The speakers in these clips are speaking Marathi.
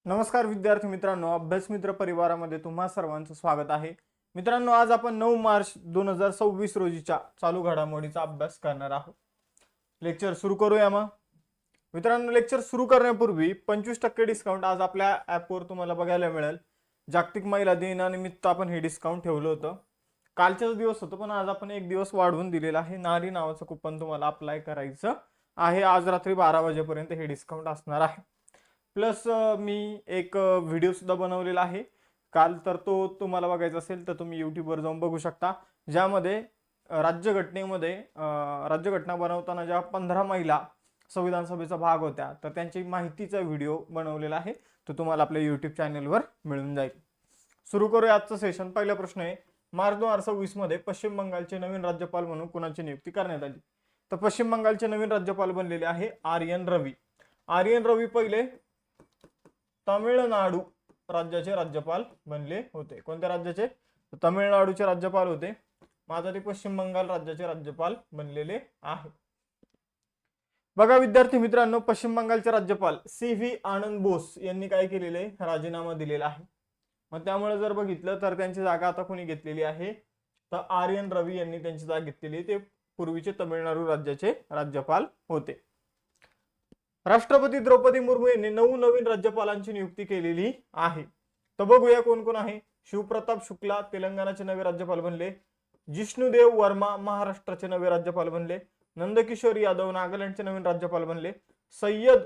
नमस्कार विद्यार्थी मित्रांनो, अभ्यास मित्र परिवारामध्ये तुम्हा सर्वांचं स्वागत आहे. मित्रांनो, आज आपण 9 मार्च 2026 रोजीच्या चालू घडामोडीचा अभ्यास करणार आहोत. लेक्चर सुरू करूया मग. मित्रांनो, लेक्चर सुरू करण्यापूर्वी 25% डिस्काउंट आज आपल्या ॲपवर तुम्हाला बघायला मिळेल. जागतिक महिला दिनानिमित्त आपण हे डिस्काउंट ठेवलं होतं. कालचाच दिवस होतं, पण आज आपण एक दिवस वाढवून दिलेला आहे. नारी नावाचं कुपन तुम्हाला अप्लाय करायचं आहे. आज रात्री 12 वाजेपर्यंत हे डिस्काउंट असणार आहे. प्लस मी एक व्हिडिओ सुद्धा बनवलेला आहे काल, तर तो तुम्हाला बघायचा असेल तर तुम्ही यूट्यूबवर जाऊन बघू शकता, ज्यामध्ये राज्यघटना बनवताना ज्या 15 महिला संविधान सभेचा भाग होत्या, तर त्यांची माहितीचा व्हिडिओ बनवलेला आहे. तो तुम्हाला आपल्या यूट्यूब चॅनलवर मिळून जाईल. सुरू करूया आजचं सेशन. पहिला प्रश्न आहे, मार्च 2026 मध्ये पश्चिम बंगालचे नवीन राज्यपाल म्हणून कुणाची नियुक्ती करण्यात आली? तर पश्चिम बंगालचे नवीन राज्यपाल बनलेले आहे आर.एन. रवी. आर.एन. रवी पहिले तामिळनाडू राज्याचे राज्यपाल बनले होते. कोणत्या राज्याचे? तामिळनाडूचे राज्यपाल होते. आता ते पश्चिम बंगाल राज्याचे राज्यपाल बनलेले आहे. बघा विद्यार्थी मित्रांनो, पश्चिम बंगालचे राज्यपाल सी.व्ही. आनंद बोस यांनी काय केलेले? राजीनामा दिलेला आहे. मग त्यामुळे जर बघितलं तर त्यांची जागा आता कोणी घेतलेली आहे? तर आर.एन. रवी यांनी त्यांची जागा घेतलेली. ते पूर्वीचे तामिळनाडू राज्याचे राज्यपाल होते. राष्ट्रपती द्रौपदी मुर्मू यांनी 9 नवीन राज्यपालांची नियुक्ती केलेली आहे. तर बघूया कोण कोण आहे. शिवप्रताप शुक्ला तेलंगणाचे नवे राज्यपाल बनले. जिष्णुदेव वर्मा महाराष्ट्राचे नवे राज्यपाल बनले. नंदकिशोर यादव नागालँडचे नवीन राज्यपाल बनले. सय्यद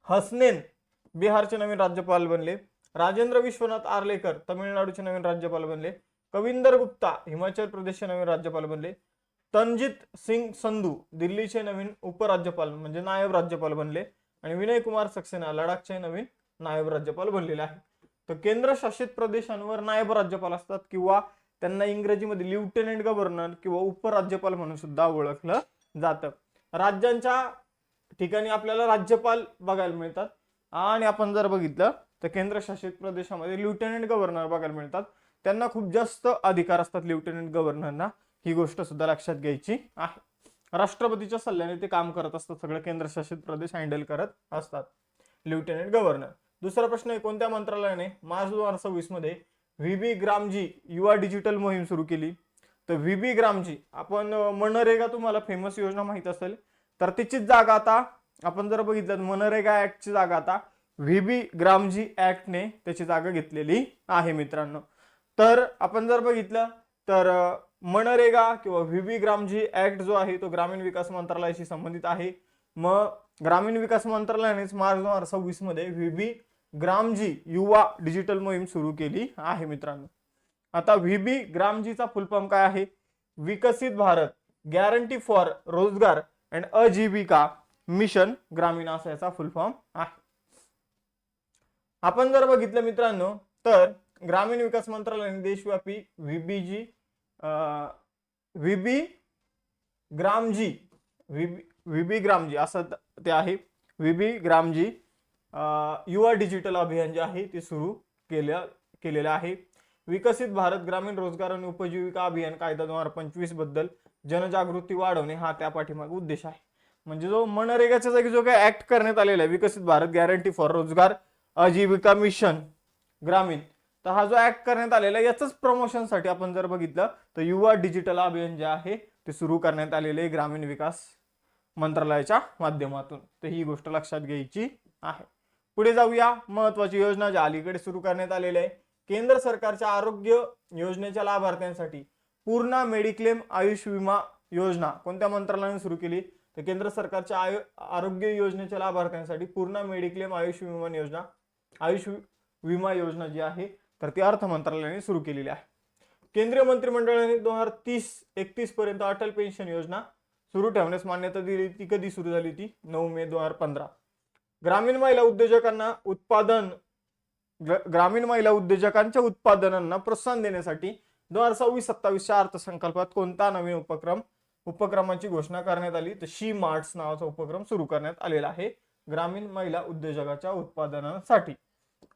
हसनैन बिहारचे नवीन राज्यपाल बनले. राजेंद्र विश्वनाथ आर्लेकर तामिळनाडूचे नवीन राज्यपाल बनले. कविंदर गुप्ता हिमाचल प्रदेशचे नवीन राज्यपाल बनले. तनजीत सिंग संधू दिल्लीचे नवीन उपराज्यपाल म्हणजे नायब राज्यपाल बनले. आणि विनय कुमार सक्सेना लडाखचे नवीन नायब राज्यपाल बनलेले आहे. तर केंद्रशासित प्रदेशांवर नायब राज्यपाल असतात, किंवा त्यांना इंग्रजीमध्ये लेफ्टनंट गव्हर्नर किंवा उपराज्यपाल म्हणून सुद्धा ओळखलं जातं. राज्यांच्या ठिकाणी आपल्याला राज्यपाल बघायला मिळतात, आणि आपण जर बघितलं तर केंद्रशासित प्रदेशामध्ये लेफ्टनंट गव्हर्नर बघायला मिळतात. त्यांना खूप जास्त अधिकार असतात लेफ्टनंट गव्हर्नरना. ही गोष्ट सुद्धा लक्षात घ्यायची आहे. राष्ट्रपतीच्या सल्ल्याने ते काम करत असतात. सगळं केंद्रशासित प्रदेश हँडल करत असतात लेफ्टनंट गव्हर्नर. दुसरा प्रश्न आहे, कोणत्या मंत्रालयाने मार्च 2026 मध्ये व्ही.बी. ग्रामजी युवा डिजिटल मोहीम सुरू केली? तर व्ही.बी. ग्रामजी, आपण मनरेगा तुम्हाला फेमस योजना माहित असेल, तर तिचीच जागा आता आपण जर बघितलं मनरेगा ऍक्टची जागा आता व्ही.बी. ग्रामजी ऍक्टने त्याची जागा घेतलेली आहे मित्रांनो. तर आपण जर बघितलं तर मनरेगा किंवा व्ही.बी. ग्रामजी ऍक्ट जो आहे तो ग्रामीण विकास मंत्रालयाशी संबंधित आहे. मग ग्रामीण विकास मंत्रालयानेच मार्च 2026 मध्ये व्ही.बी. ग्रामजी युवा डिजिटल मोहीम सुरू केली आहे मित्रांनो. आता व्ही.बी. ग्रामजीचा फुल फॉर्म काय आहे? विकसित भारत गॅरंटी फॉर रोजगार अँड आजीविका मिशन ग्रामीण असा याचा फुल फॉर्म आहे. आपण जर बघितलं मित्रांनो तर ग्रामीण विकास मंत्रालयाने देशव्यापी व्ही.बी. ग्रामजी असं ते आहे. व्ही.बी. ग्रामजी युवा डिजिटल अभियान जे आहे ते सुरू केलेलं आहे. विकसित भारत ग्रामीण रोजगार आणि उपजीविका अभियान कायदा 2025 बद्दल जनजागृती वाढवणे हा त्या पाठीमागे उद्देश आहे. म्हणजे जो मनरेगाच्या जागी जो काही ऍक्ट करण्यात आलेला आहे, विकसित भारत गॅरंटी फॉर रोजगार आजीविका मिशन ग्रामीण, तर हा जो ऍक्ट करण्यात आलेला याचंच प्रमोशनसाठी आपण जर बघितलं तर युवा डिजिटल अभियान जे आहे ते सुरू करण्यात आलेले ग्रामीण विकास मंत्रालयाच्या माध्यमातून. तर ही गोष्ट लक्षात घ्यायची आहे. पुढे जाऊया. महत्वाची योजना ज्या अलीकडे सुरू करण्यात आलेल्या आहे, केंद्र सरकारच्या आरोग्य योजनेच्या लाभार्थ्यांसाठी पूर्ण मेडिक्लेम आयुष विमा योजना कोणत्या मंत्रालयाने सुरू केली? तर केंद्र सरकारच्या आरोग्य योजनेच्या लाभार्थ्यांसाठी पूर्ण मेडिक्लेम आयुष विमा योजना जी आहे तर ती अर्थ मंत्रालयाने सुरू केलेली आहे. केंद्रीय मंत्रिमंडळाने 2030-31 पर्यंत अटल पेन्शन योजना सुरू ठेवण्यास मान्यता दिली. ती कधी सुरू झाली? ती 9 मे 2015. ग्रामीण महिला उद्योजकांच्या उत्पादनांना प्रोत्साहन देण्यासाठी 2026-27 अर्थसंकल्पात कोणता नवीन उपक्रमाची घोषणा करण्यात आली? तर शी मार्ट्स नावाचा उपक्रम सुरू करण्यात आलेला आहे ग्रामीण महिला उद्योजकाच्या उत्पादनांसाठी.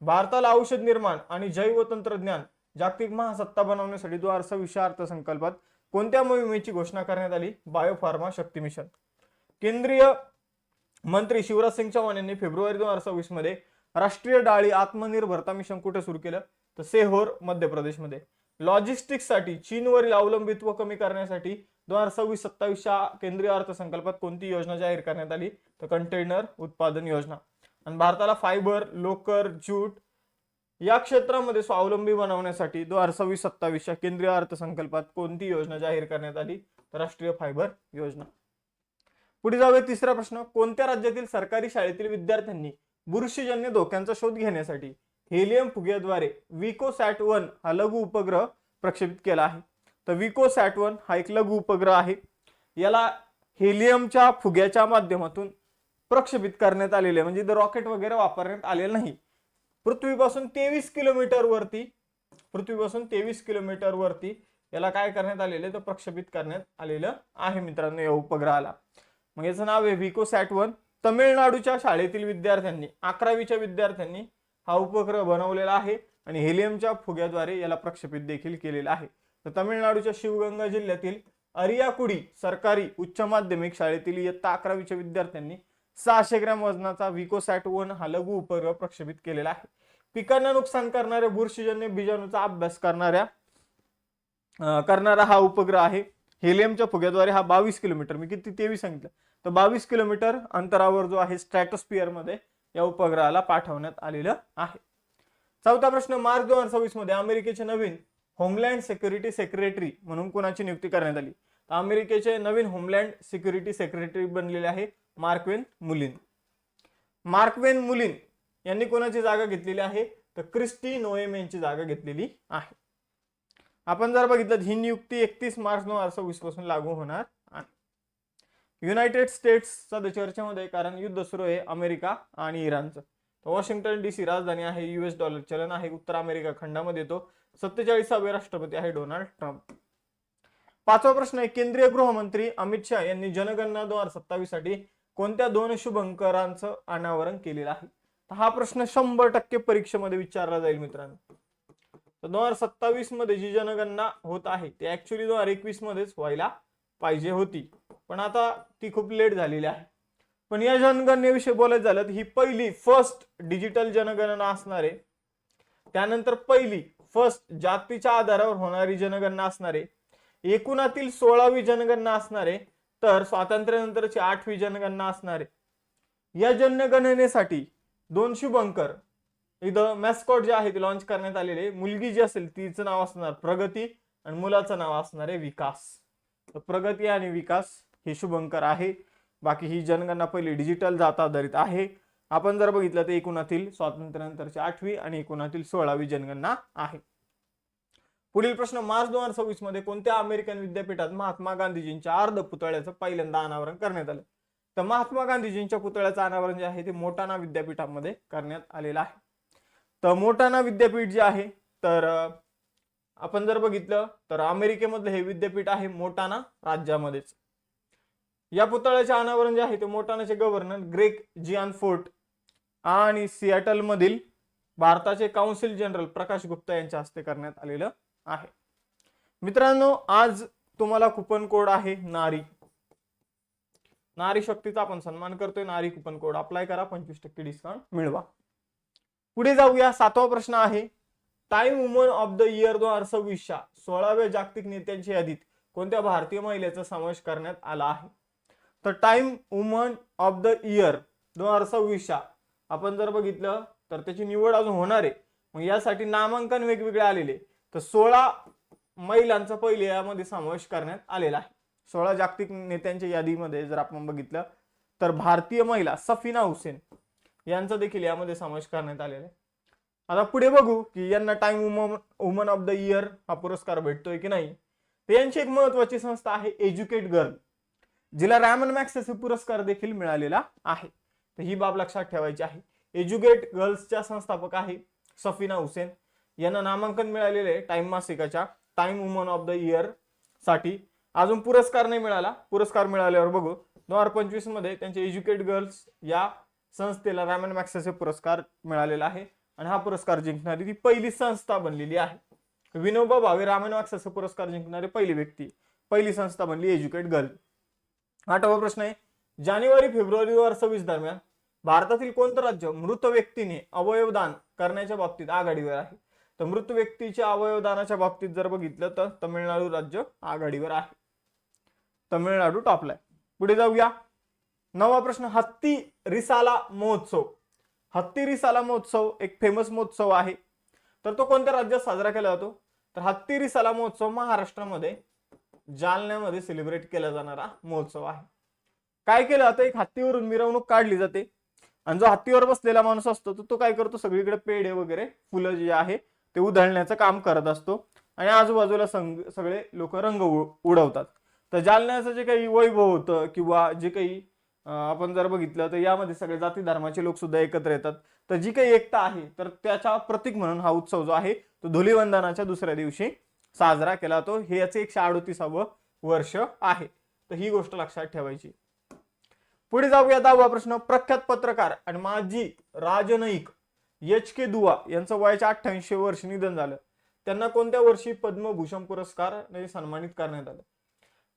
भारताला औषध निर्माण आणि जैव तंत्रज्ञान जागतिक महासत्ता बनवण्यासाठी 2026 अर्थसंकल्पात कोणत्या मोहिमेची घोषणा करण्यात आली? बायोफार्मा शक्ती मिशन. केंद्रीय मंत्री शिवराज सिंग चौहान यांनी फेब्रुवारी 2026 मध्ये राष्ट्रीय डाळी आत्मनिर्भरता मिशन कुठे सुरू केलं? तर सेहोर मध्य प्रदेशमध्ये. लॉजिस्टिक्स साठी चीनवरील अवलंबित्व कमी करण्यासाठी 2026-27च्या केंद्रीय अर्थसंकल्पात कोणती योजना जाहीर करण्यात आली? तर कंटेनर उत्पादन योजना. आणि भारताला फायबर, लोकर, ज्यूट या क्षेत्रामध्ये स्वावलंबी बनवण्यासाठी 2026-27च्या केंद्रीय अर्थसंकल्पात कोणती योजना जाहीर करण्यात आली? तर राष्ट्रीय फायबर योजना. पुढे जाऊया तिसरा प्रश्न. कोणत्या राज्यातील सरकारी शाळेतील विद्यार्थ्यांनी बुरशीजन्य धोक्यांचा शोध घेण्यासाठी हेलियम फुग्याद्वारे विकोसॅट-1 हा लघु उपग्रह प्रक्षेपित केला आहे? तर विकोसॅट-1 हा एक लघु उपग्रह आहे. याला हेलियमच्या फुग्याच्या माध्यमातून प्रक्षेपित करण्यात आलेले, म्हणजे रॉकेट वगैरे वापरण्यात आलेलं नाही. पृथ्वीपासून 23 किलोमीटर वरती याला काय करण्यात आलेलं? तर प्रक्षेपित करण्यात आलेलं आहे मित्रांनो या उपग्रहाला. मग याचं नाव आहे विकोसॅट-1. तमिळनाडूच्या शाळेतील विद्यार्थ्यांनी 11वीच्या विद्यार्थ्यांनी हा उपग्रह बनवलेला आहे आणि हेलियमच्या फुग्याद्वारे याला प्रक्षेपित देखील केलेला आहे. तर तमिळनाडूच्या शिवगंगा जिल्ह्यातील अरियाकुडी सरकारी उच्च माध्यमिक शाळेतील इयत्ता 11वीच्या विद्यार्थ्यांनी 600 ग्रॅम वजनाचा विकोसॅट-1 हा लघु उपग्रह प्रक्षेपित केलेला आहे. पिकांना नुकसान करणाऱ्या बुरशीजन्य बीजाणूचा अभ्यास करणारा हा उपग्रह आहे. हेलियमच्या फुग्याद्वारे हा 22 किलोमीटर, मी किती 23 सांगितलं, तर 22 किलोमीटर अंतरावर जो आहे स्ट्रॅटोस्फिअर मध्ये या उपग्रहाला पाठवण्यात आलेलं आहे. चौथा प्रश्न. मार्च 2026 मध्ये अमेरिकेचे नवीन होमलँड सिक्युरिटी सेक्रेटरी म्हणून कोणाची नियुक्ती करण्यात आली? तर अमेरिकेचे नवीन होमलँड सिक्युरिटी सेक्रेटरी बनलेले आहे मार्कवेन मुलिन. मार्कवेन मुलिन यांनी कोणाची जागा घेतलेली आहे? तर क्रिस्टी नोएम यांची जागा घेतलेली आहे. आपण जर बघितलं ही नियुक्ती 31 मार्च 2026 पासून लागू होणार आहे. युनायटेड स्टेट्सचा चर्चेमध्ये कारण युद्ध सुरू आहे अमेरिका आणि इराणचं. वॉशिंग्टन DC राजधानी आहे. US डॉलर चलन आहे. उत्तर अमेरिका खंडामध्ये येतो. 47वे राष्ट्रपती आहे डोनाल्ड ट्रम्प. पाचवा प्रश्न आहे. केंद्रीय गृहमंत्री अमित शाह यांनी जनगणना 2027 साठी कोणत्या 2 शुभंकरांचं अनावरण केलेलं आहे? तर हा प्रश्न 100% परीक्षेमध्ये विचारला जाईल मित्रांनो. तर 2027 मध्ये जी जनगणना होत आहे ती ऍक्च्युअली 2021 मध्येच व्हायला पाहिजे होती, पण आता ती खूप लेट झालेली आहे. पण या जनगणनेविषयी बोलायचं झालं तर ही पहिली फर्स्ट डिजिटल जनगणना असणार आहे. त्यानंतर पहिली फर्स्ट जातीच्या आधारावर होणारी जनगणना असणार आहे. एकूणातील 16वी जनगणना असणार आहे. तर स्वातंत्र्यानंतरची 8वी जनगणना असणार आहे. या जनगणनेसाठी 2 शुभंकर इथं मॅस्कॉट जे आहे ते लॉन्च करण्यात आलेले. मुलगी जी असेल तिचं नाव असणार प्रगती आणि मुलाचं नाव असणार आहे विकास. तर प्रगती आणि विकास हे शुभंकर आहे. बाकी ही जनगणना पहिली डिजिटल जात आधारित आहे. आपण जर बघितलं तर एकूणातील स्वातंत्र्यानंतरची 8वी आणि एकूणातील 16वी जनगणना आहे. पुढील प्रश्न. मार्च 2026 मध्ये कोणत्या अमेरिकन विद्यापीठात महात्मा गांधीजींच्या अर्धपुतळ्याचं पहिल्यांदा अनावरण करण्यात आलं? तर महात्मा गांधीजींच्या पुतळ्याचं अनावरण जे आहे ते मोटाना विद्यापीठामध्ये करण्यात आलेलं आहे. तर मोटाना विद्यापीठ जे आहे तर आपण जर बघितलं तर अमेरिकेमधलं हे विद्यापीठ आहे मोटाना राज्यामध्येच. या पुतळ्याचे अनावरण जे आहे ते मोटानाचे गव्हर्नर ग्रेग जियानफोर्ट आणि सिएटल मधील भारताचे काउन्सिल जनरल प्रकाश गुप्ता यांच्या हस्ते करण्यात आलेलं आहे. मित्रांनो आज तुम्हाला कुपन कोड आहे नारी. नारी शक्तीचा आपण सन्मान करतोय. नारी कुपन कोड अप्लाय करा, 25% डिस्काउंट मिळवा. पुढे जाऊया. 7वा प्रश्न आहे. Time woman of the year 2026च्या 16व्या जागतिक नेत्यांच्या यादीत कोणत्या भारतीय महिलेचा समावेश करण्यात आला आहे? तर Time woman of the year 2026च्या आपण जर बघितलं तर त्याची निवड अजून होणार आहे. मग यासाठी नामांकन वेगवेगळे आलेले. तर 16 महिलांचा पहिले यामध्ये समावेश करण्यात आलेला आहे. 16 जागतिक नेत्यांच्या यादीमध्ये जर आपण बघितलं तर भारतीय महिला सफीना हुसेन यांचा देखील यामध्ये समावेश करण्यात आलेला आहे. आता पुढे बघू की यांना time woman of the year हा पुरस्कार भेटतोय की नाही. तर यांची एक महत्वाची संस्था आहे एज्युकेट गर्ल, जिला रॅमन मॅग्सेसे पुरस्कार देखील मिळालेला आहे. तर ही बाब लक्षात ठेवायची आहे. एज्युकेट गर्ल्सच्या संस्थापक आहे सफीना हुसेन. यांना नामांकन मिळालेले टाइम मासिकाच्या Time woman of the year साठी. अजून पुरस्कार नाही मिळाला. पुरस्कार मिळाल्यावर बघू. 2025 मध्ये त्यांच्या एज्युकेट गर्ल्स या संस्थेला रॅमन मॅग्सेसे पुरस्कार मिळालेला आहे आणि हा पुरस्कार जिंकणारी ती पहिली संस्था बनलेली आहे. विनोबा भावे रॅमन मॅग्सेसे पुरस्कार जिंकणारी पहिली व्यक्ती, पहिली संस्था बनली एज्युकेट गर्ल. 8वा प्रश्न आहे. जानेवारी फेब्रुवारी 2026 दरम्यान भारतातील कोणतं राज्य मृत व्यक्तीने अवयवदान करण्याच्या बाबतीत आघाडीवर आहे? तर मृत व्यक्तीच्या अवयवदानाच्या बाबतीत जर बघितलं तर तमिळनाडू राज्य आघाडीवर आहे. तमिळनाडू टॉपला आहे. पुढे जाऊया. 9वा प्रश्न, हत्ती रिसाला महोत्सव. हत्ती रिसाला महोत्सव एक फेमस महोत्सव आहे. तर तो कोणत्या राज्यात साजरा केला जातो? तर हत्ती रिसाला महोत्सव महाराष्ट्रामध्ये जालन्यामध्ये सेलिब्रेट केला जाणारा महोत्सव आहे. काय केलं जातं? एक हत्तीवरून मिरवणूक काढली जाते आणि जो हत्तीवर बसलेला माणूस असतो तो काय करतो, सगळीकडे पेढे वगैरे फुलं जे आहे ते उधळण्याचं काम करत असतो आणि आजूबाजूला सगळे लोक रंग उडवतात. तर जालन्याचं जे काही वैभव होतं किंवा जे काही आपण जर बघितलं तर यामध्ये सगळे जाती धर्माचे लोक सुद्धा एकत्र येतात. तर जी काही एकता आहे तर त्याचा प्रतीक म्हणून हा उत्सव जो आहे तो धुलीवंदनाच्या दुसऱ्या दिवशी साजरा केला जातो. हे याचे 138वे वर्ष आहे. तर ही गोष्ट लक्षात ठेवायची. पुढे जाऊया. 10वा प्रश्न, प्रख्यात पत्रकार आणि माजी राजनयिक एच.के. दुआ यांचं वयाच्या 88 वर्ष निधन झालं. त्यांना कोणत्या वर्षी पद्मभूषण पुरस्काराने सन्मानित करण्यात आलं?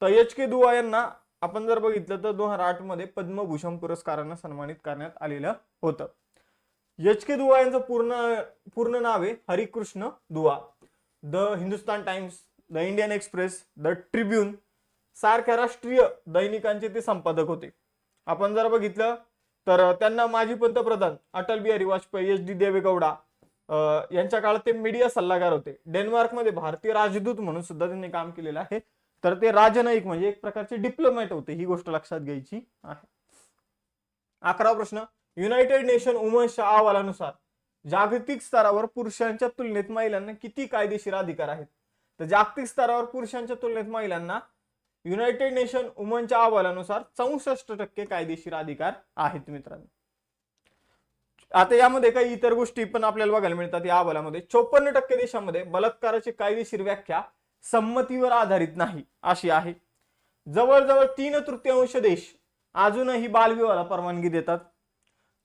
तर एच.के. दुआ यांना आपण जर बघितलं तर 2008 मध्ये पद्मभूषण पुरस्काराने सन्मानित करण्यात आलेलं होतं. एच.के. दुआ यांचं पूर्ण नाव आहे हरिकृष्ण दुआ. The Hindustan times, the Indian express, the Tribune सारख्या राष्ट्रीय दैनिकांचे ते संपादक होते. आपण जर बघितलं तर त्यांना माजी पंतप्रधान अटल बिहारी वाजपेयी, एच.डी. देवेगौडा यांच्या काळात ते मीडिया सल्लागार होते. डेन्मार्कमध्ये भारतीय राजदूत म्हणून सुद्धा त्यांनी काम केलेलं आहे. तर ते राजनयिक म्हणजे एक प्रकारचे डिप्लोमॅट होते. ही गोष्ट लक्षात घ्यायची आहे. 11वा प्रश्न, युनायटेड नेशन वुमन्सच्या अहवालानुसार जागतिक स्तरावर पुरुषांच्या तुलनेत महिलांना किती कायदेशीर अधिकार आहेत? तर जागतिक स्तरावर पुरुषांच्या तुलनेत महिलांना युनायटेड नेशन वुमनच्या अहवालानुसार 64% कायदेशीर अधिकार आहेत मित्रांनो. आता यामध्ये काही इतर गोष्टी पण आपल्याला बघायला मिळतात. या अहवालामध्ये 54% देशांमध्ये बलात्काराची कायदेशीर व्याख्या संमतीवर आधारित नाही अशी आहे. जवळजवळ 3/3 देश अजूनही बालविवाहाला परवानगी देतात.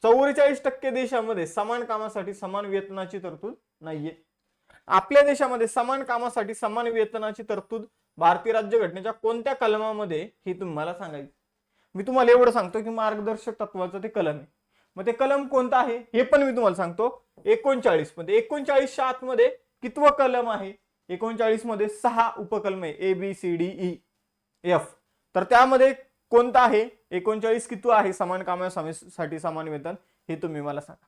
44% देशांमध्ये समान कामासाठी समान वेतनाची तरतूद नाहीये. आपल्या देशामध्ये समान कामासाठी समान वेतनाची तरतूद भारतीय राज्यघटनेच्या कोणत्या कलमामध्ये हे तुम्हाला सांगायचं? मी तुम्हाला एवढं सांगतो की मार्गदर्शक तत्वाचं ते कलम आहे. मग ते कलम कोणतं आहे हे पण मी तुम्हाला सांगतो. 39 मध्ये 39च्या आतमध्ये कितवं कलम आहे? 39 मध्ये 6 उपकलम आहे, ABCDEF. तर त्यामध्ये कोणतं आहे? 39 कितवं आहे समान कामासाठी समान वेतन हे तुम्ही मला सांगा.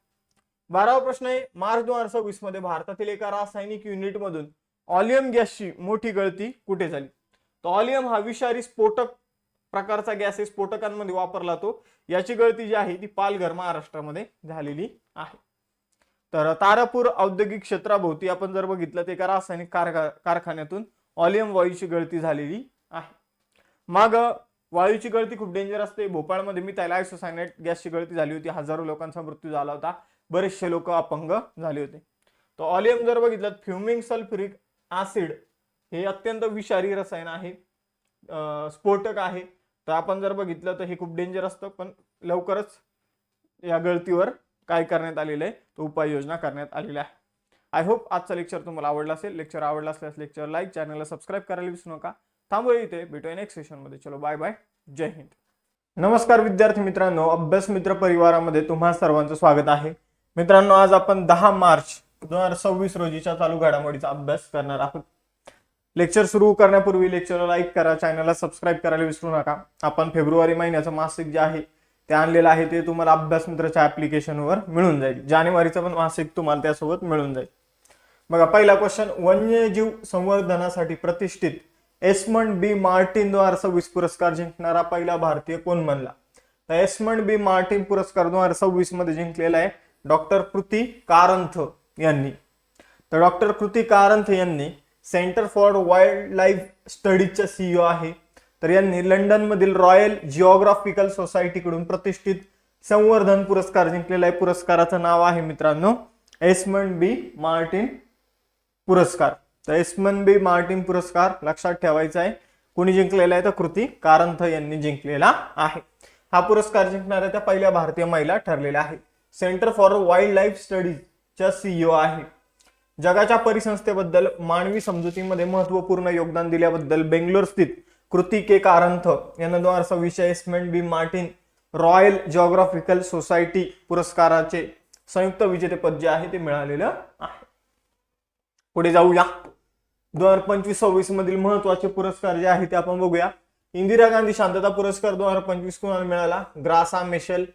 12वा प्रश्न आहे, मार्च 2026 मध्ये भारतातील एका रासायनिक युनिट मधून ऑलियम गॅसची मोठी गळती कुठे झाली? तर ऑलियम हा विषारी स्फोटक प्रकारचा गॅस आहे, स्फोटकांमध्ये वापरला तो. याची गळती जी आहे ती पालघर महाराष्ट्रामध्ये झालेली आहे. तर तारापूर औद्योगिक क्षेत्राभोवती आपण जर बघितलं तर एका रासायनिक कारखान्यातून ऑलियम वायूची गळती झालेली आहे. मग वायूची गळती खूप डेंजर असते. भोपाळमध्ये मिथाइल आयसोसायनेट गॅसची गळती झाली होती. हजारो लोकांचा मृत्यू झाला होता. बरेचसे लोक अपंग झाले होते. तो ऑलियम जर बघितलं, फ्युमिंग सल्फ्युरिक ऍसिड हे अत्यंत विषारी रसायन आहे, स्फोटक आहे. तर आपण जर बघितलं तर हे खूप डेंजर असतं. पण लवकरच या गळतीवर काय करण्यात आलेलं आहे, तो उपाययोजना करण्यात आलेल्या आहे. आय होप आजचा लेक्चर तुम्हाला आवडला असेल. लेक्चर आवडला असल्यास लेक्चर लाईक, चॅनलला सबस्क्राईब करायला विसरू नका. थांबूया इथे, भेटूया नेक्स्ट सेशन मध्ये. चलो बाय बाय, जय हिंद. नमस्कार विद्यार्थी मित्रांनो, अभ्यास मित्र परिवारामध्ये तुम्हा सर्वांचं स्वागत आहे. मित्रांनो, आज आपण 10 मार्च 2026 रोजीच्या चालू घडामोडीचा अभ्यास करणार आहोत. लेक्चर सुरू करण्यापूर्वी लेक्चरला लाईक करा, चॅनलला सबस्क्राईब करायला विसरू नका. आपण फेब्रुवारी महिन्याचं मासिक जे आहे ते आणलेलं आहे, ते तुम्हाला अभ्यास मित्रच्या ऍप्लिकेशनवर मिळून जाईल. जानेवारीचं पण मासिक तुम्हाला त्यासोबत मिळून जाईल. बघा, पहिला क्वेश्चन, वन्यजीव संवर्धनासाठी प्रतिष्ठित एस्मंड बी मार्टिन 2026 पुरस्कार जिंकणारा पहिला भारतीय कोण बनला? तर एस्मंड बी मार्टिन पुरस्कार 2026 मध्ये जिंकलेला आहे डॉक्टर कृती कारंथ यांनी. तर डॉक्टर कृती कारंथ यांनी सेंटर फॉर वाईल्ड लाईफ स्टडीजच्या CEO आहे. तर यांनी लंडन मधील रॉयल जिओग्राफिकल सोसायटीकडून प्रतिष्ठित संवर्धन पुरस्कार जिंकलेला आहे. पुरस्काराचं नाव आहे मित्रांनो एस्मंड बी मार्टिन पुरस्कार. तर एस्मंड बी मार्टिन पुरस्कार लक्षात ठेवायचा आहे. कोणी जिंकलेला आहे? तर कृती कारंथ यांनी जिंकलेला आहे. हा पुरस्कार जिंकणाऱ्या त्या पहिल्या भारतीय महिला ठरलेल्या आहे. सेंटर फॉर वाईल्ड लाईफ स्टडीजच्या CEO आहे. जगाच्या परिसंस्थेबद्दल मानवी समजुतीमध्ये महत्वपूर्ण योगदान दिल्याबद्दल बेंगलोर स्थित कृती के कारंथ यांना 2026 एस्मंड बी मार्टिन रॉयल जिओग्राफिकल सोसायटी पुरस्काराचे संयुक्त विजेतेपद जे आहे ते मिळालेलं आहे. पुढे जाऊया. 2025-26 मधील महत्वाचे पुरस्कार जे आहे ते आपण बघूया. इंदिरा गांधी शांतता पुरस्कार 2025 कोणाला मिळाला? Graca Machel.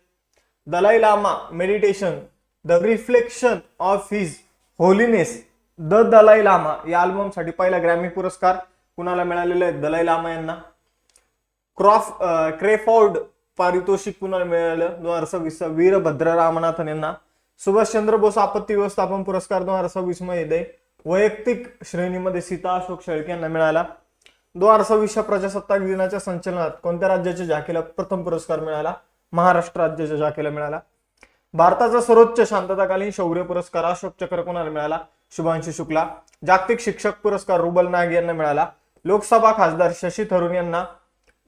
Dalai Lama meditation the reflection of his holiness the Dalai Lama या अल्बमसाठी पहिला ग्रॅमी पुरस्कार कुणाला मिळालेला आहे? दलाई लामा यांना. क्रेफोर्ड पारितोषिक कुणाला मिळालं? 2026 वीरभद्र रामनाथन यांना. सुभाषचंद्र बोस आपत्ती व्यवस्थापन पुरस्कार 2026 मध्ये वैयक्तिक श्रेणीमध्ये सीता अशोक शेळके यांना मिळाला. 2026 प्रजासत्ताक दिनाच्या संचलनात कोणत्या राज्याच्या झाकीला प्रथम पुरस्कार मिळाला? महाराष्ट्र राज्याच्या झाकीला मिळाला. भारताचा सर्वोच्च शांतताकालीन शौर्य पुरस्कार अशोक चक्र कोणाला मिळाला? शुभांशु शुक्ला. जागतिक शिक्षक पुरस्कार रुबल नाग यांना मिळाला. लोकसभा खासदार शशी थरूर यांना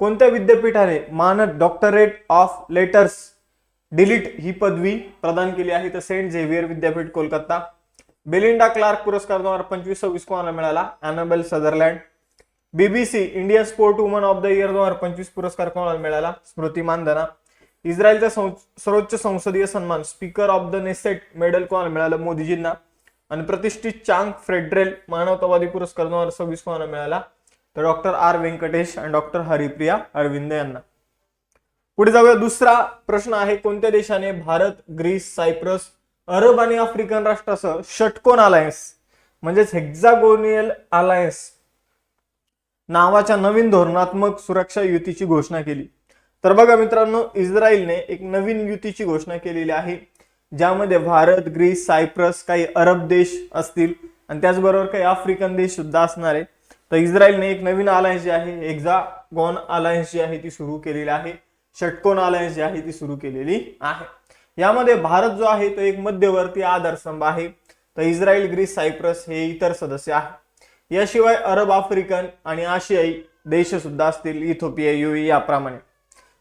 कोणत्या विद्यापीठाने मानद डॉक्टरेट ऑफ लेटर्स डिलीट ही पदवी प्रदान केली आहे? तर सेंट झेवियर विद्यापीठ कोलकाता. बेलिंडा क्लार्क पुरस्कार 2025-26 कोणाला मिळाला? Annabel Sutherland. BBC India sport woman of the year 2025 पुरस्कार कोणाला मिळाला? स्मृती मानधना. इस्रायलचा सर्वोच्च संसदीय सन्मान speaker of the Knesset medal कोणाला मिळालं? मोदीजींना. आणि प्रतिष्ठित चांग फेडरेल मानवतावादी पुरस्कार 2026 कोणाला मिळाला? तर डॉक्टर आर व्यंकटेश आणि डॉक्टर हरिप्रिया अरविंद यांना. पुढे जाऊया. दुसरा प्रश्न आहे, कोणत्या देशाने भारत, ग्रीस, सायप्रस, अरब आणि आफ्रिकन राष्ट्रासह षटकोन अलायन्स म्हणजेच हेक्झागोनियल अलायन्स नावाच्या नवीन धोरणात्मक सुरक्षा युतीची घोषणा केली? तर बघा मित्रांनो, इस्रायलने एक नवीन युतीची घोषणा केलेली आहे, ज्यामध्ये भारत, ग्रीस, सायप्रस, काही अरब देश असतील आणि त्याचबरोबर काही आफ्रिकन देश सुद्धा असणार आहे. तर इस्रायलने एक नवीन अलायन्स जी आहे, हेक्झागॉन अलायन्स जी आहे ती सुरू केलेली आहे. षटकोन अलायन्स जी आहे ती सुरू केलेली आहे. यामध्ये भारत जो आहे तो एक मध्यवर्ती आधारस्तंभ आहे. तर इस्रायल, ग्रीस, सायप्रस हे इतर सदस्य आहेत. याशिवाय अरब, आफ्रिकन आणि आशियाई देश सुद्धा असतील, इथिओपिया, युएई याप्रमाणे.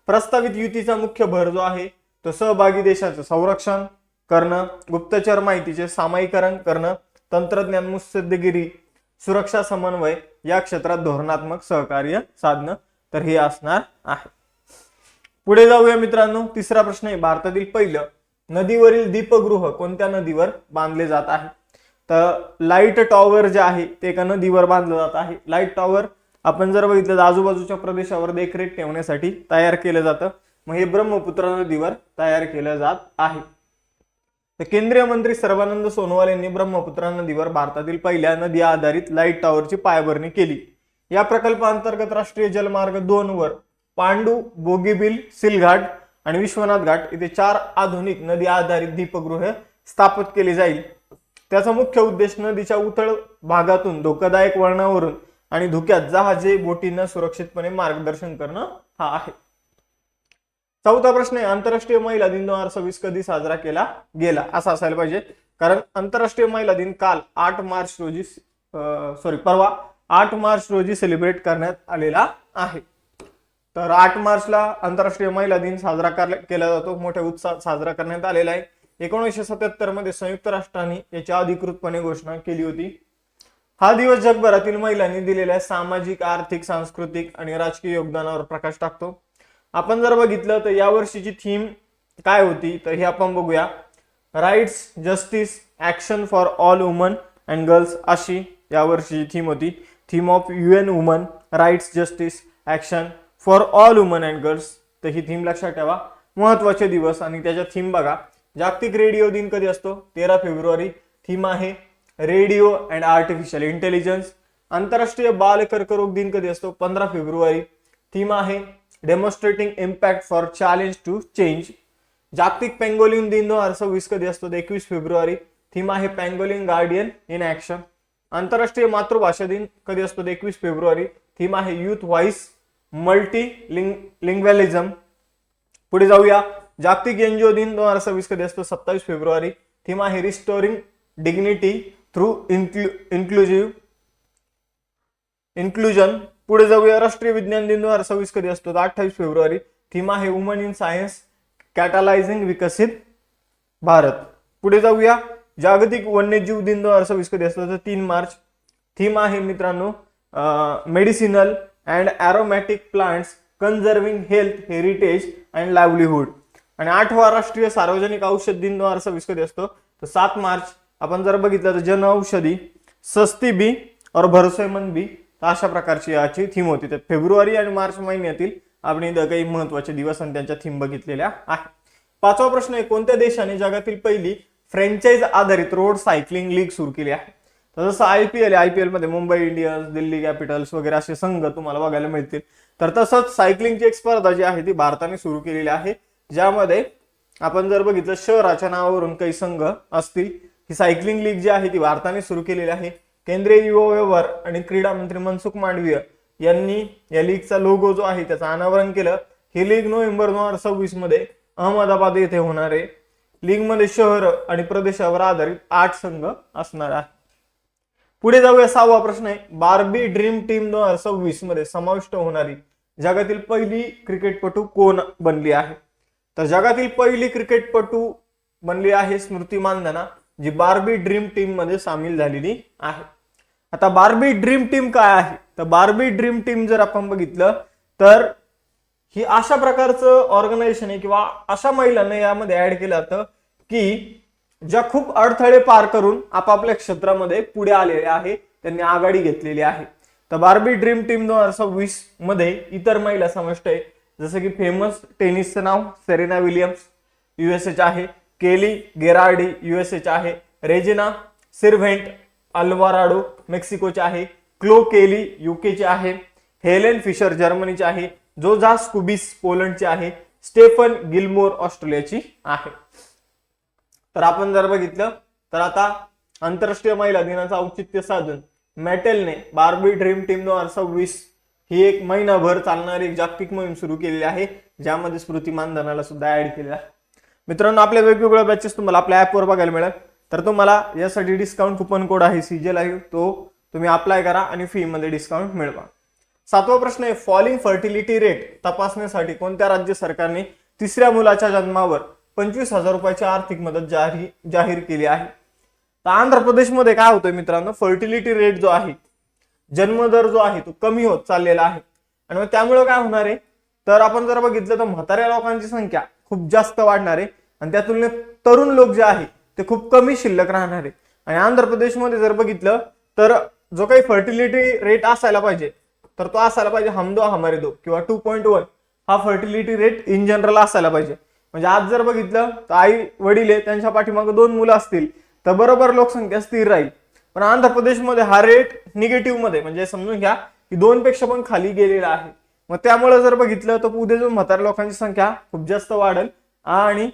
प्रस्तावित युतीचा मुख्य भर जो आहे तो सहभागी देशाचं संरक्षण करणं, गुप्तचर माहितीचे सामायिकरण करणं, तंत्रज्ञान मुत्सद्देगिरी, सुरक्षा समन्वय या क्षेत्रात धोरणात्मक सहकार्य साधणं, तर हे असणार आहे. पुढे जाऊया मित्रांनो. तिसरा प्रश्न आहे, भारतातील पहिलं नदीवरील दीपगृह कोणत्या नदीवर बांधले जात आहे? तर लाईट टॉवर जे आहे ते एका नदीवर बांधलं जात आहे. लाईट टॉवर आपण जर बघितलं तर आजूबाजूच्या प्रदेशावर देखरेख ठेवण्यासाठी तयार केलं जातं. मग हे ब्रह्मपुत्रा नदीवर तयार केलं जात आहे. तर केंद्रीय मंत्री सर्बानंद सोनोवाल यांनी ब्रह्मपुत्रा नदीवर भारतातील पहिल्या नदी आधारित लाईट टॉवरची पायाभरणी केली. या प्रकल्पाअंतर्गत राष्ट्रीय जलमार्ग 2 वर पांडू, बोगीबील, सिलघाट आणि विश्वनाथ घाट इथे 4 आधुनिक नदी आधारित दीपगृह स्थापित केले जाईल. त्याचा मुख्य उद्देश नदीच्या उथळ भागातून धोकादायक वळणावरून आणि धुक्यात जहाजे, बोटींना सुरक्षितपणे मार्गदर्शन करणं हा आहे. चौथा प्रश्न आहे, आंतरराष्ट्रीय महिला दिन 2026 कधी साजरा केला गेला? असा असायला पाहिजे, कारण आंतरराष्ट्रीय महिला दिन काल परवा 8 मार्च रोजी सेलिब्रेट करण्यात आलेला आहे. तर 8 मार्चला आंतरराष्ट्रीय महिला दिन साजरा केला जातो. मोठ्या उत्साहात साजरा करण्यात आलेला आहे. 1977 मध्ये संयुक्त राष्ट्रांनी याची अधिकृतपणे घोषणा केली होती. हा दिवस जगभरातील महिलांनी दिलेल्या सामाजिक, आर्थिक, सांस्कृतिक आणि राजकीय योगदानावर प्रकाश टाकतो. आपण जर बघितलं तर यावर्षीची थीम काय होती तर हे आपण बघूया. Rights, justice, action for all women and girls अशी यावर्षीची थीम होती. Theme of UN women, rights, justice, action for all women and girls. तर ही थीम लक्षात ठेवा. महत्वाचे दिवस आणि त्याच्या थीम बघा. जागतिक रेडिओ दिन कधी असतो? 13 फेब्रुवारी. थीम आहे रेडिओ अँड आर्टिफिशियल इंटेलिजन्स. आंतरराष्ट्रीय बाल कर्करोग दिन कधी असतो? 15 फेब्रुवारी. थीम आहे demonstrating impact for challenge to change. जागतिक पेंगोलिन दिन 2026 कधी असतो? 21 फेब्रुवारी. थीम आहे पेंगोलिन गार्डियन इन ऍक्शन. आंतरराष्ट्रीय मातृभाषा दिन कधी असतो? 21 फेब्रुवारी. थीम आहे युथ व्हॉइस मल्टी लिंग्वॅलिझम. पुढे जाऊया. जागतिक एनजीओ दिन 2026 कधी असतो? 27 फेब्रुवारी. थीम आहे रिस्टोरिंग डिग्निटी थ्रू इन्क्लुजन. पुढे जाऊया. राष्ट्रीय विज्ञान दिन 2026 कधी असतो? 28 फेब्रुवारी. थीम आहे वुमन इन सायन्स कॅटलायझिंग विकसित भारत. पुढे जाऊया. जागतिक वन्यजीव दिन 2026 कधी असतो? तर 3 मार्च. थीम आहे मित्रांनो medicinal and aromatic plants conserving health, heritage and livelihood. आणि 8वा राष्ट्रीय सार्वजनिक औषध दिन 2026 कधी असतो? तर 7 मार्च. आपण जर बघितलं तर जन औषधी, सस्ती बी और भरोसेमंद बी, अशा प्रकारची याची थीम होती. तर फेब्रुवारी आणि मार्च महिन्यातील आपण इथं काही महत्वाचे दिवस आणि त्यांच्या थीम बघितलेल्या आहेत. 5वा प्रश्न आहे, कोणत्या देशाने जगातील पहिली फ्रँचाइज आधारित रोड सायकलिंग लीग सुरू केली आहे? तर जसं IPL आहे, IPL मध्ये मुंबई इंडियन्स, दिल्ली कॅपिटल्स वगैरे असे संघ तुम्हाला बघायला मिळतील. तर तसंच सायकलिंगची एक स्पर्धा जी आहे ती भारताने सुरू केलेली आहे, ज्यामध्ये आपण जर बघितलं शहराच्या नावावरून काही संघ असतील. ही सायकलिंग लीग जी आहे ती भारताने सुरू केलेली आहे. केंद्रीय युवा व्यवहार आणि क्रीडा मंत्री मनसुख मांडवीय यांनी या लीगचा लोगो जो आहे त्याचं अनावरण केलं. ही लीग नोव्हेंबर 2026 मध्ये अहमदाबाद येथे होणार आहे. लीग मध्ये शहर आणि प्रदेशावर आधारित 8 संघ असणार आहे. पुढे जाऊया. 6वा प्रश्न आहे, बार्बी ड्रीम टीम 2026 मध्ये समाविष्ट होणारी जगातील पहिली क्रिकेटपटू कोण बनली आहे? तर जगातील पहिली क्रिकेटपटू बनली आहे स्मृती मानधना, जी बार्बी ड्रीम टीम मध्ये सामील झालेली आहे. आता बार्बी ड्रीम टीम काय आहे? तर बार्बी ड्रीम टीम जर आपण बघितलं तर ही अशा प्रकारचं ऑर्गनायझेशन आहे किंवा अशा महिलांना यामध्ये ऍड केलं जातं की ज्या खूप अडथळे पार करून आपापल्या क्षेत्रामध्ये पुढे आलेले आहे, त्यांनी आघाडी घेतलेली आहे. तर बार्बी ड्रीम टीम 2026 मध्ये इतर महिला समाविष्ट आहे, जसं की फेमस टेनिसचं नाव सेरेना विलियम्स USA आहे, केली गेरार्डी USA आहे, रेजिना सिर्व्हेंट अल्वाराडो मेक्सिकोचे आहे, क्लो केली UK आहे, हेलेन फिशर जर्मनीचे आहे, जोझा स्कुबिस पोलंडचे आहे, स्टेफन गिलमोर ऑस्ट्रेलियाची आहे. तर आपण जर बघितलं तर आता आंतरराष्ट्रीय महिला दिनाचं औचित्य साधून मॅटेलने बार्बी ड्रीम टीम 2026 ही एक महिनाभर चालणारी एक जागतिक मोहीम सुरू केलेली आहे, ज्यामध्ये स्मृती मानधनाला सुद्धा ऍड केलेला आहे. मित्रांनो, आपल्या वेगवेगळ्या बॅचेस तुम्हाला आपल्या ऍपवर बघायला मिळेल. तर तुम्हाला यासाठी डिस्काउंट कुपन कोड आहे CJ लाईव्ह, तो तुम्ही अप्लाय करा आणि फी मध्ये डिस्काउंट मिळवा. 7वा प्रश्न आहे, फॉलिंग फर्टिलिटी रेट तपासण्यासाठी कोणत्या राज्य सरकारने 3ऱ्या मुलाच्या जन्मावर 25,000 रुपयाची आर्थिक मदत जाहीर केली आहे? तर आंध्र प्रदेशमध्ये काय होतंय मित्रांनो, फर्टिलिटी रेट जो आहे, जन्मदर जो आहे तो कमी होत चाललेला आहे. आणि मग त्यामुळे काय होणार आहे, तर आपण जर बघितलं तर म्हाताऱ्या लोकांची संख्या खूप जास्त वाढणार आहे आणि त्या तुलनेत तरुण लोक जे आहे ते खूप कमी शिल्लक राहणार आहे. आणि आंध्र प्रदेशमध्ये जर बघितलं तर जो काही फर्टिलिटी रेट असायला पाहिजे तर तो असायला पाहिजे हम दो हमारे दो किंवा 2.1 हा फर्टिलिटी रेट इन जनरल असायला पाहिजे. म्हणजे आज जर बघितलं तर आई वडील आहे, त्यांच्या पाठीमागे 2 मुलं असतील तर बरोबर लोकसंख्या स्थिर राहील. पण आंध्र प्रदेशमध्ये हा रेट निगेटिव्ह मध्ये, म्हणजे समजून घ्या की 2 पेक्षा पण खाली गेलेला आहे. मग त्यामुळे जर बघितलं तर उद्या जो म्हाताऱ्या लोकांची संख्या खूप जास्त वाढेल आणि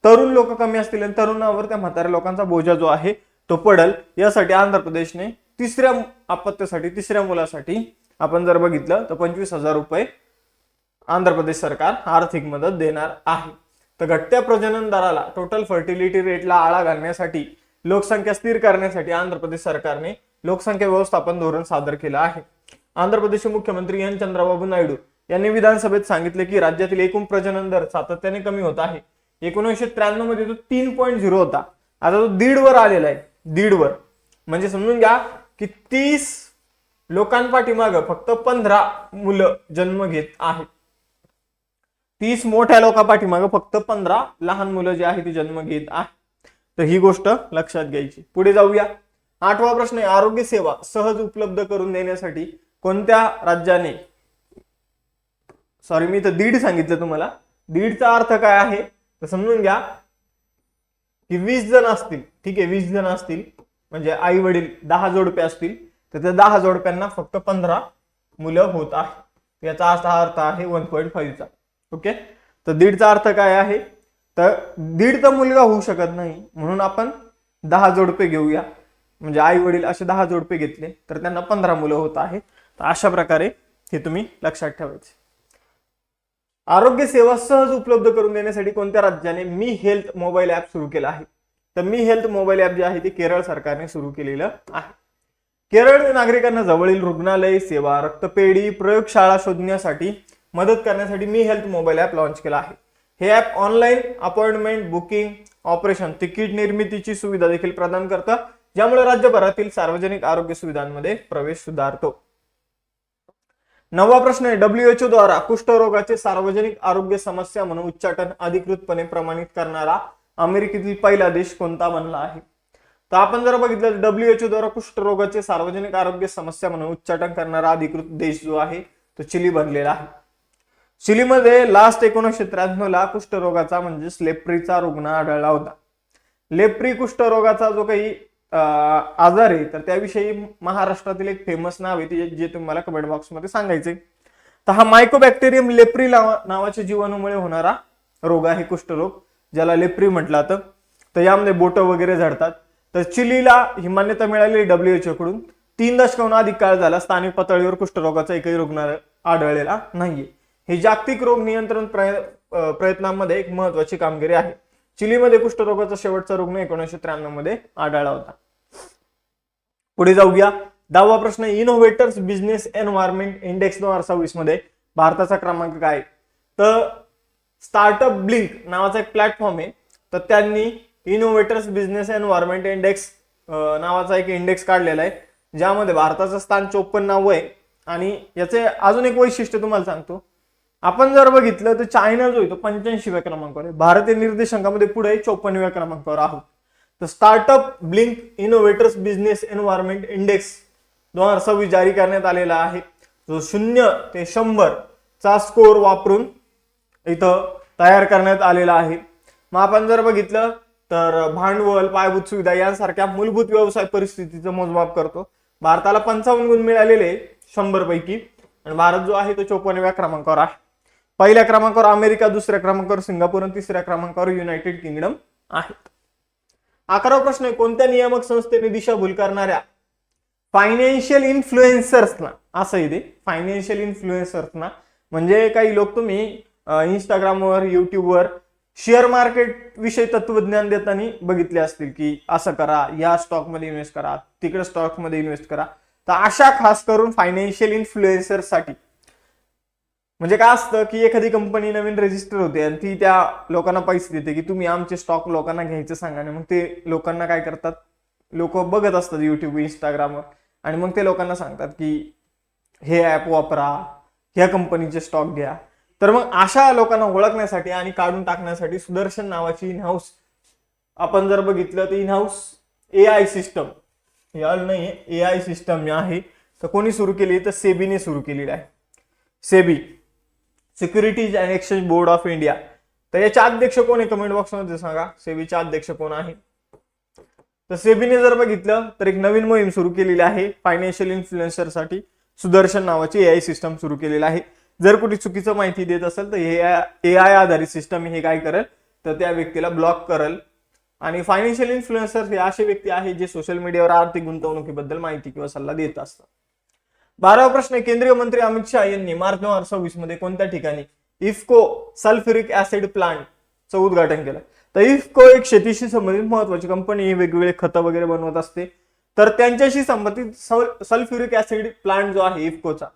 तरुण लोक कमी असतील आणि तरुणावर त्या म्हाताऱ्या लोकांचा बोजा जो आहे तो पडेल. यासाठी आंध्र प्रदेशने 3ऱ्या अपत्यासाठी 3ऱ्या मुलासाठी आपण जर बघितलं तर 25,000 रुपये आंध्र प्रदेश सरकार आर्थिक मदत देणार आहे. तर घटत्या प्रजनन दराला, टोटल फर्टिलिटी रेटला आळा घालण्यासाठी, लोकसंख्या स्थिर करण्यासाठी आंध्र प्रदेश सरकारने लोकसंख्या व्यवस्थापन धोरण सादर केलं आहे. आंध्र प्रदेशचे मुख्यमंत्री एन चंद्रबाबू नायडू यांनी विधानसभेत सांगितले की राज्यातील एकूण प्रजनन दर सातत्याने कमी होत आहे. 1993 मध्ये तो 3.0 होता, आता तो 1.5 वर आलेला आहे. 1.5 वर म्हणजे समजून घ्या की 30 लोकांपाठीमाग फक्त 15 मुलं जन्म घेत आहेत. 30 मोठ्या लोकांपाठीमाग फक्त 15 लहान मुलं जी आहे ती जन्म घेत आहेत. तर ही गोष्ट लक्षात घ्यायची. पुढे जाऊया. 8वा प्रश्न आहे, आरोग्य सेवा सहज उपलब्ध करून देण्यासाठी कोणत्या राज्याने, सॉरी मी तर 1.5 सांगितलं तुम्हाला, 1.5चा अर्थ काय आहे तर समजून घ्या की 20 जण असतील, ठीक आहे, 20 जण असतील म्हणजे आई वडील 10 जोडपे असतील तर त्या 10 जोडप्यांना फक्त 15 मुलं होत आहे. याचा असा अर्थ आहे 1.5चा. ओके, तर 1.5चा अर्थ काय आहे तर 1.5 मुलगा होऊ शकत नाही, म्हणून आपण 10 जोडपे घेऊया. म्हणजे आई वडील असे 10 जोडपे घेतले तर त्यांना 15 मुलं होत आहे. तर अशा प्रकारे हे तुम्ही लक्षात ठेवायचे. आरोग्य सेवा सहज उपलब्ध करून देण्यासाठी कोणत्या राज्याने मी हेल्थ मोबाईल ऍप सुरू केलं आहे? तर मी हेल्थ मोबाईल ऍप जे आहे ते केरळ सरकारने सुरू केलेलं आहे. केरळ नागरिकांना जवळील रुग्णालय सेवा, रक्तपेढी, प्रयोगशाळा शोधण्यासाठी मदत करण्यासाठी मी हेल्थ मोबाईल ऍप लॉन्च केला आहे. हे app online appointment booking, operation, ticket निर्मितीची सुविधा देखील प्रदान करतं, ज्यामुळे राज्यभरातील सार्वजनिक आरोग्य सुविधांमध्ये प्रवेश सुधारतो. 9वा प्रश्न आहे, WHO द्वारा कुष्ठरोगाचे सार्वजनिक आरोग्य समस्या म्हणून उच्चाटन अधिकृतपणे प्रमाणित करणारा अमेरिकेतील पहिला देश कोणता बनला आहे? तर आपण जर बघितलं WHO द्वारा कुष्ठरोगाचे सार्वजनिक आरोग्य समस्या म्हणून उच्चाटन करणारा अधिकृत देश जो आहे तो चिली बनलेला आहे. चिलीमध्ये लास्ट 1993 ला कुष्ठरोगाचा म्हणजेच लेप्रीचा रुग्ण आढळला होता. लेप्री कुष्ठरोगाचा जो काही आजार आहे तर त्याविषयी महाराष्ट्रातील एक फेमस नाव आहे जे तुम्हाला कमेंट बॉक्समध्ये सांगायचे. तर हा मायकोबॅक्टेरियम लेप्री नावाच्या जीवाणूमुळे होणारा रोग आहे कुष्ठरोग, ज्याला लेप्री म्हटलं जातं. तर यामध्ये बोटं वगैरे झडतात. तर चिलीला ही मान्यता मिळाली WHO कडून. 3 दशकांहून अधिक काळ झाला स्थानिक पातळीवर कुष्ठरोगाचा एकही रुग्ण आढळलेला नाहीये. हे जागतिक रोग नियंत्रण प्रयत्नांमध्ये एक महत्वाची कामगिरी आहे. चिलीमध्ये कुष्ठरोगाचा शेवटचा रुग्ण 1993 मध्ये आढळला होता. पुढे जाऊया. 10वा प्रश्न, इनोव्हेटर्स बिझनेस एन्व्हायरमेंट इंडेक्स 2026 मध्ये भारताचा क्रमांक काय? तर स्टार्टअप ब्लिंक नावाचा एक प्लॅटफॉर्म आहे. तर त्यांनी इनोव्हेटर्स बिझनेस एन्व्हायरमेंट इंडेक्स नावाचा एक इंडेक्स काढलेला आहे, ज्यामध्ये भारताचं स्थान 54वे आहे. आणि याचे अजून एक वैशिष्ट्य तुम्हाला सांगतो. आपण जर बघितलं तर चायना जो आहे तो 85व्या क्रमांकावर आहे. भारतीय निर्देशांकामध्ये पुढे 54व्या क्रमांकावर आहोत. तर startup blink innovators business environment index 2026 जारी करण्यात आलेला आहे, जो 0 ते 100 चा स्कोर वापरून इथं तयार करण्यात आलेला आहे. मग आपण जर बघितलं तर भांडवल, पायाभूत सुविधा यांसारख्या मूलभूत व्यवसाय परिस्थितीचं मोजमाप करतो. भारताला 55 गुण मिळालेले 100 पैकी, आणि भारत जो आहे तो 54व्या क्रमांकावर आहे. पहिल्या क्रमांकावर अमेरिका, दुसऱ्या क्रमांकावर सिंगापूर आणि तिसऱ्या क्रमांकावर युनायटेड किंगडम आहेत. 11वा प्रश्न आहे, कोणत्या नियामक संस्थेने दिशाभूल करणाऱ्या फायनान्शियल इन्फ्लुएन्सर्सना, असं आहे ते फायनान्शियल इन्फ्लुएन्सर्सना, म्हणजे काही लोक तुम्ही इंस्टाग्रामवर, युट्यूबवर शेअर मार्केट विषयी तत्वज्ञान देताना बघितले असतील की असं करा, या स्टॉकमध्ये इन्व्हेस्ट करा, तिकडे स्टॉकमध्ये इन्व्हेस्ट करा. तर अशा खास करून फायनान्शियल इन्फ्लुएन्सर्ससाठी म्हणजे काय असतं की एखादी कंपनी नवीन रजिस्टर होते आणि ती त्या लोकांना पैसे देते की तुम्ही आमचे स्टॉक लोकांना घ्यायचं सांगा. आणि मग ते लोकांना काय करतात, लोक बघत असतात युट्यूब, इंस्टाग्रामवर, आणि मग ते लोकांना सांगतात की हे ऍप वापरा, ह्या कंपनीचे स्टॉक घ्या. तर मग अशा लोकांना ओळखण्यासाठी आणि काढून टाकण्यासाठी सुदर्शन नावाची इनहाऊस, आपण जर बघितलं तर इनहाऊस AI सिस्टम, नाही AI सिस्टम आहे, तर कोणी सुरू केली? तर सेबीने सुरू केलेली आहे. SEBI, securities and exchange board of India. तर याचे अध्यक्ष कोण आहे? कमेंट बॉक्समध्ये सांगा, सेबीचे अध्यक्ष कोण आहे? तर सेबीने जर बघितलं तर एक नवीन मोहीम सुरू केलेली आहे फायनान्शियल इन्फ्लुएन्सरसाठी. सुदर्शन नावाची AI सिस्टम सुरू केलेली आहे. जर कुठे चुकीचं माहिती देत असेल तर हे AI आधारित सिस्टम हे काय करेल, तर त्या व्यक्तीला ब्लॉक करेल. आणि फायनान्शियल इन्फ्लुएन्सर हे असे व्यक्ती आहेत जे सोशल मीडियावर आर्थिक गुंतवणुकीबद्दल माहिती किंवा सल्ला देत असतात. 12वा प्रश्न, केंद्रीय मंत्री अमित शहा यांनी मार्च 2026 मध्ये कोणत्या ठिकाणी इफ्को सल्फ्युरिक ऍसिड प्लांटचं उद्घाटन केलं? तर इफ्को एक शेतीशी संबंधित महत्वाची कंपनी, ही वेगवेगळे खतं वगैरे बनवत असते. तर त्यांच्याशी संबंधित सल्फ्युरिक ऍसिड प्लांट जो आहे इफ्कोचा,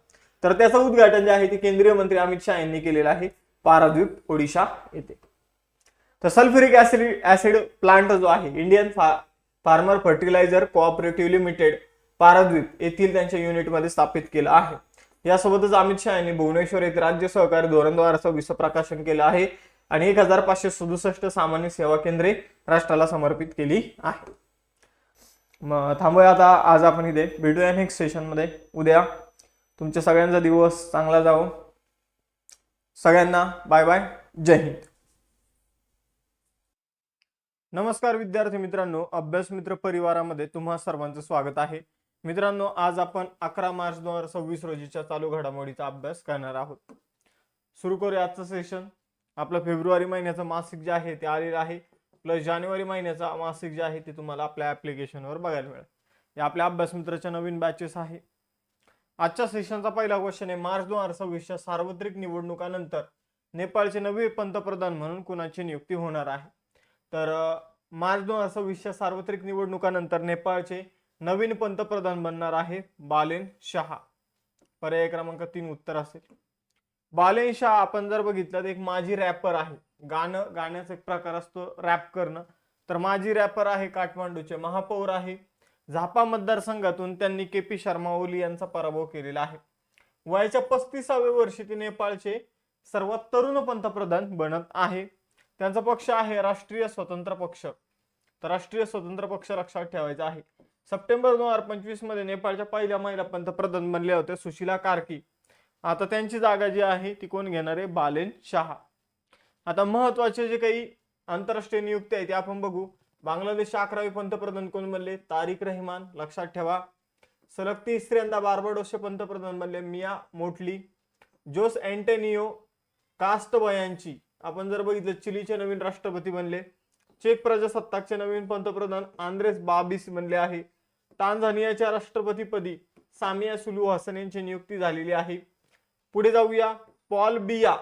तर त्याचं उद्घाटन जे आहे ते केंद्रीय मंत्री अमित शहा यांनी केलेलं आहे पारादीप, ओडिशा येथे. तर सल्फ्युरिक ऍसिड प्लांट जो आहे Indian farmer fertiliser cooperative limited Paradip येथील त्यांच्या युनिटमध्ये स्थापित केलं आहे. यासोबतच अमित शहा यांनी भुवनेश्वर येथे राज्य सहकारी धोरण 2026 प्रकाशन केलं आहे आणि 1567 सामान्य सेवा केंद्रे राष्ट्राला समर्पित केली आहे. मग थांबूया आता, आज आपण इथे भेटूया नेक्स्ट सेशन मध्ये उद्या. तुमच्या सगळ्यांचा दिवस चांगला जावो. सगळ्यांना बाय बाय, जय हिंद. नमस्कार विद्यार्थी मित्रांनो, अभ्यास मित्र परिवारामध्ये तुम्हा सर्वांचं स्वागत आहे. मित्रांनो, आज आपण 11 मार्च 2026 रोजीच्या चालू घडामोडीचा अभ्यास करणार आहोत. सुरू करूया आजचं सेशन. आपलं फेब्रुवारी महिन्याचं मासिक जे आहे ते आलेलं आहे, प्लस जानेवारी महिन्याचा मासिक जे आहे ते तुम्हाला आपल्या ऍप्लिकेशनवर बघायला मिळेल. हे आपल्या अभ्यास मित्राच्या नवीन बॅचेस आहे. आजच्या सेशनचा पहिला क्वेश्चन आहे, मार्च 2026च्या सार्वत्रिक निवडणुकानंतर नेपाळचे नवे पंतप्रधान म्हणून कुणाची नियुक्ती होणार आहे? तर मार्च 2026च्या सार्वत्रिक निवडणुकानंतर नेपाळचे नवीन पंतप्रधान बनणार आहे बालेन शाह. पर्याय क्रमांक 3 उत्तर असेल. बालेन शाह आपण जर बघितलं तर एक माजी रॅपर आहे. गाण्याचा एक प्रकार असतो रॅप करणं. तर माजी रॅपर आहे, काठमांडूचे महापौर आहे. झापा मतदारसंघातून त्यांनी KP शर्मा ओली यांचा पराभव केलेला आहे. वयाच्या 35व्या वर्षी ते नेपाळचे सर्वात तरुण पंतप्रधान बनत आहे. त्यांचा पक्ष आहे राष्ट्रीय स्वतंत्र पक्ष. तर राष्ट्रीय स्वतंत्र पक्ष लक्षात ठेवायचा आहे. सप्टेंबर 2025 मध्ये नेपाळच्या पहिल्या महिला पंतप्रधान बनल्या होत्या सुशीला कार्की. आता त्यांची जागा जी आहे ती कोण घेणार आहे? बालेन शाह. आता महत्वाचे जे काही आंतरराष्ट्रीय नियुक्ती आहे ते आपण बघू. बांगलादेशचे 11वे पंतप्रधान कोण बनले? तारिक रहमान. लक्षात ठेवा. सलग तिसऱ्यांदा बार्बाडोसचे पंतप्रधान बनले मिया मोटली. जोस अँटोनियो कास्टबयांची आपण जर बघितलं चिलीचे नवीन राष्ट्रपती बनले. चेक प्रजासत्ताकचे नवीन पंतप्रधान आंद्रेस बाबिस बनले आहे. टांझानियाच्या राष्ट्रपतीपदी सामिया सुलू हसन यांची नियुक्ती झालेली आहे. पुढे जाऊया. पॉल बिया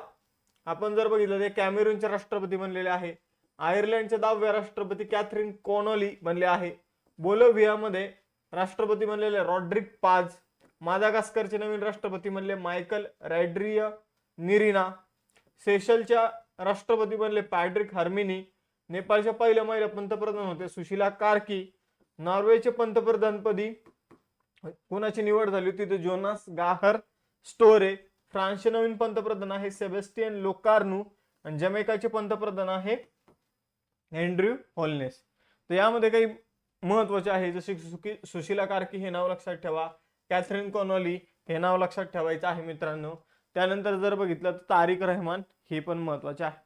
आपण जर बघितलं ते कॅमेरूनचे राष्ट्रपती बनलेले आहे. आयर्लंडचे 10वे राष्ट्रपती कॅथरीन कॉनोली बनले आहे. बोलोव्हियामध्ये राष्ट्रपती बनलेले रॉड्रिक पाज. मादागास्करचे नवीन राष्ट्रपती बनले मायकल रॅड्रिय निरिना. सेशलच्या राष्ट्रपती बनले पॅट्रिक हर्मिनी. नेपाळच्या पहिल्या महिला पंतप्रधान होते सुशीला कार्की. नॉर्वेचे पंतप्रधानपदी कोणाची निवड झाली होती? तर जोनास गाहर स्टोरे. फ्रान्सचे नवीन पंतप्रधान आहे सेबेस्टियन लोकार्नू. आणि जमैकाचे पंतप्रधान आहे अँड्र्यू होलनेस. तर यामध्ये काही महत्वाचे आहे जसे सुशीला कार्की हे नाव लक्षात ठेवा. कॅथरीन कॉनोली हे नाव लक्षात ठेवायचं आहे मित्रांनो. त्यानंतर जर बघितलं तर तारिक रहमान हे पण महत्वाचे आहे.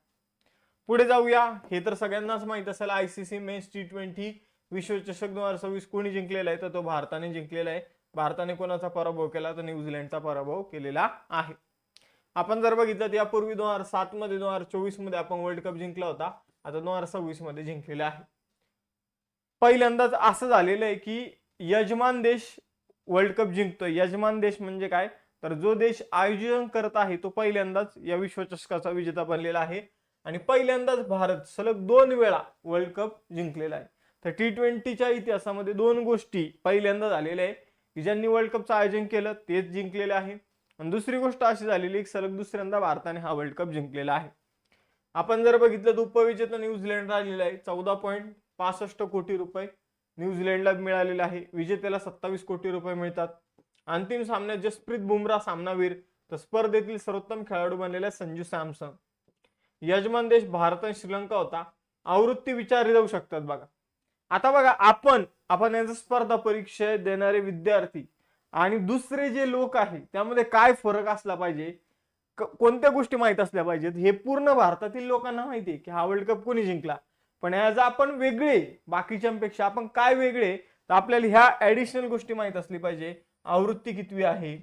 पुढे जाऊया. हे तर सगळ्यांनाच माहित असेल ICC मेन्स T20 विश्वचषक 2026 कोणी जिंकलेला आहे? तर तो भारताने जिंकलेला आहे. भारताने कोणाचा पराभव केला? तर न्यूझीलंडचा पराभव केलेला आहे. आपण जर बघितलं तर यापूर्वी 2007 मध्ये 2024 मध्ये आपण वर्ल्ड कप जिंकला होता. आता 2026 मध्ये जिंकलेला आहे. पहिल्यांदाच असं झालेलं आहे की यजमान देश वर्ल्ड कप जिंकतोय. यजमान देश म्हणजे काय? तर जो देश आयोजन करत आहे तो पहिल्यांदाच या विश्वचषकाचा विजेता बनलेला आहे. आणि पहिल्यांदाच भारत सलग 2 वेळा वर्ल्ड कप जिंकलेला आहे. तर T20च्या इतिहासामध्ये 2 गोष्टी पहिल्यांदा झालेल्या आहे की ज्यांनी वर्ल्ड कपचं आयोजन केलं तेच जिंकलेले आहे. आणि दुसरी गोष्ट अशी झालेली की सलग दुसऱ्यांदा भारताने हा वर्ल्ड कप जिंकलेला आहे. आपण जर बघितलं तर उपविजेता न्यूझीलंड राहिलेला आहे. 14.65 कोटी रुपये न्यूझीलंडला मिळालेला आहे. विजेत्याला 27 कोटी रुपये मिळतात. अंतिम सामन्यात जसप्रीत बुमराह सामनावीर. तर स्पर्धेतील सर्वोत्तम खेळाडू बनलेला संजू सॅमसन. यजमान देश भारत आणि श्रीलंका होता. आवृत्ती विचारली जाऊ शकतात बघा. आता बघा आपण याचा स्पर्धा परीक्षा देणारे विद्यार्थी आणि दुसरे जे लोक आहेत त्यामध्ये काय फरक असला पाहिजे, कोणत्या गोष्टी माहित असल्या पाहिजेत हे पूर्ण भारतातील लोकांना माहिती आहे की हा वर्ल्ड कप कोणी जिंकला. पण याचा आपण वेगळे बाकीच्यांपेक्षा आपण काय वेगळे तर आपल्याला ह्या ऍडिशनल गोष्टी माहित असली पाहिजे. आवृत्ती कितवी आहे?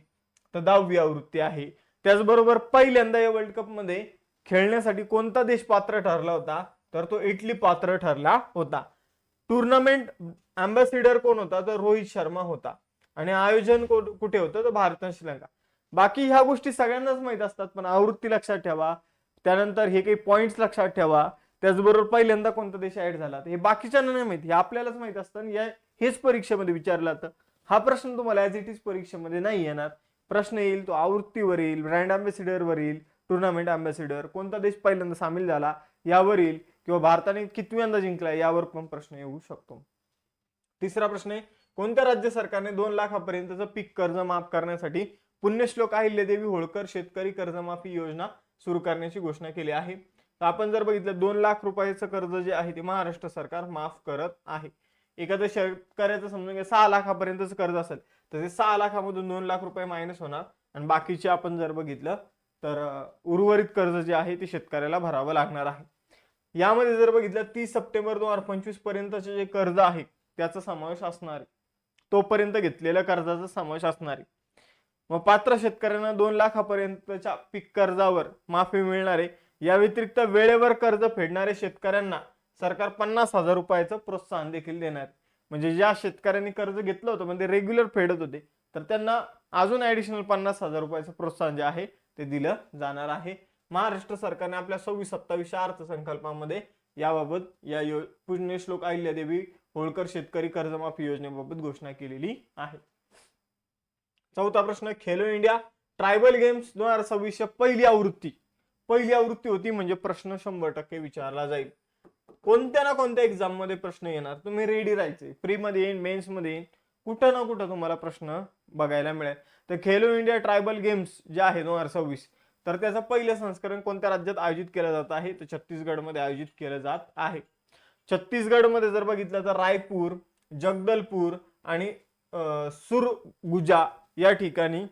तर 10वी आवृत्ती आहे. त्याचबरोबर पहिल्यांदा या वर्ल्ड कप मध्ये खेळण्यासाठी कोणता देश पात्र ठरला होता? तर तो इटली पात्र ठरला होता. टुर्नामेंट अँबॅसिडर कोण होता? तर रोहित शर्मा होता. आणि आयोजन कुठे होतं? तर भारत आणि श्रीलंका. बाकी ह्या गोष्टी सगळ्यांनाच माहित असतात पण आवृत्ती लक्षात ठेवा. त्यानंतर हे काही पॉइंट्स लक्षात ठेवा. त्याचबरोबर पहिल्यांदा कोणता देश ऍड झाला हे बाकीच्यांना नाही माहिती, हे आपल्यालाच माहित असतं. हेच परीक्षेमध्ये विचारलं जातं. हा प्रश्न तुम्हाला ऍज इट इज परीक्षेमध्ये नाही येणार. प्रश्न येईल तो आवृत्तीवर येईल, ब्रँड अँबॅसिडरवर येईल, टुर्नामेंट अँबॅसिडर, कोणता देश पहिल्यांदा सामील झाला यावर येईल, किंवा भारताने कितव्यांदा जिंकला यावर पण प्रश्न येऊ शकतो. तिसरा प्रश्न आहे, कोणत्या राज्य सरकारने 2 लाखापर्यंतचं पीक कर्ज माफ करण्यासाठी पुण्यश्लोक अहिल्यादेवी होळकर शेतकरी कर्जमाफी योजना सुरू करण्याची घोषणा केली आहे? तर आपण जर बघितलं 2 लाख रुपयाचं कर्ज जे आहे ते महाराष्ट्र सरकार माफ करत आहे. एखाद्या शेतकऱ्याचं समजून 6 लाखापर्यंतचं कर्ज असेल तर ते 6 लाखामधून 2 लाख रुपये मायनस होणार आणि बाकीचे आपण जर बघितलं तर उर्वरित कर्ज जे आहे ते शेतकऱ्याला भरावं लागणार आहे. यामध्ये जर बघितलं 30 सप्टेंबर 2025 पर्यंतचे जे कर्ज आहे त्याचा समावेश असणार आहे. तोपर्यंत घेतलेल्या कर्जाचा समावेश असणार आहे. मग पात्र शेतकऱ्यांना 2 लाखापर्यंतच्या पीक कर्जावर माफी मिळणार आहे. या व्यतिरिक्त वेळेवर कर्ज फेडणाऱ्या शेतकऱ्यांना सरकार 50,000 रुपयाचं प्रोत्साहन देखील देणार. म्हणजे ज्या शेतकऱ्यांनी कर्ज घेतलं होतं म्हणजे रेग्युलर फेडत होते तर त्यांना अजून ऍडिशनल 50,000 रुपयाचं प्रोत्साहन जे आहे ते दिलं जाणार आहे. महाराष्ट्र सरकारने आपल्या 26-27 अर्थसंकल्पामध्ये याबाबत या पुण्यश्लोक अहिल्यादेवी होळकर शेतकरी कर्जमाफी योजनेबाबत घोषणा केलेली आहे. चौथा प्रश्न, खेलो इंडिया ट्रायबल गेम्स 2026 पहिली आवृत्ती होती म्हणजे प्रश्न 100% विचारला जाईल. कोणत्या ना कोणत्या एक्झाम मध्ये प्रश्न येणार, तुम्ही रेडी राहायचे. प्री मध्ये येईल, मेन्स मध्ये येईल, कुठं ना कुठं तुम्हाला प्रश्न बघायला मिळेल. तर खेलो इंडिया ट्रायबल गेम्स जे आहे 2026, तर त्याचं पहिलं संस्करण कोणत्या राज्यात आयोजित केलं जात आहे? तर छत्तीसगडमध्ये आयोजित केलं जात आहे. छत्तीसगडमध्ये जर बघितलं तर रायपूर, जगदलपूर आणि सुरगुजा या ठिकाणी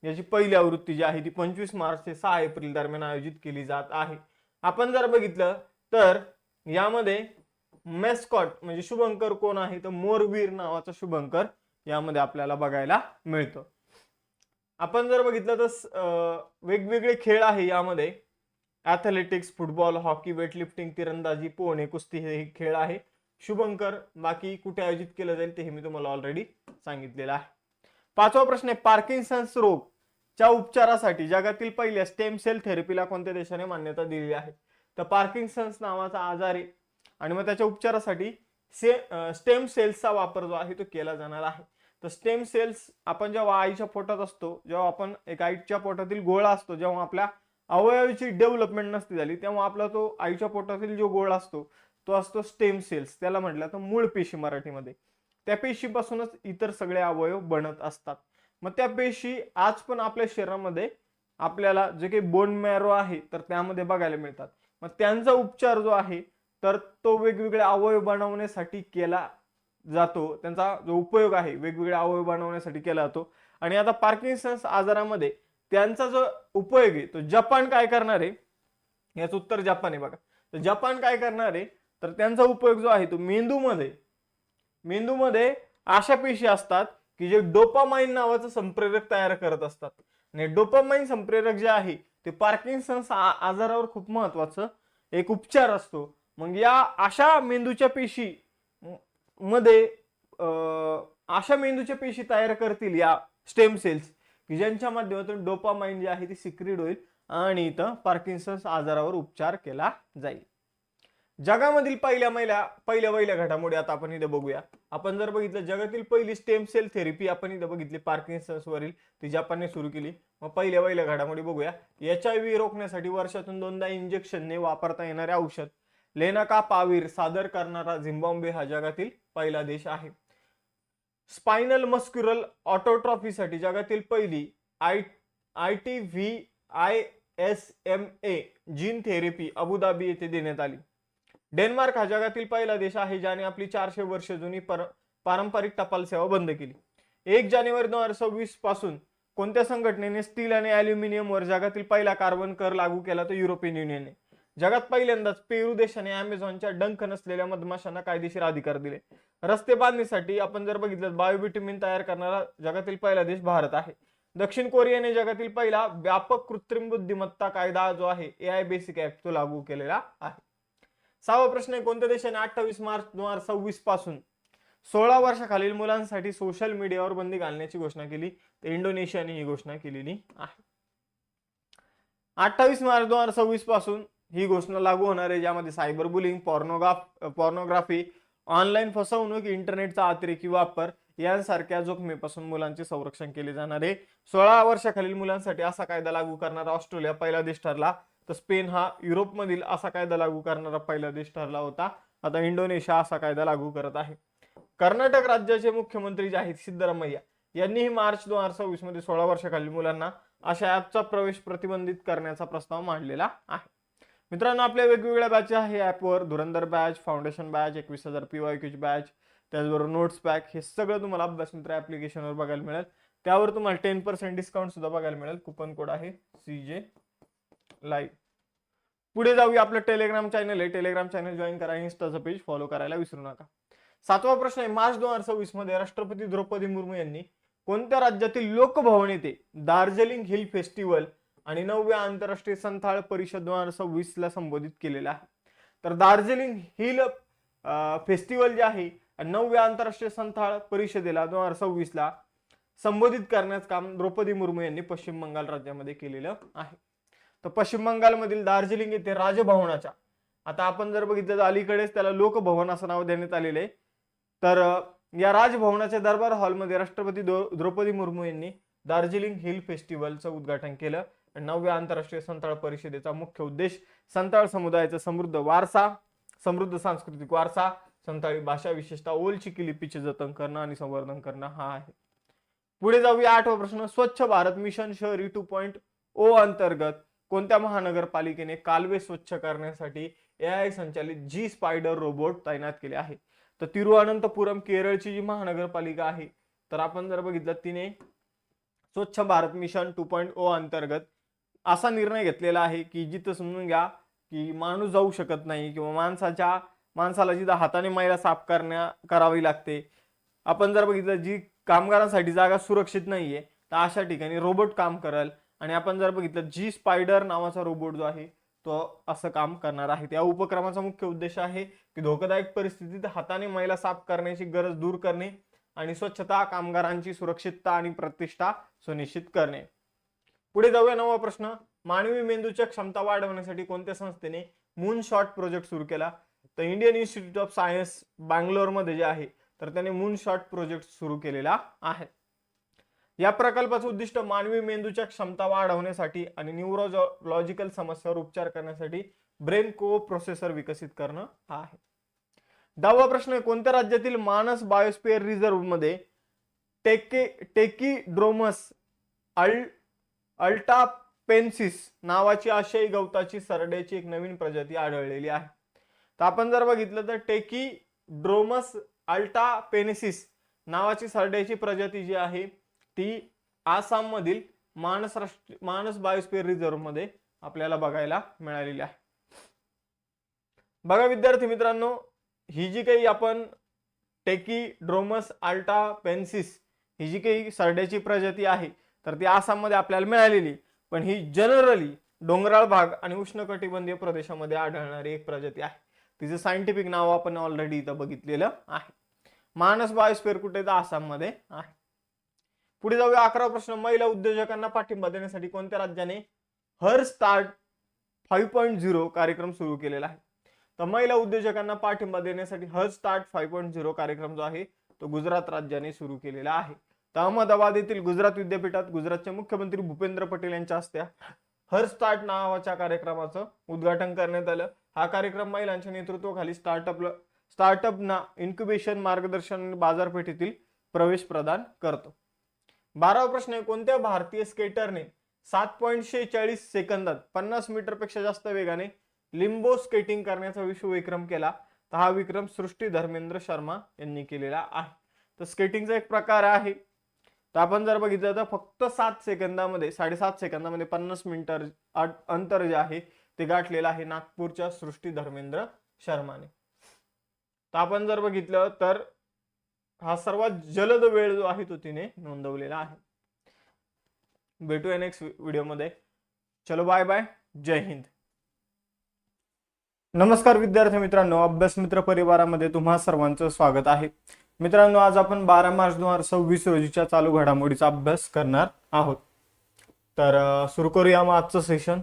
याची पहिली आवृत्ती जी आहे ती 25 मार्च ते 6 एप्रिल दरम्यान आयोजित केली जात आहे. आपण जर बघितलं तर यामध्ये मेस्कॉट म्हणजे शुभंकर कोण आहे? तर मोरवीर नावाचा शुभंकर यामध्ये आपल्याला बघायला मिळतो. आपण जर बघितलं तर वेगवेगळे खेळ आहे यामध्ये, ॲथलेटिक्स, फुटबॉल, हॉकी, वेटलिफ्टिंग, तिरंदाजी, पोहणे, कुस्ती हे खेळ आहे. शुभंकर बाकी कुठे आयोजित केलं जाईल ते मी तुम्हाला ऑलरेडी सांगितलेलं आहे. पाचवा प्रश्न आहे, पार्किन्सन्स रोगच्या उपचारासाठी जगातील पहिल्या स्टेम सेल थेरपीला कोणत्या देशाने मान्यता दिली आहे? तर पार्किन्सन्स नावाचा आजार आहे आणि मग त्याच्या उपचारासाठी स्टेम सेल्सचा वापर जो आहे तो केला जाणार आहे. तर स्टेम सेल्स आपण जेव्हा आईच्या पोटात असतो, जेव्हा आपण एक आईच्या पोटातील गोळा असतो, जेव्हा आपल्या अवयवाची डेव्हलपमेंट नसती झाली, तेव्हा आपला तो आईच्या पोटातील जो गोळा असतो तो असतो स्टेम सेल्स, त्याला म्हटलं तर मूळ पेशी मराठीमध्ये. त्या पेशीपासूनच इतर सगळे अवयव बनत असतात. मग त्या पेशी आज पण आपल्या शरीरामध्ये आपल्याला जे काही बोन मॅरो आहे तर त्यामध्ये बघायला मिळतात. मग त्यांचा उपचार जो आहे तर तो वेगवेगळे अवयव बनवण्यासाठी केला जातो. त्यांचा जो उपयोग आहे वेगवेगळे अवयव बनवण्यासाठी केला जातो. आणि आता पार्किन्सन्स आजारामध्ये त्यांचा जो उपयोग आहे तो जपान काय करणार आहे? याचं उत्तर जपान आहे बघा. तर जपान काय करणार आहे? तर त्यांचा उपयोग जो आहे तो मेंदूमध्ये अशा पेशी असतात की जे डोपामाइन नावाचं संप्रेरक तयार करत असतात. आणि डोपामाइन संप्रेरक जे आहे ते पार्किन्सन्स आजारावर खूप महत्वाचं एक उपचार असतो. मग या अशा मेंदूच्या पेशी मध्ये अशा मेंदूच्या पेशी तयार करतील या स्टेम सेल्स की ज्यांच्या माध्यमातून डोपामाइन जे आहे ती सिक्रीट होईल आणि इथं पार्किन्सन्स आजारावर उपचार केला जाईल. जगामधील पहिल्या घडामोडी आता आपण इथे बघूया. आपण जर बघितलं जगातील पहिली स्टेम सेल थेरपी आपण इथे बघितली पार्किन्सन्स वरील, ती जपानने सुरू केली. मग पहिल्या घडामोडी बघूया. HIV रोखण्यासाठी वर्षातून 2दा इंजेक्शनने वापरता येणारे औषध लेनाकापावीर सादर करणारा झिम्बाब्वे हा जगातील पहिला देश आहे. स्पायनल मस्क्युलर ऑटोट्रॉफीसाठी जगातील पहिली ITVISMA जीन थेरपी अबुधाबी येथे देण्यात आली. डेन्मार्क हा जगातील पहिला देश आहे ज्याने आपली 400 वर्ष जुनी पारंपरिक टपाल सेवा बंद केली. 1 जानेवारी 2026 पासून कोणत्या संघटनेने स्टील आणि ॲल्युमिनियमवर जगातील पहिला कार्बन कर लागू केला? तर युरोपियन युनियनने. जगात पहिल्यांदाच पेरू देशाने अमेझॉनच्या डंख नसलेल्या मधमाशांना कायदेशीर अधिकार दिले. रस्ते बांधणीसाठी आपण जर बघितलं बायोबिट्युमिन तयार करणारा जगातील पहिला देश भारत आहे. दक्षिण कोरियाने जगातील पहिला व्यापक कृत्रिम बुद्धिमत्ता कायदा जो आहे AI बेसिक ऍक्ट तो लागू केलेला आहे. 6वा प्रश्न आहे, कोणत्या देशाने 28 मार्च 2026 पासून 16 वर्षाखालील मुलांसाठी सोशल मीडियावर बंदी घालण्याची घोषणा केली? तर इंडोनेशियाने ही घोषणा केलेली आहे. 28 मार्च 2026 पासून ही घोषणा लागू होणार आहे, ज्यामध्ये सायबर बुलिंग, पॉर्नोग्राफी, ऑनलाईन फसवणूक, इंटरनेटचा अतिरेकी वापर यांसारख्या जोखमीपासून मुलांचे संरक्षण केले जाणार आहे. 16 वर्षाखालील मुलांसाठी असा कायदा लागू करणारा ऑस्ट्रेलिया पहिला देश ठरला. तर स्पेन हा युरोपमधील असा कायदा लागू करणारा पहिला देश ठरला होता. आता इंडोनेशिया असा कायदा लागू करत आहे. कर्नाटक राज्याचे मुख्यमंत्री जे आहेत सिद्धरामय्या यांनीही मार्च 2026 मध्ये 16 वर्षाखालील मुलांना अशा ऍपचा प्रवेश प्रतिबंधित करण्याचा प्रस्ताव मांडलेला आहे. मित्रांनो, आपल्या वेगवेगळ्या बॅच आहे ऍपवर, Dhurandhar batch, foundation batch, 21,000 PYQ batch, त्याचबरोबर नोट्स पॅक, हे सगळं तुम्हाला अभ्यास मित्र ऍप्लिकेशनवर बघायला मिळेल. त्यावर तुम्हाला 10% डिस्काउंट सुद्धा बघायला मिळेल. कुपन कोड आहे CJ लाईव्ह. पुढे जाऊया. आपलं टेलिग्राम चॅनल आहे, टेलिग्राम चॅनल जॉईन करा, इंस्टाचं पेज फॉलो करायला विसरू नका. 7वा प्रश्न आहे, मार्च 2026 मध्ये राष्ट्रपती द्रौपदी मुर्मू यांनी कोणत्या राज्यातील लोकभवन येथे दार्जिलिंग हिल फेस्टिवल आणि 9व्या आंतरराष्ट्रीय संथाळ परिषद 2026 ला संबोधित केलेला आहे? तर दार्जिलिंग हिल फेस्टिवल जे आहे 9व्या आंतरराष्ट्रीय संथाळ परिषदेला 2026 ला संबोधित करण्याचं काम द्रौपदी मुर्मू यांनी पश्चिम बंगाल राज्यामध्ये केलेलं आहे. तर पश्चिम बंगालमधील दार्जिलिंग येथे राजभवनाच्या, आता आपण जर बघितलं तर अलीकडेच त्याला लोकभवन असं नाव देण्यात आलेलं आहे. तर या राजभवनाच्या दरबार हॉलमध्ये राष्ट्रपती द्रौपदी मुर्मू यांनी दार्जिलिंग हिल फेस्टिवलचं उद्घाटन केलं. 9व्या आंतरराष्ट्रीय संथाळ परिषदेचा मुख्य उद्देश संथाळ समुदायाचा समृद्ध सांस्कृतिक वारसा, संथाळी भाषा, विशेषतः ओल चिकी लिपीचे जतन करणं आणि संवर्धन करणं हा आहे. पुढे जाऊया 8वा प्रश्न, स्वच्छ भारत मिशन शहरी 2.0 अंतर्गत कोणत्या महानगरपालिकेने कालवे स्वच्छ करण्यासाठी AI संचालित जी स्पायडर रोबोट तैनात केले आहे? तर तिरुअनंतपुरम केरळची जी महानगरपालिका आहे, तर आपण जर बघितलं तिने स्वच्छ भारत मिशन 2.0 अंतर्गत असा निर्णय घेतलेला आहे की जिथं समजून घ्या की माणूस जाऊ शकत नाही किंवा माणसाला जिथं हाताने मैला साफ करावी लागते, आपण जर बघितलं जी कामगारांसाठी जागा सुरक्षित नाहीये, तर अशा ठिकाणी रोबोट काम करेल. आणि आपण जर बघितलं जी स्पायडर नावाचा रोबोट जो आहे तो असं काम करणार आहे. या उपक्रमाचा मुख्य उद्देश आहे की धोकादायक परिस्थितीत हाताने मैला साफ करण्याची गरज दूर करणे आणि स्वच्छता, कामगारांची सुरक्षितता आणि प्रतिष्ठा सुनिश्चित करणे. पुढे जाऊया 9वा प्रश्न, मानवी मेंदूच्या क्षमता वाढवण्यासाठी कोणत्या संस्थेने मून शॉट प्रोजेक्ट सुरू केला? तर Indian institute of science Bangalore मध्ये जे आहे तर त्याने मून शॉट प्रोजेक्ट सुरू केलेला आहे. या प्रकल्पाचं उद्दिष्ट मानवी मेंदूच्या क्षमता वाढवण्यासाठी आणि न्यूरोलॉजिकल समस्यांवर उपचार करण्यासाठी ब्रेन को प्रोसेसर विकसित करणं आहे. 10वा प्रश्न, कोणत्या राज्यातील मानस बायोस्फिअर रिझर्व्ह मध्ये टेकिड्रोमस अल्टापेन्सिस नावाची आशियाई गवताची सरड्याची एक नवीन प्रजाती आढळलेली आहे? तर आपण जर बघितलं तर टेकिड्रोमस अल्टापेन्सिस नावाची सरड्याची प्रजाती जी आहे ती आसाम मधील मानस बायोस्फिअर रिझर्व्ह मध्ये आपल्याला बघायला मिळालेली आहे. बघा विद्यार्थी मित्रांनो, ही जी काही आपण टेकिड्रोमस अल्टापेन्सिस ही जी काही सरड्याची प्रजाती आहे तर ती आसाम मध्ये आपल्याला मिळालेली, पण ही जनरली डोंगराळ भाग आणि उष्णकटिबंधीय प्रदेशामध्ये आढळणारी एक प्रजाती आहे. तिचं सायंटिफिक नाव आपण ऑलरेडी इथं बघितलेलं आहे. मानस बायोस्फिअर कुठे? तर आसाम मध्ये आहे. पुढे जाऊया 11वा प्रश्न, महिला उद्योजकांना पाठिंबा देण्यासाठी कोणत्या राज्याने हर स्टार्ट 5.0 कार्यक्रम सुरू केलेला आहे? तर महिला उद्योजकांना पाठिंबा देण्यासाठी हर स्टार्ट 5.0 कार्यक्रम जो आहे तो गुजरात राज्याने सुरू केलेला आहे. तर अहमदाबाद येथील गुजरात विद्यापीठात गुजरातचे मुख्यमंत्री भूपेंद्र पटेल यांच्या हस्ते हर स्टार्ट नावाच्या कार्यक्रमाचं उद्घाटन करण्यात आलं. हा कार्यक्रम महिलांच्या नेतृत्वाखाली स्टार्टअपना इन्क्युबेशन, मार्गदर्शन आणि बाजारपेठेतील प्रवेश प्रदान करतो. 12वा प्रश्न, कोणत्या भारतीय स्केटरने 7.46 सेकंदात 50 मीटर पेक्षा जास्त वेगाने लिंबो स्केटिंग करण्याचा विश्वविक्रम केला? तर हा विक्रम सृष्टी धर्मेंद्र शर्मा यांनी केलेला आहे. तर स्केटिंगचा एक प्रकार आहे. तर आपण जर बघितलं तर फक्त 7.5 सेकंदामध्ये 50 मीटर अंतर जे आहे ते गाठलेलं आहे नागपूरच्या सृष्टी धर्मेंद्र शर्माने. तर आपण जर बघितलं तर हा सर्वात जलद वेळ जो आहे तो तिने नोंदवलेला आहे. भेटूया नेक्स्ट व्हिडिओमध्ये. चलो बाय बाय, जय हिंद. नमस्कार विद्यार्थी मित्रांनो, अभ्यास मित्र परिवारामध्ये तुम्हा सर्वांचं स्वागत आहे. मित्रांनो, आज आपण 12 मार्च 2026 रोजीच्या चालू घडामोडीचा अभ्यास करणार आहोत. तर सुरू करूया मग आजचं सेशन.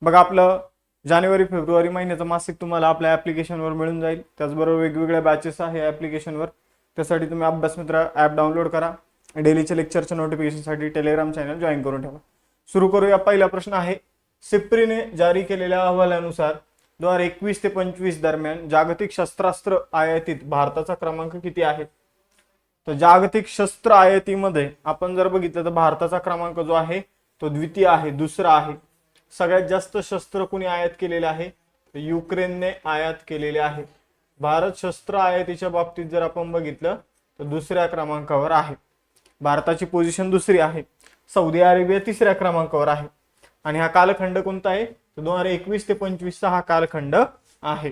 बघा, आपलं जानेवारी फेब्रुवारी महिन्याचं मासिक तुम्हाला आपल्या ऍप्लिकेशनवर मिळून जाईल. त्याचबरोबर वेगवेगळ्या बॅचेस आहे ऍप्लिकेशनवर. त्यासाठी तुम्ही अभ्यास मित्र ऍप डाउनलोड करा. डेलीच्या लेक्चरच्या नोटिफिकेशनसाठी टेलिग्राम चॅनल जॉईन करून ठेवा. सुरू करूया. पहिला प्रश्न आहे, सिप्रीने जारी केलेल्या अहवालानुसार 2021 ते 25 दरम्यान जागतिक शस्त्रास्त्र आयातीत भारताचा क्रमांक किती आहे? तर जागतिक शस्त्र आयातीमध्ये आपण जर बघितलं तर भारताचा क्रमांक जो आहे तो द्वितीय आहे, दुसरा आहे. सगळ्यात जास्त शस्त्र कोणी आयात केलेले आहे? युक्रेनने आयात केलेले आहे. भारत शस्त्र आयातीच्या बाबतीत जर आपण बघितलं तर दुसऱ्या क्रमांकावर आहे. भारताची पोझिशन दुसरी आहे. सौदी अरेबिया तिसऱ्या क्रमांकावर आहे. आणि हा कालखंड कोणता आहे? 2021 ते 25 हा कालखंड आहे.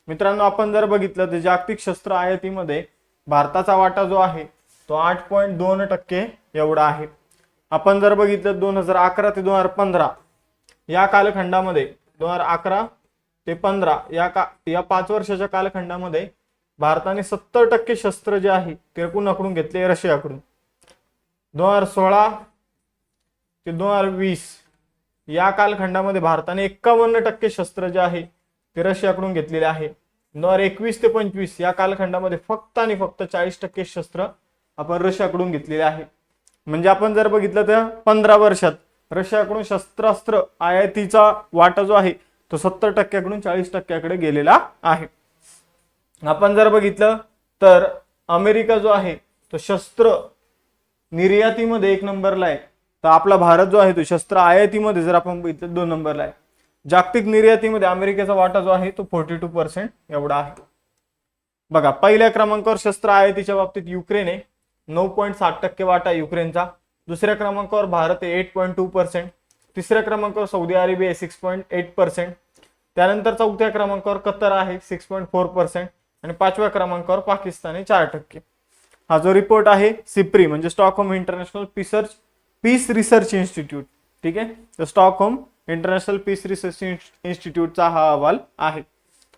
मित्रांनो, आपण जर बघितलं तर जागतिक शस्त्र आयातीमध्ये भारताचा वाटा जो आहे तो 8.2% एवढा आहे. आपण जर बघितलं 2011 ते 2015 या कालखंडामध्ये 2011 ते 15 या 5 वर्षाच्या कालखंडामध्ये भारताने 70% शस्त्र जे आहे ते कुणाकडून घेतले? रशियाकडून. 2016 ते 2020 या कालखंडामध्ये भारताने 51% शस्त्र जे आहे ते रशियाकडून घेतलेले आहे. 2021 ते 25 या कालखंडामध्ये फक्त आणि फक्त 40% शस्त्र आपण रशियाकडून घेतलेले आहे. म्हणजे आपण जर बघितलं तर 15 वर्षात रशियाकडून शस्त्रास्त्र आयातीचा वाटा जो आहे तो 70% कडून 40% गेलेला आहे. आपण जर बघितलं तर अमेरिका जो आहे तो शस्त्र निर्यातीमध्ये 1 नंबरला आहे, तर आपला भारत जो आहे तो शस्त्र आयातीमध्ये जर आपण बघितलं 2 नंबरला आहे. जागतिक निर्यातीमध्ये अमेरिकेचा वाटा जो आहे तो 42% एवढा आहे. बघा, पहिल्या क्रमांकावर शस्त्र आयातीच्या बाबतीत युक्रेन आहे, 9.7% वाटा युक्रेनचा. दुसऱ्या क्रमांकावर भारत आहे 8.2%. तिसऱ्या क्रमांकावर सौदी अरेबिया आहे 6.8%. त्यानंतर चौथ्या क्रमांकावर कतर आहे 6.4% आणि पाचव्या क्रमांकावर पाकिस्तान आहे 4%. हा जो रिपोर्ट आहे सिप्री म्हणजे Stockholm international peace research institute, ठीक आहे, तर स्टॉकहोम इंटरनॅशनल पीस रिसर्च इन्स्टिट्यूटचा हा अहवाल आहे.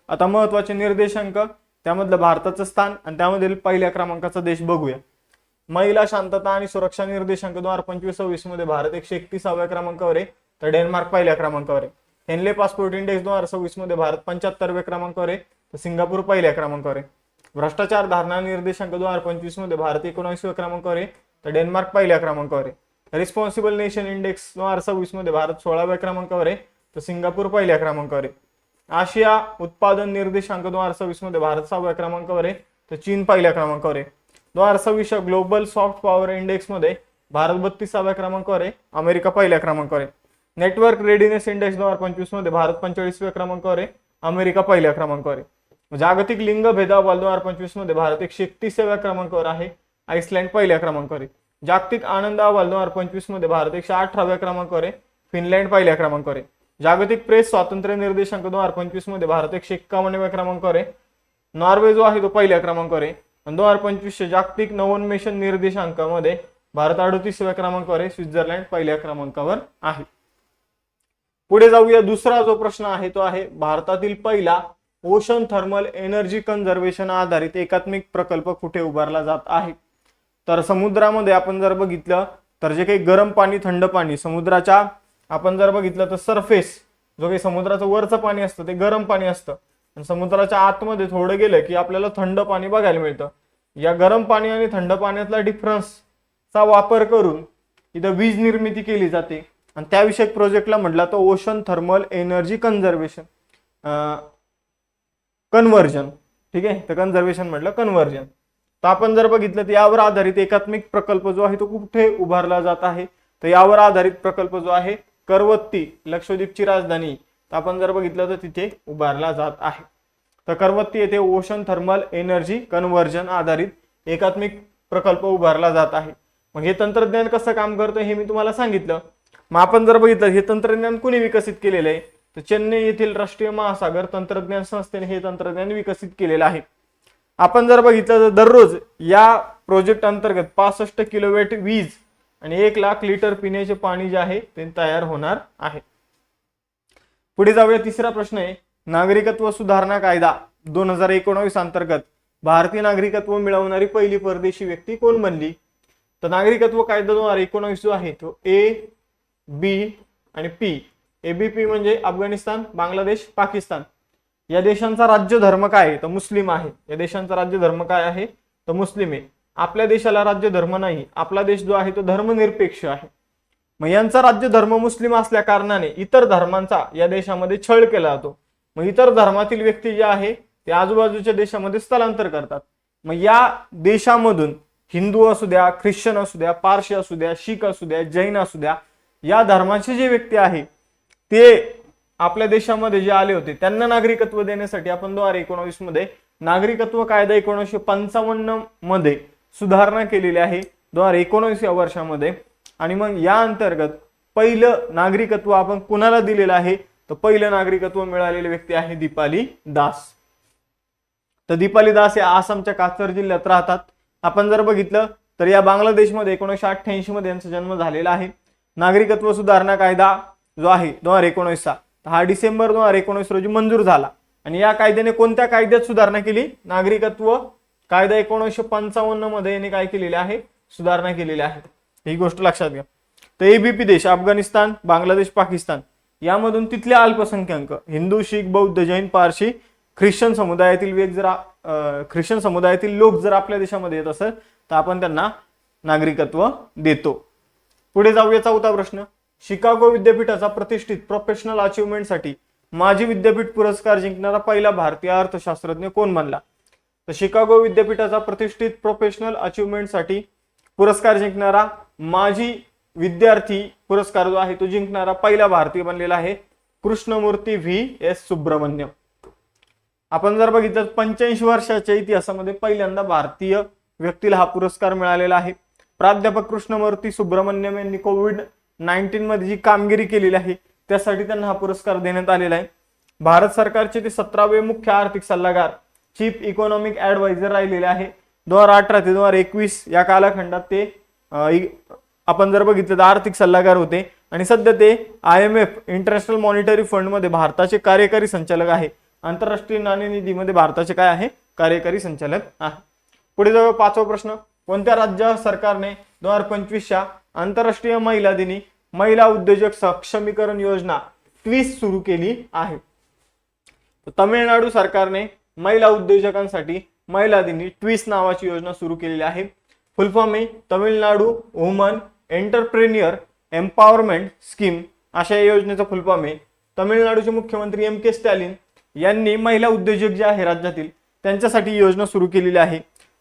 आता महत्वाचे निर्देशांक, त्यामधलं भारताचं स्थान आणि त्यामधील पहिल्या क्रमांकाचा देश बघूया. महिला शांतता आणि सुरक्षा निर्देशांक 2025-26 मध्ये भारत 131व्या क्रमांकावर आहे, तर डेन्मार्क पहिल्या क्रमांकावर आहे. हेनले पासपोर्ट इंडेक्स 2026 मध्ये भारत 75व्या क्रमांकावर आहे, तर सिंगापूर पहिल्या क्रमांकावर आहे. भ्रष्टाचार धारणा निर्देशांक 2025 मध्ये भारत 19व्या क्रमांकावर आहे, तर डेन्मार्क पहिल्या क्रमांकावर आहे. रिस्पॉन्सिबल नेशन इंडेक्स 2026 मध्ये भारत 16व्या क्रमांकावर आहे, तर सिंगापूर पहिल्या क्रमांकावर आहे. आशिया उत्पादन निर्देशांक 2026 मध्ये भारत 6व्या क्रमांकावर आहे, तर चीन पहिल्या क्रमांकावर आहे. 2026 ग्लोबल सॉफ्ट पॉवर इंडेक्स मध्ये भारत 32व्या क्रमांकावर आहे, अमेरिका पहिल्या क्रमांकावर आहे. नेटवर्क रेडिनेस इंडेक्स 2025 मध्ये भारत 45व्या क्रमांकावर आहे, अमेरिका पहिल्या क्रमांकावर आहे. जागतिक लिंग भेदाभाव 2025 मध्ये भारत 131व्या क्रमांकावर आहे, आइसलँड पहिल्या क्रमांकावर आहे. जागतिक आनंद अहवाल 2025 मध्ये भारत 118व्या क्रमांकावर आहे, फिनलँड पहिल्या क्रमांकावर आहे. जागतिक प्रेस स्वातंत्र्य निर्देशांक 2025 मध्ये भारत 151व्या क्रमांकावर आहे, नॉर्वे जो आहे तो पहिल्या क्रमांकावर आहे. 2025 जागतिक नवोन्मेषण निर्देशांकामध्ये भारत 38व्या क्रमांकावर आहे, स्वित्झर्लंड पहिल्या क्रमांकावर आहे. पुढे जाऊया. दुसरा जो प्रश्न आहे तो आहे भारतातील पहिला ओशन थर्मल एनर्जी कन्झर्वेशन आधारित एकात्मिक प्रकल्प कुठे उभारला जात आहे. तर समुद्रामध्ये आपण जर बघितलं तर जे काही गरम पाणी थंड पाणी समुद्राच्या आपण जर बघितलं तर सरफेस जो काही समुद्राचं वरचं पाणी असतं ते गरम पाणी असतं आणि समुद्राच्या आतमध्ये थोडं गेलं की आपल्याला थंड पाणी बघायला मिळतं. या गरम पाणी आणि थंड पाण्यातला डिफरन्सचा वापर करून इथं वीज निर्मिती केली जाते आणि त्याविषयक प्रोजेक्टला म्हटला तो ocean thermal energy conservation conversion, ठीक आहे, तर कन्झर्वेशन म्हटलं कन्व्हर्जन. तर आपण जर बघितलं तर यावर आधारित एकात्मिक प्रकल्प जो आहे तो कुठे उभारला जात आहे, तर यावर आधारित प्रकल्प जो आहे करवत्ती लक्षद्वीपची राजधानी, तर आपण जर बघितलं तर तिथे उभारला जात आहे. तर करवत्ती येथे ओशन थर्मल एनर्जी कन्व्हर्जन आधारित एकात्मिक प्रकल्प उभारला जात आहे. मग हे तंत्रज्ञान कसं काम करतं हे मी तुम्हाला सांगितलं. मग आपण जर बघितलं हे तंत्रज्ञान कुणी विकसित केलेलं आहे, तर चेन्नई येथील राष्ट्रीय महासागर तंत्रज्ञान संस्थेने हे तंत्रज्ञान विकसित केलेलं आहे. आपण जर बघितलं तर दररोज या प्रोजेक्ट अंतर्गत 65 किलोवॅट वीज आणि 1 लाख लिटर पिण्याचे पाणी जे आहे ते तयार होणार आहे. पुढे जाऊया. तिसरा प्रश्न आहे नागरिकत्व सुधारणा कायदा 2019 अंतर्गत भारतीय नागरिकत्व मिळवणारी पहिली परदेशी व्यक्ती कोण बनली. तर नागरिकत्व कायदा 2019 जो आहे तो ए, बी आणि पी. एबीपी म्हणजे अफगाणिस्तान, बांगलादेश, पाकिस्तान या देशांचा राज्य धर्म काय आहे तर मुस्लिम आहे. या देशांचा राज्य धर्म काय आहे तर मुस्लिम आहे. आपल्या देशाला राज्य धर्म नाही, आपला देश जो आहे तो धर्मनिरपेक्ष आहे. मग यांचा राज्य धर्म मुस्लिम असल्या कारणाने इतर धर्मांचा या देशामध्ये छळ केला जातो. मग इतर धर्मातील व्यक्ती जे आहे ते आजूबाजूच्या देशामध्ये स्थलांतर करतात. मग या देशामधून हिंदू असू द्या, ख्रिश्चन असू द्या, पारशी असू द्या, शीख असू द्या, जैन असू द्या, या धर्माचे जे व्यक्ती आहे ते आपल्या देशामध्ये जे आले होते त्यांना नागरिकत्व देण्यासाठी आपण 2019 मध्ये नागरिकत्व कायदा 1955 मध्ये सुधारणा केलेली आहे 2019 या वर्षामध्ये. आणि मग या अंतर्गत पहिलं नागरिकत्व आपण कुणाला दिलेलं आहे तर पहिलं नागरिकत्व मिळालेले व्यक्ती आहे दीपाली दास. तर दीपाली दास या आसामच्या काचर जिल्ह्यात राहतात. आपण जर बघितलं तर या बांगलादेशमध्ये 1988 मध्ये यांचा जन्म झालेला आहे. नागरिकत्व सुधारणा कायदा जो आहे 2019 हा डिसेंबर 2019 रोजी मंजूर झाला. आणि या कायद्याने कोणत्या कायद्यात सुधारणा केली, नागरिकत्व कायदा 1955 मध्ये याने काय केलेले आहे, सुधारणा केलेली आहे. ही गोष्ट लक्षात घ्या. तर एबीपी देश अफगाणिस्तान, बांगलादेश, पाकिस्तान यामधून तिथले अल्पसंख्याक हिंदू, शीख, बौद्ध, जैन, पारशी, ख्रिश्चन समुदायातील लोक जर आपल्या देशामध्ये येत असेल तर आपण त्यांना नागरिकत्व देतो. पुढे जाऊया. चौथा प्रश्न. शिकागो विद्यापीठाचा प्रतिष्ठित प्रोफेशनल अचिव्हमेंटसाठी माजी विद्यापीठ पुरस्कार जिंकणारा पहिला भारतीय अर्थशास्त्रज्ञ कोण बनला. तर शिकागो विद्यापीठाचा प्रतिष्ठित प्रोफेशनल अचिव्हमेंटसाठी पुरस्कार जिंकणारा, माजी विद्यार्थी पुरस्कार जो आहे तो जिंकणारा पहिला भारतीय बनलेला आहे कृष्णमूर्ती V.S. सुब्रमण्यम. आपण जर बघितलं 85 वर्षाच्या इतिहासामध्ये पहिल्यांदा भारतीय व्यक्तीला हा पुरस्कार मिळालेला आहे. प्राध्यापक कृष्णमूर्ती सुब्रमण्यम यांनी कोविड-19 मध्ये जी कामगिरी केलेली आहे त्यासाठी त्यांना हा पुरस्कार देण्यात आलेला आहे. भारत सरकारचे ते 17वे मुख्य आर्थिक सल्लागार, चीफ इकॉनॉमिक ऍडवायझर राहिलेले आहे. 2018 ते 2021 या कालखंडात ते आपण जर बघितलं तर आर्थिक सल्लागार होते आणि सध्या ते IMF इंटरनॅशनल मॉनिटरी फंड मध्ये भारताचे कार्यकारी संचालक आहे. आंतरराष्ट्रीय नाणेनिधीमध्ये भारताचे काय आहे? कार्यकारी संचालक आहे. पुढे जाऊ 5वा प्रश्न. कोणत्या राज्य सरकारने 2025च्या आंतरराष्ट्रीय महिला दिनी महिला उद्योजक सक्षमीकरण योजना ट्विस्ट सुरू केली आहे? तमिळनाडू सरकारने महिला उद्योजकांसाठी महिला दिनी ट्विस्ट नावाची योजना सुरू केलेली आहे. फुल फॉर्म आहे Tamil Nadu woman entrepreneur empowerment scheme, अशा या योजनेचा फुल फॉर्म आहे. तमिळनाडूचे मुख्यमंत्री M.K. स्टॅलिन यांनी महिला उद्योजक जे आहे राज्यातील त्यांच्यासाठी योजना सुरू केलेली आहे.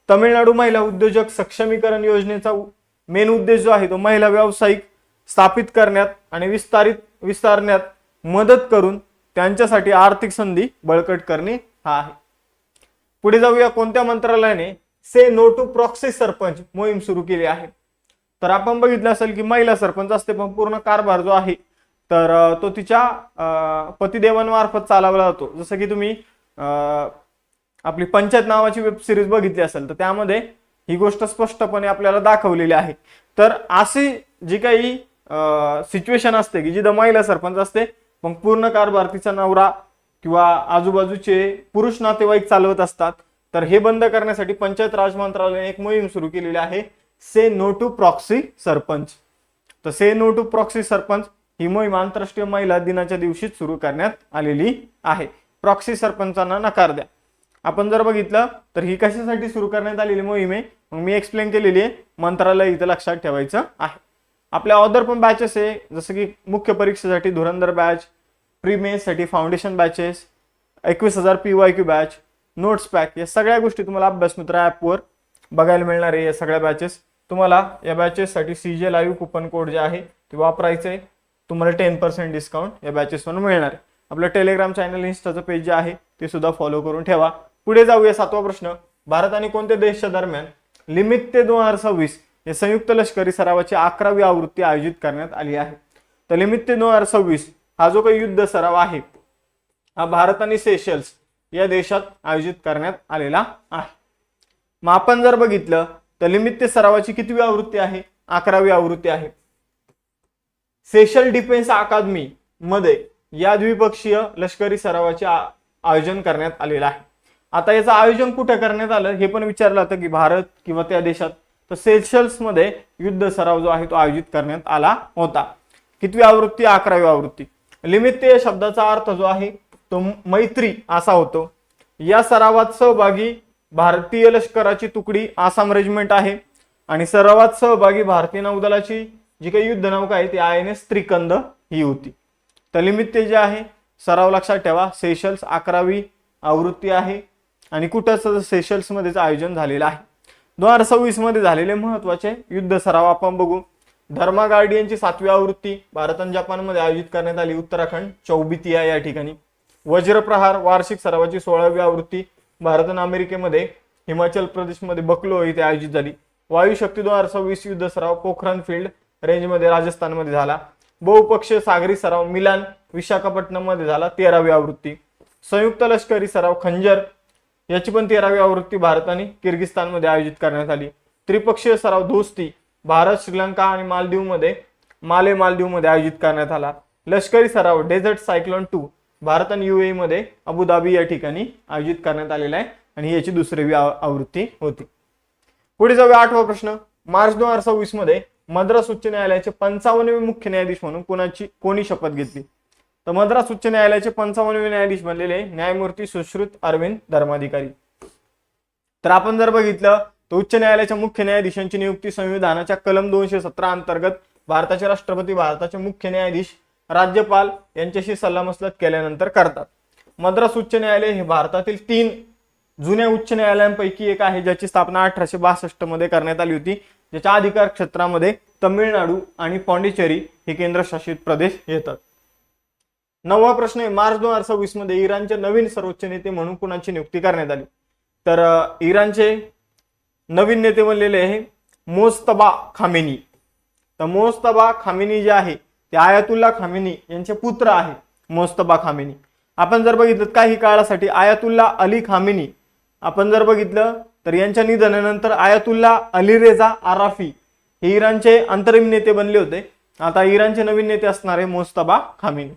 तमिळनाडू महिला उद्योजक सक्षमीकरण योजनेचा मेन उद्देश जो आहे तो महिला व्यावसायिक स्थापित करण्यात आणि विस्तारण्यात मदत करून त्यांच्यासाठी आर्थिक संधी बळकट करणे हा आहे. पुढे जाऊया. कोणत्या मंत्रालयाने से नो टू प्रॉक्सी सरपंच मोहीम सुरू केली आहे? तर आपण बघितलं असेल की महिला सरपंच असते पण पूर्ण कारभार जो आहे तर तो तिच्या पतिदेवांमार्फत चालवला जातो. जसं की तुम्ही आपली पंचायत नावाची वेब सिरीज बघितली असेल तर त्यामध्ये ही गोष्ट स्पष्टपणे आपल्याला दाखवलेली आहे. तर अशी जी काही सिच्युएशन असते की जिथं महिला सरपंच असते पण पूर्ण कारभार तिचा नवरा किंवा आजूबाजूचे पुरुष नातेवाईक चालवत असतात, तर हे बंद करण्यासाठी पंचायत राज मंत्रालयाने एक मोहीम सुरू केलेली आहे, से नो टू प्रॉक्सी सरपंच. तर से नो टू प्रॉक्सी सरपंच ही मोहीम आंतरराष्ट्रीय महिला दिनाच्या दिवशीच सुरू करण्यात आलेली आहे. प्रॉक्सी सरपंचांना नकार द्या. आपण जर बघितलं तर ही कशासाठी सुरू करण्यात आलेली मोहीम आहे मग मी एक्सप्लेन केलेली आहे, मंत्रालय इथं लक्षात ठेवायचं आहे. आपल्या अदर पण बॅचेस आहे जसं की मुख्य परीक्षेसाठी धुरंधर बॅच, प्री मेन्ससाठी foundation batches, 21,000 PYQ batch, notes pack, या सगळ्या गोष्टी तुम्हाला अभ्यासमित्र ॲपवर बघायला मिळणार आहे. या सगळ्या बॅचेस तुम्हाला या बॅचेससाठी CJ लाईव्ह कुपन कोड जे आहे ते वापरायचं आहे. तुम्हाला 10% डिस्काउंट या बॅचेसवर मिळणार आहे. आपलं टेलिग्राम चॅनल इंस्टाचं पेज जे आहे ते सुद्धा फॉलो करून ठेवा. पुढे जाऊया 7वा प्रश्न. भारत आणि कोणत्या देशाच्या दरम्यान लिमिट ते 2026 या संयुक्त लष्करी सरावाची 11वी आवृत्ती आयोजित करण्यात आली आहे? तर लिमिट ते 2026 हा जो काही युद्ध सराव आहे हा भारत आणि सेशल्स या देशात आयोजित करण्यात आलेला आहे. मग आपण जर बघितलं तर लिमिट ते सरावाची कितवी आवृत्ती आहे? 11वी आवृत्ती आहे. सेशल डिफेन्स अकादमी मध्ये या द्विपक्षीय लष्करी सरावाचे आयोजन करण्यात आलेलं आहे. आता याचं आयोजन कुठे करण्यात आलं हे पण विचारलं होतं की भारत किंवा त्या देशात, तर सेशल्स मध्ये युद्ध सराव जो आहे तो आयोजित करण्यात आला होता. कितवी आवृत्ती? 11वी आवृत्ती. लिमिट ते शब्दाचा अर्थ जो आहे तो मैत्री असा होतो. या सरावात सहभागी भारतीय लष्कराची तुकडी आसाम रेजिमेंट आहे आणि सरावात सहभागी भारतीय नौदलाची जी काही युद्ध नौका आहे ती INS त्रिकंद ही होती. तर लिमिट ते जे आहे सराव लक्षात ठेवा, सेशल्स 11वी आवृत्ती आहे आणि कुठं सेशल्स मध्येच आयोजन झालेलं आहे. 2026 मध्ये झालेले महत्वाचे युद्ध सराव आपण बघू. धर्मा गार्डियनची 7वी आवृत्ती भारत आणि जपानमध्ये आयोजित करण्यात आली, उत्तराखंड चौबितिया या ठिकाणी. वज्रप्रहार वार्षिक सरावाची 16वी आवृत्ती भारत आणि अमेरिकेमध्ये हिमाचल प्रदेशमध्ये बकलो इथे आयोजित झाली. वायुशक्ती 2026 युद्ध सराव पोखरण फील्ड रेंजमध्ये राजस्थानमध्ये झाला. बहुपक्षीय सागरी सराव मिलान विशाखापट्टणम मध्ये झाला, 13वी आवृत्ती. संयुक्त लष्करी सराव खंजर याची पण 13वी आवृत्ती भारत आणि किर्गिस्तानमध्ये आयोजित करण्यात आली. त्रिपक्षीय सराव दोस्ती भारत, श्रीलंका आणि मालदीवमध्ये आयोजित करण्यात आला. लष्करी सराव डेझर्ट सायक्लोन 2 भारत आणि UAE मध्ये अबुधाबी या ठिकाणी आयोजित करण्यात आलेला आहे आणि याची 2री आवृत्ती होती. पुढे जाऊया 8वा प्रश्न. मार्च 2026 मध्ये मद्रास उच्च न्यायालयाचे 55वे मुख्य न्यायाधीश म्हणून कोणी शपथ घेतली? तर मद्रास उच्च न्यायालयाचे 55वे न्यायाधीश बनलेले न्यायमूर्ती सुश्रुत अरविंद धर्माधिकारी. तर आपण जर बघितलं तर उच्च न्यायालयाच्या मुख्य न्यायाधीशांची नियुक्ती संविधानाच्या कलम 217 अंतर्गत भारताचे राष्ट्रपती, भारताचे मुख्य न्यायाधीश, राज्यपाल यांच्याशी सल्लामसलत केल्यानंतर करतात. मद्रास उच्च न्यायालय हे भारतातील 3 जुन्या उच्च न्यायालयांपैकी एक आहे ज्याची स्थापना 1862 मध्ये करण्यात आली होती. ज्याच्या अधिकार क्षेत्रामध्ये तमिळनाडू आणि पॉंडिचेरी हे केंद्रशासित प्रदेश येतात. 9वा प्रश्न आहे, मार्च 2026 मध्ये इराणचे नवीन सर्वोच्च नेते म्हणून कुणाची नियुक्ती करण्यात आली? तर इराणचे नवीन नेते बनलेले आहे मोजतबा खामेनी. तर मोजतबा खामेनी जे आहे ते आयातुल्ला खामेनी यांचे पुत्र आहे मोजतबा खामेनी. आपण जर बघितलं काही काळासाठी आयातुल्ला अली खामेनी आपण जर बघितलं तर यांच्या निधनानंतर आयातुल्ला अली रेजा आराफी हे इराणचे अंतरिम नेते बनले होते. आता इराणचे नवीन नेते असणार आहे मोजतबा खामेनी.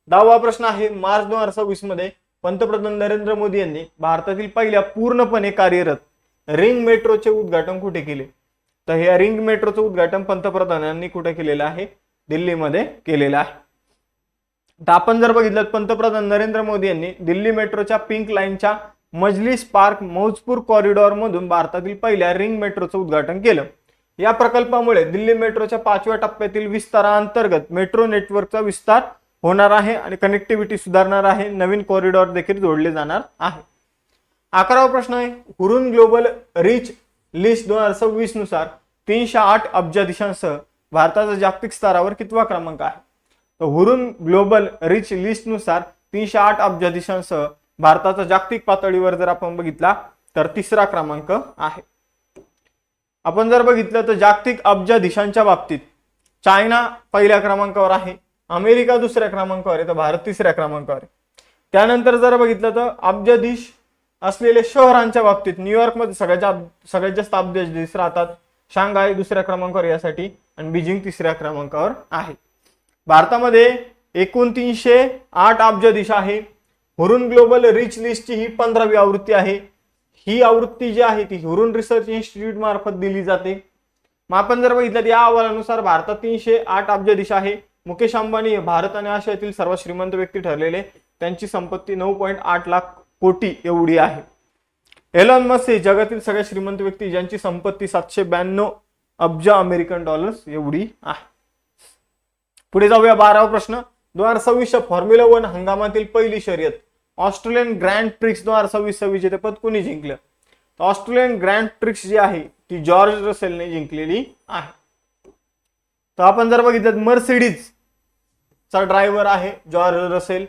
10वा प्रश्न आहे, मार्च 2026 मध्ये पंतप्रधान नरेंद्र मोदी यांनी भारतातील पहिल्या पूर्णपणे कार्यरत रिंग मेट्रोचे उद्घाटन कुठे केले? तर हे रिंग मेट्रोचं उद्घाटन पंतप्रधानांनी कुठे केलेलं आहे? दिल्लीमध्ये केलेलं आहे. तर आपण जर बघितलं पंतप्रधान नरेंद्र मोदी यांनी दिल्ली मेट्रोच्या पिंक लाईनच्या मजलिस पार्क मौजपूर कॉरिडॉर मधून भारतातील पहिल्या रिंग मेट्रोचं उद्घाटन केलं. या प्रकल्पामुळे दिल्ली मेट्रोच्या 5व्या टप्प्यातील विस्ताराअंतर्गत मेट्रो नेटवर्कचा विस्तार होणार आहे आणि कनेक्टिव्हिटी सुधारणार आहे. नवीन कॉरिडॉर देखील जोडले जाणार आहे. 11वा प्रश्न आहे, हुरुन ग्लोबल रिच लिस्ट 2026 नुसार 308 अब्ज देशांसह भारताचा जागतिक स्तरावर कितवा क्रमांक आहे? तर हुरुन ग्लोबल रिच लिस्ट नुसार 308 अब्ज देशांसह भारताचा जागतिक पातळीवर जर आपण बघितला तर 3रा क्रमांक आहे. आपण जर बघितलं तर जागतिक अब्ज देशांच्या बाबतीत चायना पहिल्या क्रमांकावर आहे, अमेरिका 2ऱ्या क्रमांकावर आहे, तर भारत 3ऱ्या क्रमांकावर आहे. त्यानंतर जर बघितलं तर अब्जाधीश असलेले शहरांच्या बाबतीत न्यूयॉर्कमध्ये सगळ्यात जास्त अब्जाधीश राहतात, शांघाय 2ऱ्या क्रमांकावर यासाठी आणि बीजिंग 3ऱ्या क्रमांकावर आहे. भारतामध्ये एकूण 308 अब्जाधीश आहे. हुरुन ग्लोबल रिच लिस्टची ही 15वी आवृत्ती आहे. ही आवृत्ती जी आहे ती हुरुन रिसर्च इन्स्टिट्यूट मार्फत दिली जाते. मग आपण जर बघितलं या अहवालानुसार भारतात 308 अब्जाधीश आहे. मुकेश अंबानी हे भारत आणि आशियातील सर्वात श्रीमंत व्यक्ती ठरलेले, त्यांची संपत्ती 9.8 लाख कोटी एवढी आहे. एलॉन मस्क हे जगातील सगळ्यात श्रीमंत व्यक्ती ज्यांची संपत्ती 792 अब्ज अमेरिकन डॉलर्स एवढी आहे. पुढे जाऊया 12वा प्रश्न, 2026 फॉर्म्युला 1 हंगामातील पहिली शर्यत ऑस्ट्रेलियन ग्रँड प्रिक्स 2026 जेतेपद कोणी जिंकलं? तर ऑस्ट्रेलियन ग्रँड प्रिक्स जी आहे ती जॉर्ज रसेलने जिंकलेली आहे. तर आपण जर बघितलं मर्सिडीजचा ड्रायव्हर आहे जॉर्ज रसेल.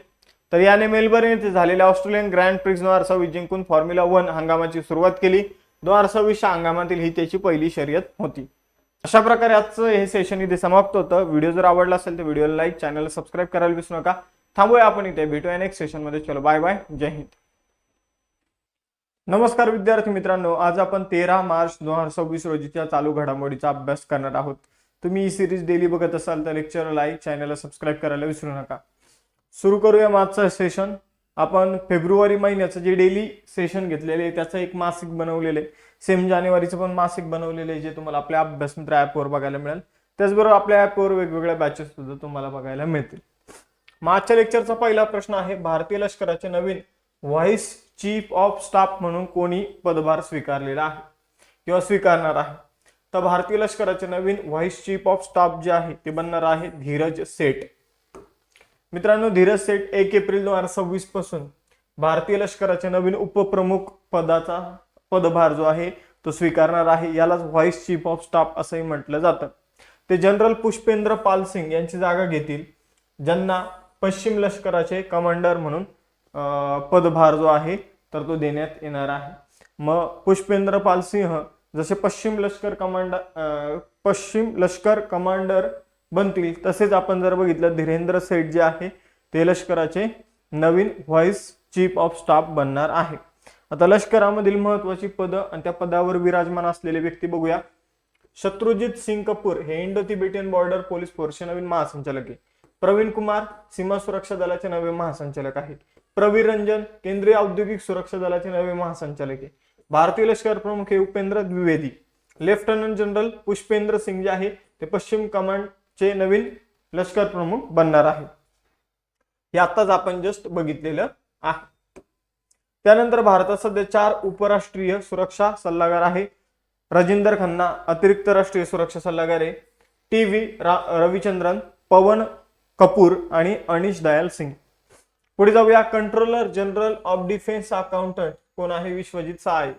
तर याने मेलबर्न येथे झालेल्या ऑस्ट्रेलियन ग्रँड प्रिक्स 2026 जिंकून फॉर्म्युला 1 हंगामाची सुरुवात केली. 2026 हंगामातील ही त्याची पहिली शर्यत होती. अशा प्रकारे आजचं हे सेशन इथे समाप्त होतं. व्हिडिओ जर आवडला असेल तर व्हिडिओला लाईक, चॅनलला सबस्क्राईब करायला विसरू नका. थांबूया आपण इथे, भेटूया नेक्स्ट सेशन मध्ये. चलो बाय बाय, जय हिंद. नमस्कार विद्यार्थी मित्रांनो, आज आपण 13 मार्च 2026 रोजीच्या चालू घडामोडीचा अभ्यास करणार आहोत. तुम्ही ही सिरीज डेली बघत असाल तर लेक्चर लाईक, चॅनलला सबस्क्राईब करायला विसरू नका. सुरू करूया मागचं सेशन. आपण फेब्रुवारी महिन्याचं जे डेली सेशन घेतलेले आहे त्याचं एक मासिक बनवलेलं आहे. सेम जानेवारीचं पण मासिक बनवलेलं आहे जे तुम्हाला आपल्या अभ्यास मित्र ॲपवर बघायला मिळेल. त्याचबरोबर आपल्या ॲपवर वेगवेगळ्या बॅचेस सुद्धा तुम्हाला बघायला मिळतील. मागच्या लेक्चरचा पहिला प्रश्न आहे, भारतीय लष्कराचे नवीन व्हाईस चीफ ऑफ स्टाफ म्हणून कोणी पदभार स्वीकारलेला आहे किंवा स्वीकारणार आहे? तर भारतीय लष्कराचे नवीन व्हाईस चीफ ऑफ स्टाफ जे आहे ते बनणार आहे धीरज सेठ. मित्रांनो, धीरज सेठ 1 एप्रिल 2026 पासून भारतीय लष्कराचे नवीन उपप्रमुख पदाचा पदभार जो आहे तो स्वीकारणार आहे. यालाच व्हाईस चीफ ऑफ स्टाफ असंही म्हटलं जातं. ते जनरल पुष्पेंद्र पाल सिंग यांची जागा घेतील, ज्यांना पश्चिम लष्कराचे कमांडर म्हणून पदभार जो आहे तर तो देण्यात येणार आहे. मग पुष्पेंद्र पाल सिंह जसे पश्चिम लष्कर कमांडर बनतील, तसेच आपण जर बघितलं धीरेंद्र सेठ जे आहे ते लष्कराचे नवीन व्हाईस चीफ ऑफ स्टाफ बनणार आहे. आता लष्करामधील महत्वाची पदं आणि त्या पदावर विराजमान असलेले व्यक्ती बघूया. शत्रुजित सिंग कपूर हे इंडो तिबेटियन बॉर्डर पोलीस फोर्सचे नवीन महासंचालक आहे. प्रवीण कुमार सीमा सुरक्षा दलाचे नवे महासंचालक आहेत. प्रवीर रंजन केंद्रीय औद्योगिक सुरक्षा दलाचे नवे महासंचालक आहे. भारतीय लष्कर प्रमुख हे उपेंद्र द्विवेदी. लेफ्टनंट जनरल पुष्पेंद्र सिंग जे आहे ते पश्चिम कमांडचे नवीन लष्कर प्रमुख बनणार आहे. हे आताच आपण जस्ट बघितलेलं आहे. त्यानंतर भारतात सध्या 4 उपराष्ट्रीय सुरक्षा सल्लागार आहे. राजिंदर खन्ना अतिरिक्त राष्ट्रीय सुरक्षा सल्लागार आहे. टी.व्ही. रविचंद्रन, पवन कपूर आणि अनिश दयाल सिंग. पुढे जाऊया. Controller general of defence accountant कोण आहे? विश्वजित सहाय.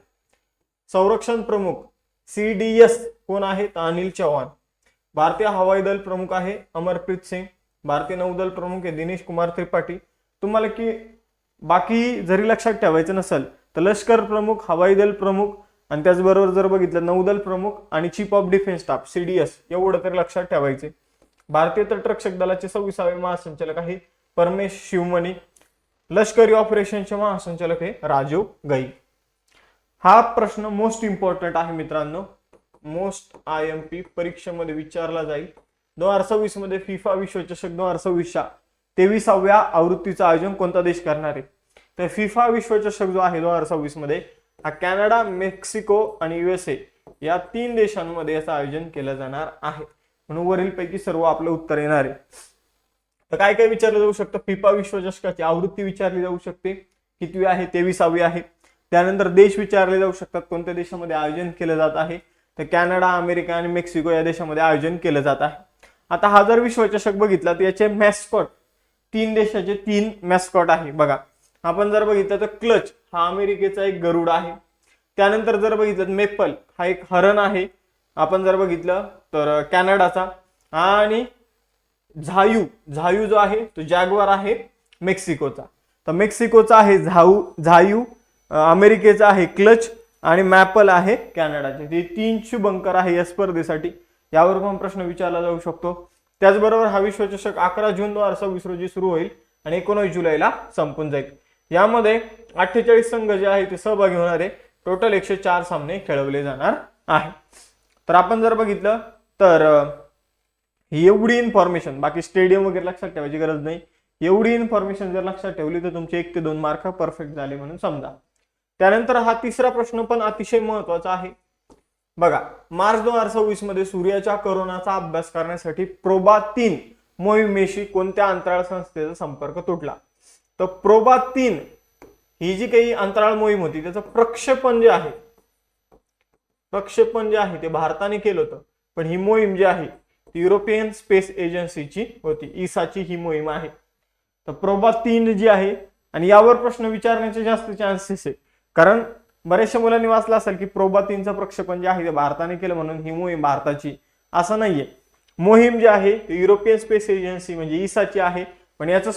संरक्षण प्रमुख CDS कोण आहे? तर अनिल चौहान. भारतीय हवाई दल प्रमुख आहे अमरप्रीत सिंग. भारतीय नौदल प्रमुख आहे दिनेश कुमार त्रिपाठी. तुम्हाला की बाकी जरी लक्षात ठेवायचं नसेल तर लष्कर प्रमुख, हवाई दल प्रमुख आणि त्याचबरोबर जर बघितलं नौदल प्रमुख आणि chief of defence staff CDS एवढं तरी लक्षात ठेवायचे. भारतीय तटरक्षक दलाचे 26वे महासंचालक आहे परमेश शिवमणी. लष्करी ऑपरेशनचे महासंचालक आहे राजीव गई. हा प्रश्न मोस्ट इम्पॉर्टंट आहे मित्रांनो, मोस्ट IMP परीक्षेमध्ये विचारला जाईल. 2026 मध्ये फिफा विश्वचषक 2026च्या 23व्या आवृत्तीचं आयोजन कोणता देश करणार आहे? तर फिफा विश्वचषक जो आहे 2026 मध्ये हा कॅनडा, मेक्सिको आणि USA या 3 देशांमध्ये याचं आयोजन केलं जाणार आहे. म्हणून वरीलपैकी सर्व आपलं उत्तर येणार आहे. तर काय काय विचारलं जाऊ शकतं? फिफा विश्वचषकाची आवृत्ती विचारली जाऊ शकते, कितवी आहे? 23वी आहे. त्यानंतर देश विचारले जाऊ शकतात, कोणत्या देशामध्ये आयोजन केलं जात आहे? तर कॅनडा, अमेरिका आणि मेक्सिको या देशामध्ये आयोजन केलं जात आहे. आता हा जर विश्वचषक बघितला तर याचे मॅस्कॉट 3 देशाचे 3 मॅस्कॉट आहे. बघा आपण जर बघितलं तर क्लच हा अमेरिकेचा एक गरुड आहे. त्यानंतर जर बघितलं मेपल हा एक हरण आहे आपण जर बघितलं तर कॅनडाचा. आणि झायू जो आहे तो जॅग्वार आहे मेक्सिकोचा. तर मेक्सिकोचा आहे झायू, अमेरिकेचा आहे क्लच आणि मॅपल आहे कॅनडाचे. ते 3 शुभंकर आहे या स्पर्धेसाठी. यावर पण प्रश्न विचारला जाऊ शकतो. त्याचबरोबर हा विश्वचषक 11 जून 2026 रोजी सुरू होईल आणि 19 जुलैला संपून जाईल. यामध्ये 48 संघ जे आहे ते सहभागी होणार आहे. टोटल 104 सामने खेळवले जाणार आहे. तर आपण जर बघितलं तर एवढी इन्फॉर्मेशन, बाकी स्टेडियम वगैरे लक्षात ठेवायची गरज नाही, एवढी इन्फॉर्मेशन जर लक्षात ठेवली तर तुमचे 1 ते 2 मार्क परफेक्ट झाले म्हणून समजा. त्यानंतर हा तिसरा प्रश्न पण अतिशय महत्वाचा आहे. बघा मार्च 2026 मध्ये सूर्याच्या करोनाचा अभ्यास करण्यासाठी प्रोबा 3 मोहिमेशी कोणत्या अंतराळ संस्थेचा संपर्क तुटला? तर प्रोबा 3 ही जी काही अंतराळ मोहीम होती त्याचं प्रक्षेपण जे आहे ते भारताने केलं होतं. पण ही मोहीम जी आहे ती युरोपियन स्पेस एजन्सीची होती, इसाची ही मोहीम आहे. तर प्रोबा 3 जी आहे आणि यावर प्रश्न विचारण्याचे जास्त चान्सेस आहे, कारण बऱ्याचशा मुलांनी वाचलं असेल की प्रोबा 3चं प्रक्षेपण जे आहे ते भारताने केलं म्हणून ही मोहीम भारताची, असं नाहीये. मोहीम जी आहे ती युरोपियन स्पेस एजन्सी म्हणजे इसाची आहे. पण याचं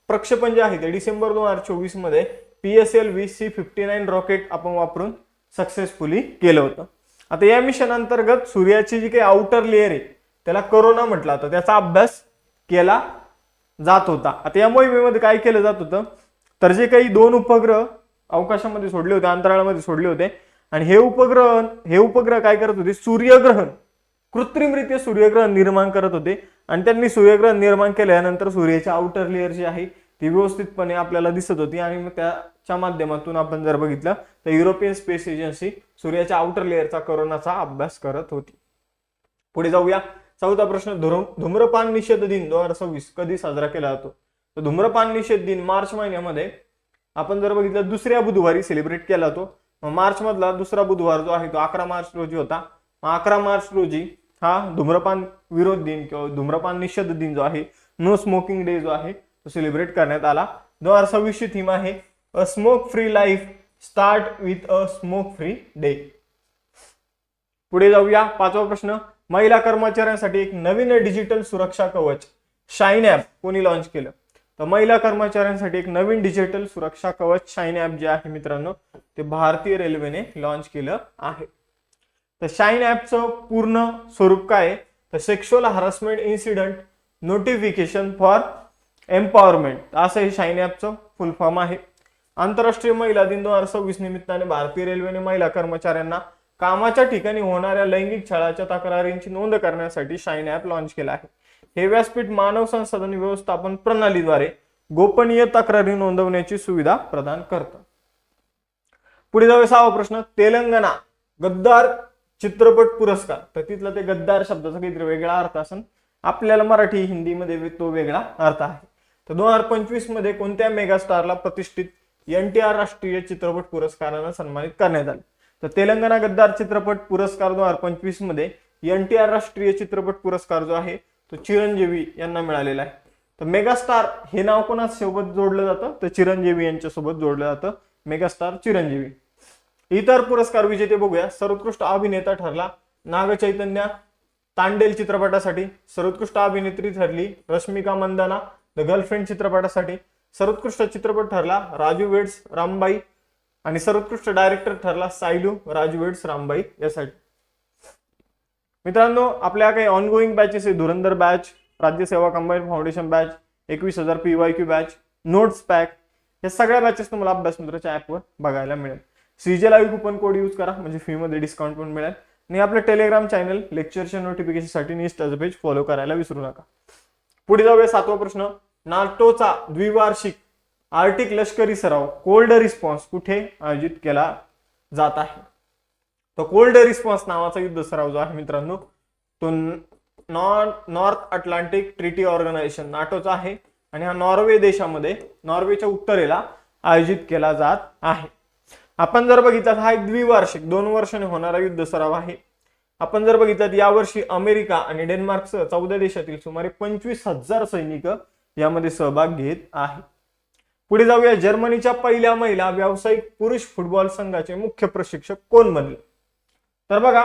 प्रक्षेपण जे आहे ते डिसेंबर 2024 मध्ये PSLV C-59 रॉकेट आपण वापरून सक्सेसफुली केलं होतं. आता या मिशन अंतर्गत सूर्याची जी काही आउटर लेअर आहे त्याला करोना म्हटलं होतं, त्याचा अभ्यास केला जात होता. आता या मोहिमेमध्ये काय केलं जात होतं तर जे काही 2 उपग्रह अवकाशामध्ये सोडले होते, अंतराळामध्ये सोडले होते आणि हे उपग्रह काय करत होते? सूर्यग्रहण, कृत्रिमरित्या सूर्यग्रहण निर्माण करत होते. आणि त्यांनी सूर्यग्रहण निर्माण केल्यानंतर सूर्याची आउटर लेअर जी आहे ती व्यवस्थितपणे आपल्याला दिसत होती आणि मग त्याच्या माध्यमातून आपण जर बघितलं तर युरोपियन स्पेस एजन्सी सूर्याच्या आउटर लेअरचा करोनाचा अभ्यास करत होती. पुढे जाऊया. 4था प्रश्न, धूम्रपान निषेध दिन 2026 कधी साजरा केला जातो? तर धूम्रपान निषेध दिन मार्च महिन्यामध्ये आपण जर बघितलं 2ऱ्या बुधवारी सेलिब्रेट केला जातो. मार्च मधला 2रा बुधवार जो आहे तो 11 मार्च रोजी होता. 11 मार्च रोजी हा धूम्रपान विरोध दिन किंवा धूम्रपान निषेध दिन जो आहे, नो स्मोकिंग डे जो आहे तो सेलिब्रेट करण्यात आला. 2026 ची थीम आहे a smoke free life start with a smoke free day. पुढे जाऊया. 5वा प्रश्न, महिला कर्मचाऱ्यांसाठी एक नवीन डिजिटल सुरक्षा कवच शाईन ॲप कोणी लॉन्च केलं? तर महिला कर्मचाऱ्यांसाठी एक नवीन डिजिटल सुरक्षा कवच शाईन ॲप जे आहे मित्रांनो ते भारतीय रेल्वेने लॉन्च केलं आहे. तर शाईन ॲपचं पूर्ण स्वरूप काय आहे? तर sexual harassment incident notification for empowerment असं हे शाईन ॲपचं फुल फॉर्म आहे. आंतरराष्ट्रीय महिला दिन 2026 निमित्ताने भारतीय रेल्वेने महिला कर्मचाऱ्यांना कामाच्या ठिकाणी होणाऱ्या लैंगिक छळाच्या तक्रारींची नोंद करण्यासाठी शाईन ॲप लॉन्च केलं आहे. हे व्यासपीठ मानव संसाधन व्यवस्थापन प्रणालीद्वारे गोपनीय तक्रारी नोंदवण्याची सुविधा प्रदान करतं. पुढे जाऊया. 6वा प्रश्न, तेलंगणा गद्दार चित्रपट पुरस्कार. तर तिथला ते गद्दार शब्दाचा काहीतरी वेगळा अर्थ असेल, आपल्याला मराठी हिंदीमध्ये तो वेगळा अर्थ आहे. तर 2025 मध्ये कोणत्या मेगास्टारला प्रतिष्ठित NTR राष्ट्रीय चित्रपट पुरस्काराने सन्मानित करण्यात आले? तर तेलंगणा गद्दार चित्रपट पुरस्कार 2025 मध्ये NTR राष्ट्रीय चित्रपट पुरस्कार जो आहे तो चिरंजीवी यांना मिळालेला आहे. तर मेगास्टार हे नाव कोणासोबत जोडलं जातं? तर चिरंजीवी यांच्या सोबत जोडलं जातं, मेगास्टार चिरंजीवी. इतर पुरस्कार विजेते बघूया. सर्वोत्कृष्ट अभिनेता ठरला नागचैतन्य तांडेल चित्रपटासाठी. सर्वोत्कृष्ट अभिनेत्री ठरली रश्मिका मंदाना द गर्लफ्रेंड चित्रपटासाठी. सर्वोत्कृष्ट चित्रपट ठरला राजू वेड्स रामबाई आणि सर्वोत्कृष्ट डायरेक्टर ठरला सायलू राजू वेड्स रामबाई यासाठी. मित्रांनो, आपल्या काही ऑनगोईंग बॅचेस आहे. Dhurandhar batch, Rajyaseva combined foundation batch, 21,000 PYQ batch, notes pack, या सगळ्या बॅचेस तुम्हाला अभ्यास मित्राच्या ऍपवर बघायला मिळेल. CJ live coupon code use करा म्हणजे फी मध्ये डिस्काउंट पण मिळेल. आणि आपलं टेलिग्राम चॅनल लेक्चरच्या नोटिफिकेशनसाठी इंस्टाचं पेज फॉलो करायला विसरू नका. पुढे जाऊया 7वा प्रश्न. नाटोचा द्विवार्षिक आर्टिक लष्करी सराव कोल्ड रिस्पॉन्स कुठे आयोजित केला जात आहे? तो कोल्ड रिस्पॉन्स नावाचा युद्ध सराव जो आहे मित्रांनो तो नॉर्थ अटलांटिक ट्रिटी ऑर्गनायझेशन नाटोचा आहे आणि हा नॉर्वे देशामध्ये नॉर्वेच्या उत्तरेला आयोजित केला जात आहे. आपण जर बघितलं हा एक द्विवार्षिक 2 वर्षांनी होणारा युद्ध सराव आहे. आपण जर बघितलं यावर्षी अमेरिका आणि डेन्मार्कसह 14 देशातील सुमारे 25,000 सैनिक यामध्ये सहभाग घेत आहे. पुढे जाऊया. जर्मनीच्या पहिल्या महिला व्यावसायिक पुरुष फुटबॉल संघाचे मुख्य प्रशिक्षक कोण बनले? तर बघा,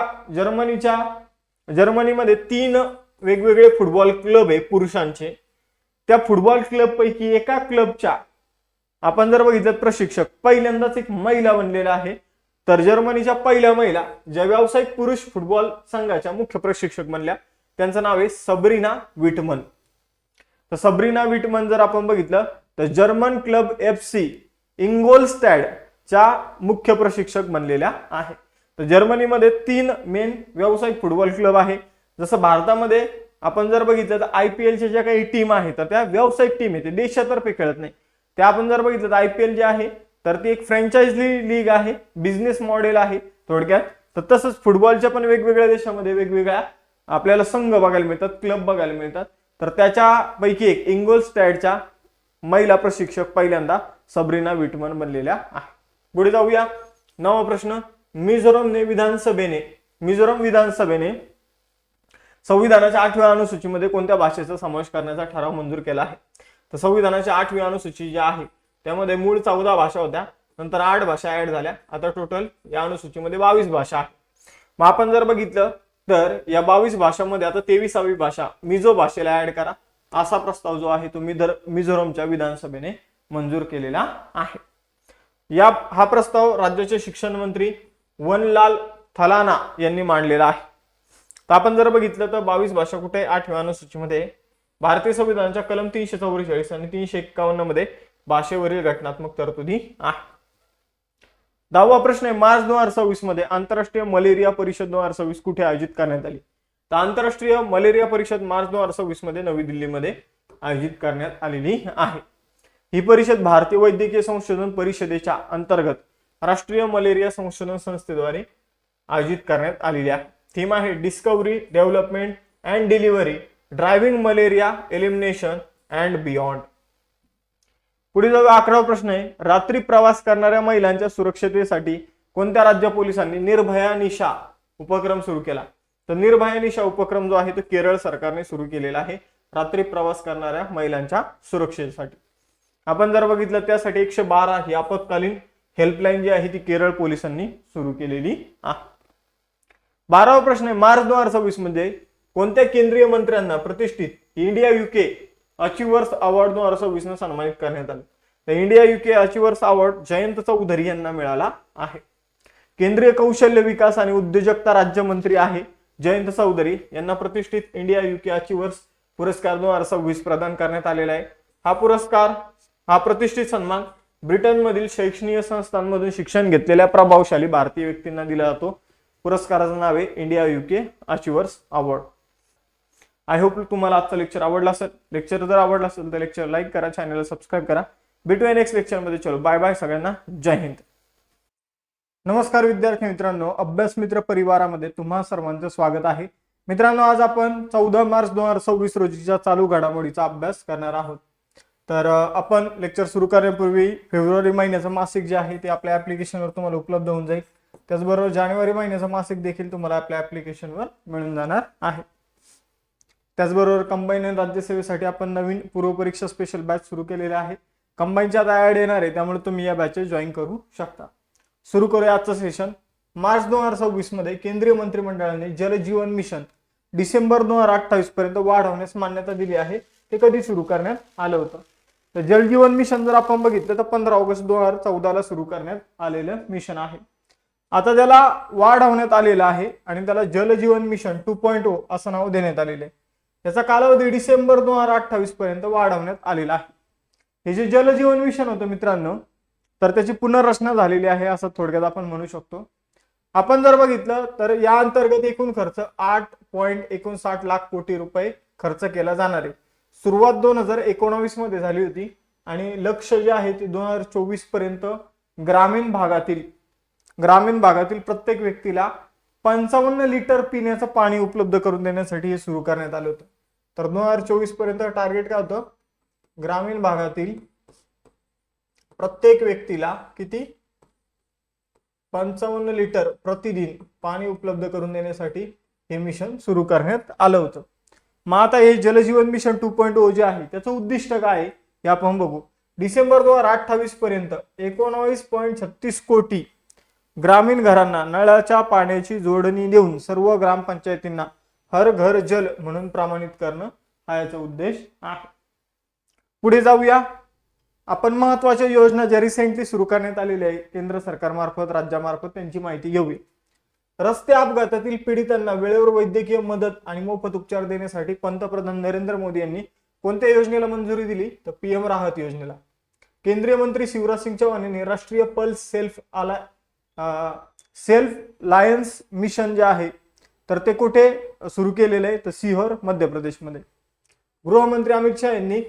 जर्मनीमध्ये 3 वेगवेगळे फुटबॉल क्लब आहे पुरुषांचे. त्या फुटबॉल क्लब पैकी एका क्लबच्या आपण जर बघितलं प्रशिक्षक पहिल्यांदाच एक महिला बनलेला आहे. तर जर्मनीच्या पहिल्या महिला ज्या व्यावसायिक पुरुष फुटबॉल संघाच्या मुख्य प्रशिक्षक बनल्या त्यांचं नाव आहे सबरीना विटमन. तर सबरीना विटमन जर आपण बघितलं तर जर्मन क्लब FC इंगोलस्टॅडच्या मुख्य प्रशिक्षक बनलेल्या आहे. तर जर्मनीमध्ये 3 मेन व्यावसायिक फुटबॉल क्लब आहे. जसं भारतामध्ये आपण जर बघितलं तर IPLच्या ज्या काही टीम आहेत तर त्या व्यावसायिक टीम आहे, ते देशातर्फे खेळत नाही. त्या आपण जर बघितलं तर IPL जे आहे तर ती एक फ्रँचायझी लीग आहे, बिझनेस मॉडेल आहे थोडक्यात. तर तसंच फुटबॉलच्या पण वेगवेगळ्या देशामध्ये वेगवेगळ्या आपल्याला संघ बघायला मिळतात, क्लब बघायला मिळतात. तर त्याच्यापैकी एक इंगोलस्टॅडच्या महिला प्रशिक्षक पहिल्यांदा सबरीना विटमन बनलेल्या आहे. पुढे जाऊया. 9वा प्रश्न. मिझोरम विधानसभेने संविधानाच्या 8व्या अनुसूचीमध्ये कोणत्या भाषेचा समावेश करण्याचा ठराव मंजूर केला आहे? तर संविधानाच्या 8वी अनुसूची जी आहे त्यामध्ये मूळ 14 भाषा होत्या, नंतर 8 भाषा ऍड झाल्या. आता टोटल या अनुसूचीमध्ये 22 भाषा आहे. मग आपण जर बघितलं तर या 22 भाषांमध्ये आता 23वी भाषा मिझो भाषेला ऍड करा असा प्रस्ताव जो आहे तो मिझोरमच्या विधानसभेने मंजूर केलेला आहे. हा प्रस्ताव राज्याचे शिक्षण मंत्री वनलाल थलाना यांनी मांडलेला आहे. तर आपण जर बघितलं तर 22 भाषा कुठे 8व्या अनुसूचीमध्ये भारतीय संविधानाच्या कलम 344 आणि 351 मध्ये भाषेवरील घटनात्मक तरतुदी आहे. 10वा प्रश्न आहे. मार्च 2026 मध्ये आंतरराष्ट्रीय मलेरिया परिषद 2026 कुठे आयोजित करण्यात आली? तर आंतरराष्ट्रीय मलेरिया परिषद मार्च 2026 मध्ये नवी दिल्लीमध्ये आयोजित करण्यात आलेली आहे. ही परिषद भारतीय वैद्यकीय संशोधन परिषदेच्या अंतर्गत राष्ट्रीय मलेरिया संशोधन संस्थेद्वारे आयोजित करण्यात आलेली आहे. थीम आहे discovery, development and delivery, driving malaria elimination and beyond. पुढे जाऊ. 11वा प्रश्न आहे. रात्री प्रवास करणाऱ्या महिलांच्या सुरक्षतेसाठी कोणत्या राज्य पोलिसांनी निर्भया निशा उपक्रम सुरू केला? तर निर्भया निशा उपक्रम जो आहे तो केरळ सरकारने सुरू केलेला आहे रात्री प्रवास करणाऱ्या महिलांच्या सुरक्षेसाठी. आपण जर बघितलं त्यासाठी 112 ही आपत्कालीन हेल्पलाईन जी आहे ती केरळ पोलिसांनी सुरू केलेली आहे. 12वा प्रश्न आहे. मार्च 2026 मध्ये कोणत्या केंद्रीय मंत्र्यांना प्रतिष्ठित इंडिया UK अचिव्हर्स अवॉर्ड 2026 ने सन्मानित करण्यात आले? तर India UK achievers award Jayant Chaudhary यांना मिळाला आहे. केंद्रीय कौशल्य विकास आणि उद्योजकता राज्यमंत्री आहे जयंत चौधरी यांना प्रतिष्ठित इंडिया UK अचिव्हर्स पुरस्कार 2026 प्रदान करण्यात आलेला आहे. हा प्रतिष्ठित सन्मान ब्रिटनमधील शैक्षणिक संस्थांमधून शिक्षण घेतलेल्या प्रभावशाली भारतीय व्यक्तींना दिला जातो. पुरस्काराचं नाव आहे India UK achievers award. I hope तुम्हाला आजचा लेक्चर आवडला असेल. लेक्चर जर आवडला असेल तर लेक्चर लाईक करा, चॅनलला सबस्क्राईब करा. भेटूया नेक्स्ट लेक्चर मध्ये. चलो बाय बाय सगळ्यांना. जय हिंद. नमस्कार विद्यार्थी मित्रांनो, अभ्यास मित्र परिवारामध्ये तुम्हा सर्वांचं स्वागत आहे. मित्रांनो, आज आपण 14 मार्च 2026 रोजीच्या चालू घडामोडीचा अभ्यास करणार आहोत. तर आपण लेक्चर सुरू करण्यापूर्वी फेब्रुवारी महिन्याचं मासिक जे आहे ते आपल्या ऍप्लिकेशनवर तुम्हाला उपलब्ध होऊन जाईल. त्याचबरोबर जानेवारी महिन्याचं मासिक देखील तुम्हाला आपल्या ऍप्लिकेशनवर मिळून जाणार आहे. त्याचबरोबर कंबाईन आणि राज्यसेवेसाठी आपण नवीन पूर्वपरीक्षा स्पेशल बॅच सुरू केलेले आहे. कंबाईनच्या आता ऍड येणार आहे त्यामुळे तुम्ही या बॅचेस जॉईन करू शकता. सुरू करूया आजचं सेशन. मार्च 2026 मध्ये केंद्रीय मंत्रिमंडळाने जल जीवन मिशन डिसेंबर 2028 पर्यंत वाढवण्यास मान्यता दिली आहे. ते कधी सुरू करण्यात आलं होतं? तर जल जीवन मिशन जर आपण बघितलं तर 15 ऑगस्ट 2014 ला सुरू करण्यात आलेलं मिशन आहे. आता त्याला वाढवण्यात आलेलं आहे आणि त्याला जल जीवन मिशन 2.0 असं नाव देण्यात आलेलं आहे. त्याचा कालावधी डिसेंबर 2028 पर्यंत वाढवण्यात आलेला आहे. हे जे जल जीवन मिशन होतं मित्रांनो, तर त्याची पुनर्रचना झालेली आहे असं थोडक्यात आपण म्हणू शकतो. आपण जर बघितलं तर या अंतर्गत एकूण खर्च 8.59 लाख कोटी रुपये खर्च केला जाणार आहे. सुरुवात 2019 मध्ये झाली होती आणि लक्ष्य जे आहे ते 2024 पर्यंत ग्रामीण भागातील प्रत्येक व्यक्तीला 55 लिटर पिण्याचं पाणी उपलब्ध करून देण्यासाठी हे सुरू करण्यात आलं होतं. तर 2024 पर्यंत टार्गेट काय होतं? ग्रामीण भागातील प्रत्येक व्यक्तीला किती? 55 लिटर प्रतिदिन पाणी उपलब्ध करून देण्यासाठी हे मिशन सुरू करण्यात आलं होतं. मग आता हे जलजीवन मिशन 2.0 जे आहे त्याचं उद्दिष्ट काय आहे हे आपण बघू. डिसेंबर 2028 पर्यंत 19.36 कोटी ग्रामीण घरांना नळाच्या पाण्याची जोडणी देऊन सर्व ग्रामपंचायतींना हर घर जल म्हणून प्रमाणित करणं हा याचा उद्देश आहे. पुढे जाऊया. आपण महत्वाच्या योजना ज्या रिसेंटली सुरू करण्यात आलेल्या आहे केंद्र सरकारमार्फत राज्यामार्फत त्यांची माहिती घेऊया. रस्ते अपघातातील पीडितांना वेळेवर वैद्यकीय मदत आणि मोफत उपचार देण्यासाठी पंतप्रधान नरेंद्र मोदी यांनी कोणत्या योजनेला मंजुरी दिली? तर पीएम राहत योजनेला. केंद्रीय मंत्री शिवराज सिंग चौहान यांनी राष्ट्रीय पल्स सेल्फ लायन्स मिशन जे आहे तर ते कुठे सुरू केलेलं आहे? तर सिहोर मध्य प्रदेशमध्ये. गृहमंत्री अमित शहा यांनी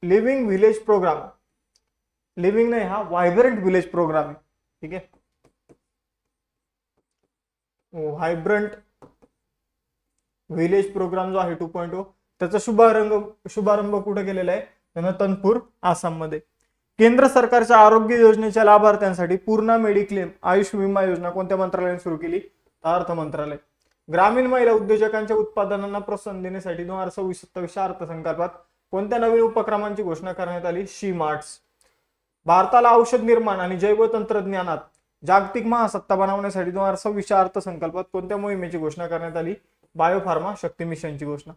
लिव्हिंग विलेज प्रोग्राम, लिव्हिंग नाही हा व्हायब्रंट विलेज प्रोग्राम आहे, ठीक आहे, व्हायब्रंट विलेज प्रोग्राम जो आहे 2.0 त्याचा शुभारंभ कुठे केलेला आहे? तनपूर आसाममध्ये. केंद्र सरकारच्या आरोग्य योजनेच्या लाभार्थ्यांसाठी पूर्ण मेडिक्लेम आयुष विमा योजना कोणत्या मंत्रालयाने सुरू केली? अर्थ मंत्रालय. ग्रामीण महिला उद्योजकांच्या उत्पादनांना प्रोत्साहन देण्यासाठी 2026-27 अर्थसंकल्पात कोणत्या नवीन उपक्रमांची घोषणा करण्यात आली? शी मार्ट्स. भारताला औषध निर्माण आणि जैव तंत्रज्ञानात जागतिक महासत्ता बनवण्यासाठी 2026 अर्थसंकल्पात कोणत्या मोहिमेची घोषणा करण्यात आली? बायोफार्मा शक्ती मिशनची घोषणा.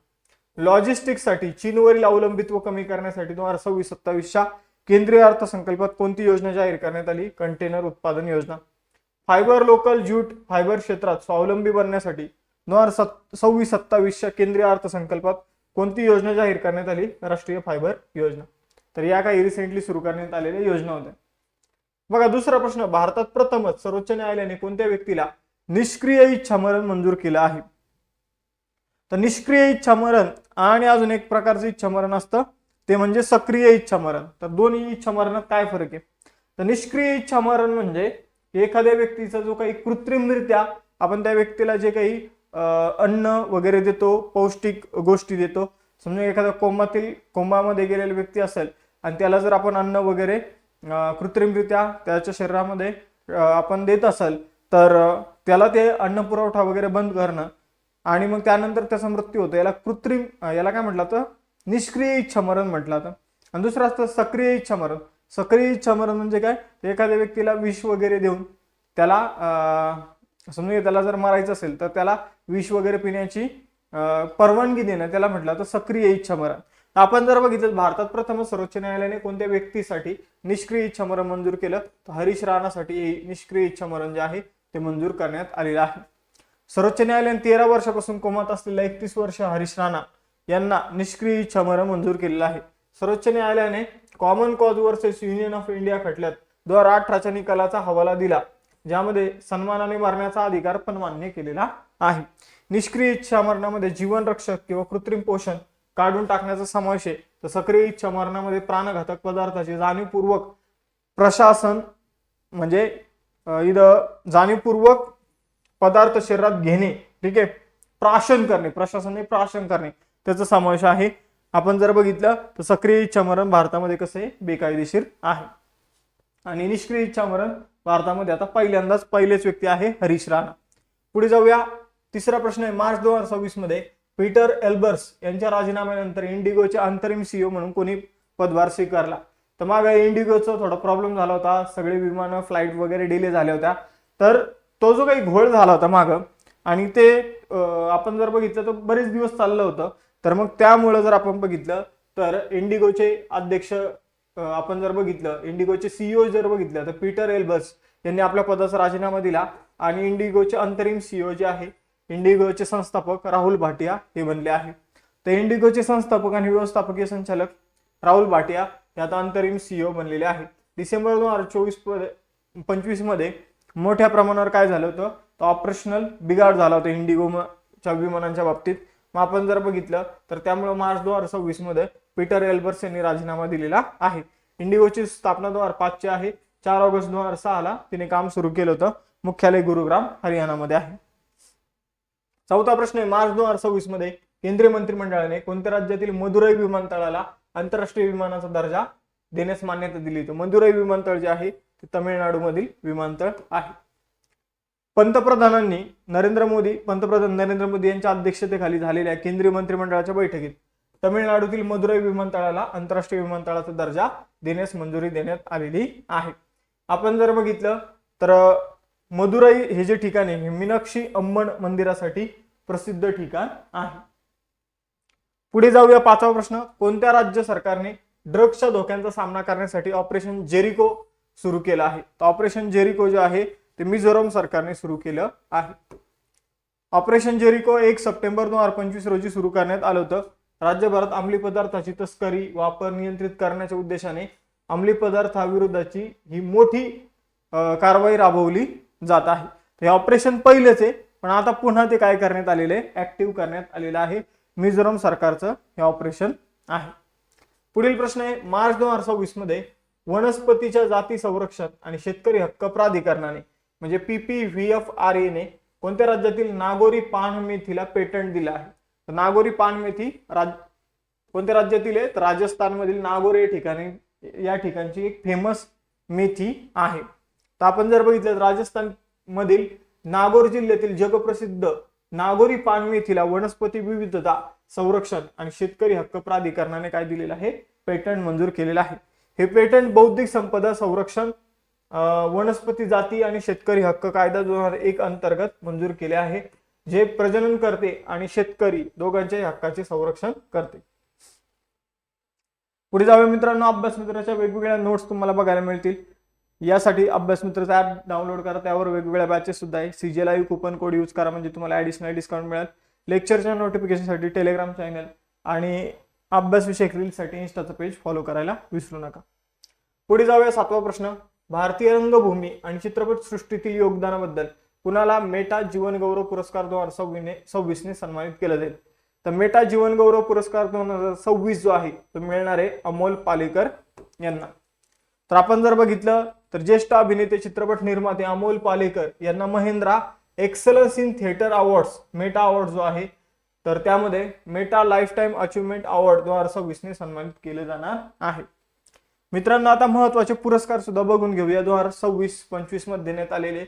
लॉजिस्टिक्ससाठी चीनवरील अवलंबित्व कमी करण्यासाठी 2026-27 केंद्रीय अर्थसंकल्पात कोणती योजना जाहीर करण्यात आली? कंटेनर उत्पादन योजना. फायबर लोकल ज्यूट फायबर क्षेत्रात स्वावलंबी बनण्यासाठी 2026-27 केंद्रीय अर्थसंकल्पात कोणती योजना जाहीर करण्यात आली? राष्ट्रीय फायबर योजना. तर या काही रिसेंटली सुरू करण्यात आलेल्या योजना होत्या. बघा दुसरा प्रश्न, भारतात प्रथमच सर्वोच्च न्यायालयाने कोणत्या व्यक्तीला निष्क्रिय इच्छामरण मंजूर केलं आहे? तर निष्क्रिय इच्छामरण आणि अजून एक प्रकारचं इच्छामरण असतं ते म्हणजे सक्रिय इच्छामरण. तर दोन्ही इच्छामरणात काय फरक आहे? तर निष्क्रिय इच्छामरण म्हणजे एखाद्या व्यक्तीचा जो काही कृत्रिमरित्या आपण त्या व्यक्तीला जे काही अन्न वगैरे देतो, पौष्टिक गोष्टी देतो, समजा एखाद्या कोमामध्ये गेलेला व्यक्ती असेल आणि त्याला जर आपण अन्न वगैरे कृत्रिमरित्या त्याच्या शरीरामध्ये आपण देत असेल तर त्याला ते अन्न पुरवठा वगैरे बंद करणं आणि मग त्यानंतर त्याचा मृत्यू होतो, याला काय म्हटलं तर निष्क्रिय इच्छामरण म्हटलं जातं. आणि दुसरं असतं सक्रिय इच्छामरण. सक्रिय इच्छामरण म्हणजे काय? एखाद्या व्यक्तीला विष वगैरे देऊन त्याला समजा त्याला जर मारायचं असेल तर त्याला विष वगैरे पिण्याची परवानगी देणं त्याला म्हटलं तर सक्रिय इच्छामरण. आपण जर बघितलं भारतात प्रथमच सर्वोच्च न्यायालयाने कोणत्या व्यक्तीसाठी निष्क्रिय इच्छामरण मंजूर केलं? तर हरीश राणासाठी निष्क्रिय इच्छामरण जे आहे ते मंजूर करण्यात आलेलं आहे. सर्वोच्च न्यायालयाने 13 वर्षापासून कोमात असलेला 31 वर्ष हरीश राणा यांना निष्क्रिय इच्छामरण मंजूर केलेलं आहे. सर्वोच्च न्यायालयाने common cause versus union of India खटल्यात 2018च्या निकालाचा हवाला दिला ज्यामध्ये सन्मानाने मरण्याचा अधिकार पण मान्य केलेला आहे. निष्क्रिय इच्छामरणामध्ये जीवन रक्षक किंवा कृत्रिम पोषण काढून टाकण्याचा समावेश आहे. तर सक्रिय इच्छामरणामध्ये प्राणघातक पदार्थाचे जाणीवपूर्वक प्रशासन म्हणजे इथं जाणीवपूर्वक पदार्थ शरीरात घेणे, ठीक आहे, प्राशन करणे, प्रशासनाने प्राशन करणे त्याचा समावेश आहे. आपण जर बघितलं तर सक्रिय इच्छामरण भारतामध्ये कसं आहे? बेकायदेशीर आहे. आणि निष्क्रिय इच्छामरण भारतामध्ये आता पहिलेच व्यक्ती आहे हरीश राणा. पुढे जाऊया. तिसरा प्रश्न आहे, मार्च 2026 मध्ये पीटर एल्बर्स यांच्या राजीनाम्यानंतर इंडिगोचे अंतरिम सीईओ म्हणून कोणी पदभार स्वीकारला? तर मागे इंडिगोचा थोडा प्रॉब्लेम झाला होता, सगळे विमानं फ्लाईट वगैरे डिले झाल्या होत्या, तर तो जो काही घोळ झाला होता मागं आणि ते आपण जर बघितलं तर बरेच दिवस चाललं होतं. तर मग त्यामुळे जर आपण बघितलं तर इंडिगोचे अध्यक्ष आपण जर बघितलं, इंडिगोचे सीईओ जर बघितलं तर पीटर एल्बर्स यांनी आपल्या पदाचा राजीनामा दिला आणि इंडिगोचे अंतरिम सीईओ जे आहे, इंडिगोचे संस्थापक राहुल भाटिया हे बनले आहे. तर इंडिगोचे संस्थापक आणि व्यवस्थापकीय संचालक राहुल भाटिया हे आता अंतरिम सीईओ बनलेले आहेत. डिसेंबर 2024-25 मध्ये मोठ्या प्रमाणावर काय झालं होतं, तर ऑपरेशनल बिघाड झाला होता इंडिगोच्या विमानांच्या बाबतीत. मग आपण जर बघितलं तर त्यामुळे मार्च 2026 मध्ये पीटर एल्बर्स यांनी राजीनामा दिलेला आहे. इंडिगोची स्थापना 2005 ची आहे. 4 ऑगस्ट 2006 ला तिने काम सुरू केलं होतं. मुख्यालय गुरुग्राम हरियाणामध्ये आहे. चौथा प्रश्न आहे, मार्च 2026 मध्ये केंद्रीय मंत्रिमंडळाने कोणत्या राज्यातील मदुराई विमानतळाला आंतरराष्ट्रीय विमानाचा दर्जा देण्यास मान्यता दिली? तर मदुराई विमानतळ जे आहे ते तामिळनाडू मधील विमानतळ आहे. पंतप्रधान नरेंद्र मोदी यांच्या अध्यक्षतेखाली झालेल्या केंद्रीय मंत्रिमंडळाच्या बैठकीत तामिळनाडूतील मदुराई विमानतळाला आंतरराष्ट्रीय विमानतळाचा दर्जा देण्यास मंजुरी देण्यात आलेली आहे. आपण जर बघितलं तर मदुराई हे जे ठिकाण आहे, मीनाक्षी अम्मन मंदिरासाठी प्रसिद्ध ठिकाण आहे. पुढे जाऊया, पाचवा प्रश्न, कोणत्या राज्य सरकारने ड्रग्सच्या धोक्यांचा सामना करण्यासाठी ऑपरेशन जेरिको सुरू केलं आहे? तर ऑपरेशन जेरिको जे आहे ते मिझोरम सरकारने सुरू केलं आहे. ऑपरेशन जेरिको 1 सप्टेंबर 2025 रोजी सुरू करण्यात आलं होतं. राज्यभरात अंमली पदार्थाची तस्करी वापर नियंत्रित करण्याच्या उद्देशाने अंमली पदार्थाविरुद्धची ही मोठी कारवाई राबवली जात आहे. हे ऑपरेशन पहिलेच आहे, पण आता पुन्हा ते काय करण्यात आलेले आहे, ऍक्टिव्ह करण्यात आलेलं आहे. मिझोरम सरकारचं हे ऑपरेशन आहे. पुढील प्रश्न आहे, मार्च 2026 मध्ये वनस्पतीच्या जाती संरक्षण आणि शेतकरी हक्क प्राधिकरणाने म्हणजे PPVFRA ने कोणत्या राज्यातील नागोरी पान मेथीला पेटंट दिलं आहे? तर नागोरी पान मेथी कोणत्या राज्यातील आहे? तर राजस्थान मधील नागोर या ठिकाणची एक फेमस मेथी आहे. तर आपण जर बघितलं राजस्थान मधील नागौर जिल्ह्यातील जगप्रसिद्ध नागोरी पान मेथीला वनस्पती विविधता संरक्षण आणि शेतकरी हक्क प्राधिकरणाने काय दिलेलं आहे? पेटंट मंजूर केलेलं आहे. हे पेटंट बौद्धिक संपदा संरक्षण, वनस्पती जाती आणि शेतकरी हक्क कायदा 2001 अंतर्गत मंजूर केले आहे, जे प्रजनन करते आणि शेतकरी दोघांच्याही हक्काचे संरक्षण करते. पुढे जाऊया मित्रांनो, अभ्यास मित्राच्या वेगवेगळ्या नोट्स तुम्हाला बघायला मिळतील. यासाठी अभ्यास मित्राचा ऍप डाउनलोड करा, त्यावर वेगवेगळ्या बॅचेस सुद्धा आहे. CJ live coupon code use करा म्हणजे तुम्हाला ऍडिशनल डिस्काउंट मिळेल. लेक्चरच्या नोटिफिकेशनसाठी टेलिग्राम चॅनल आणि अभ्यास विषयक रीलसाठी इंस्टाचं पेज फॉलो करायला विसरू नका. पुढे जाऊया, सातवा प्रश्न, भारतीय रंगभूमी आणि चित्रपट सृष्टीतील योगदानाबद्दल कुणाला मेटा जीवन गौरव पुरस्कार 2026 ने सन्मानित केलं जाईल? तर मेटा जीवन गौरव पुरस्कार 2026 जो आहे तो मिळणार आहे अमोल पालेकर यांना. तर आपण जर बघितलं तर ज्येष्ठ अभिनेते चित्रपट निर्माते अमोल पालेकर यांना Mahindra excellence in theatre awards Meta award जो आहे तर त्यामध्ये Meta life time achievement award 2026 ने सन्मानित केले जाणार आहे. मित्रांनो, आता महत्वाचे पुरस्कार सुद्धा बघून घेऊया. 2026-25 मध्ये देण्यात आलेले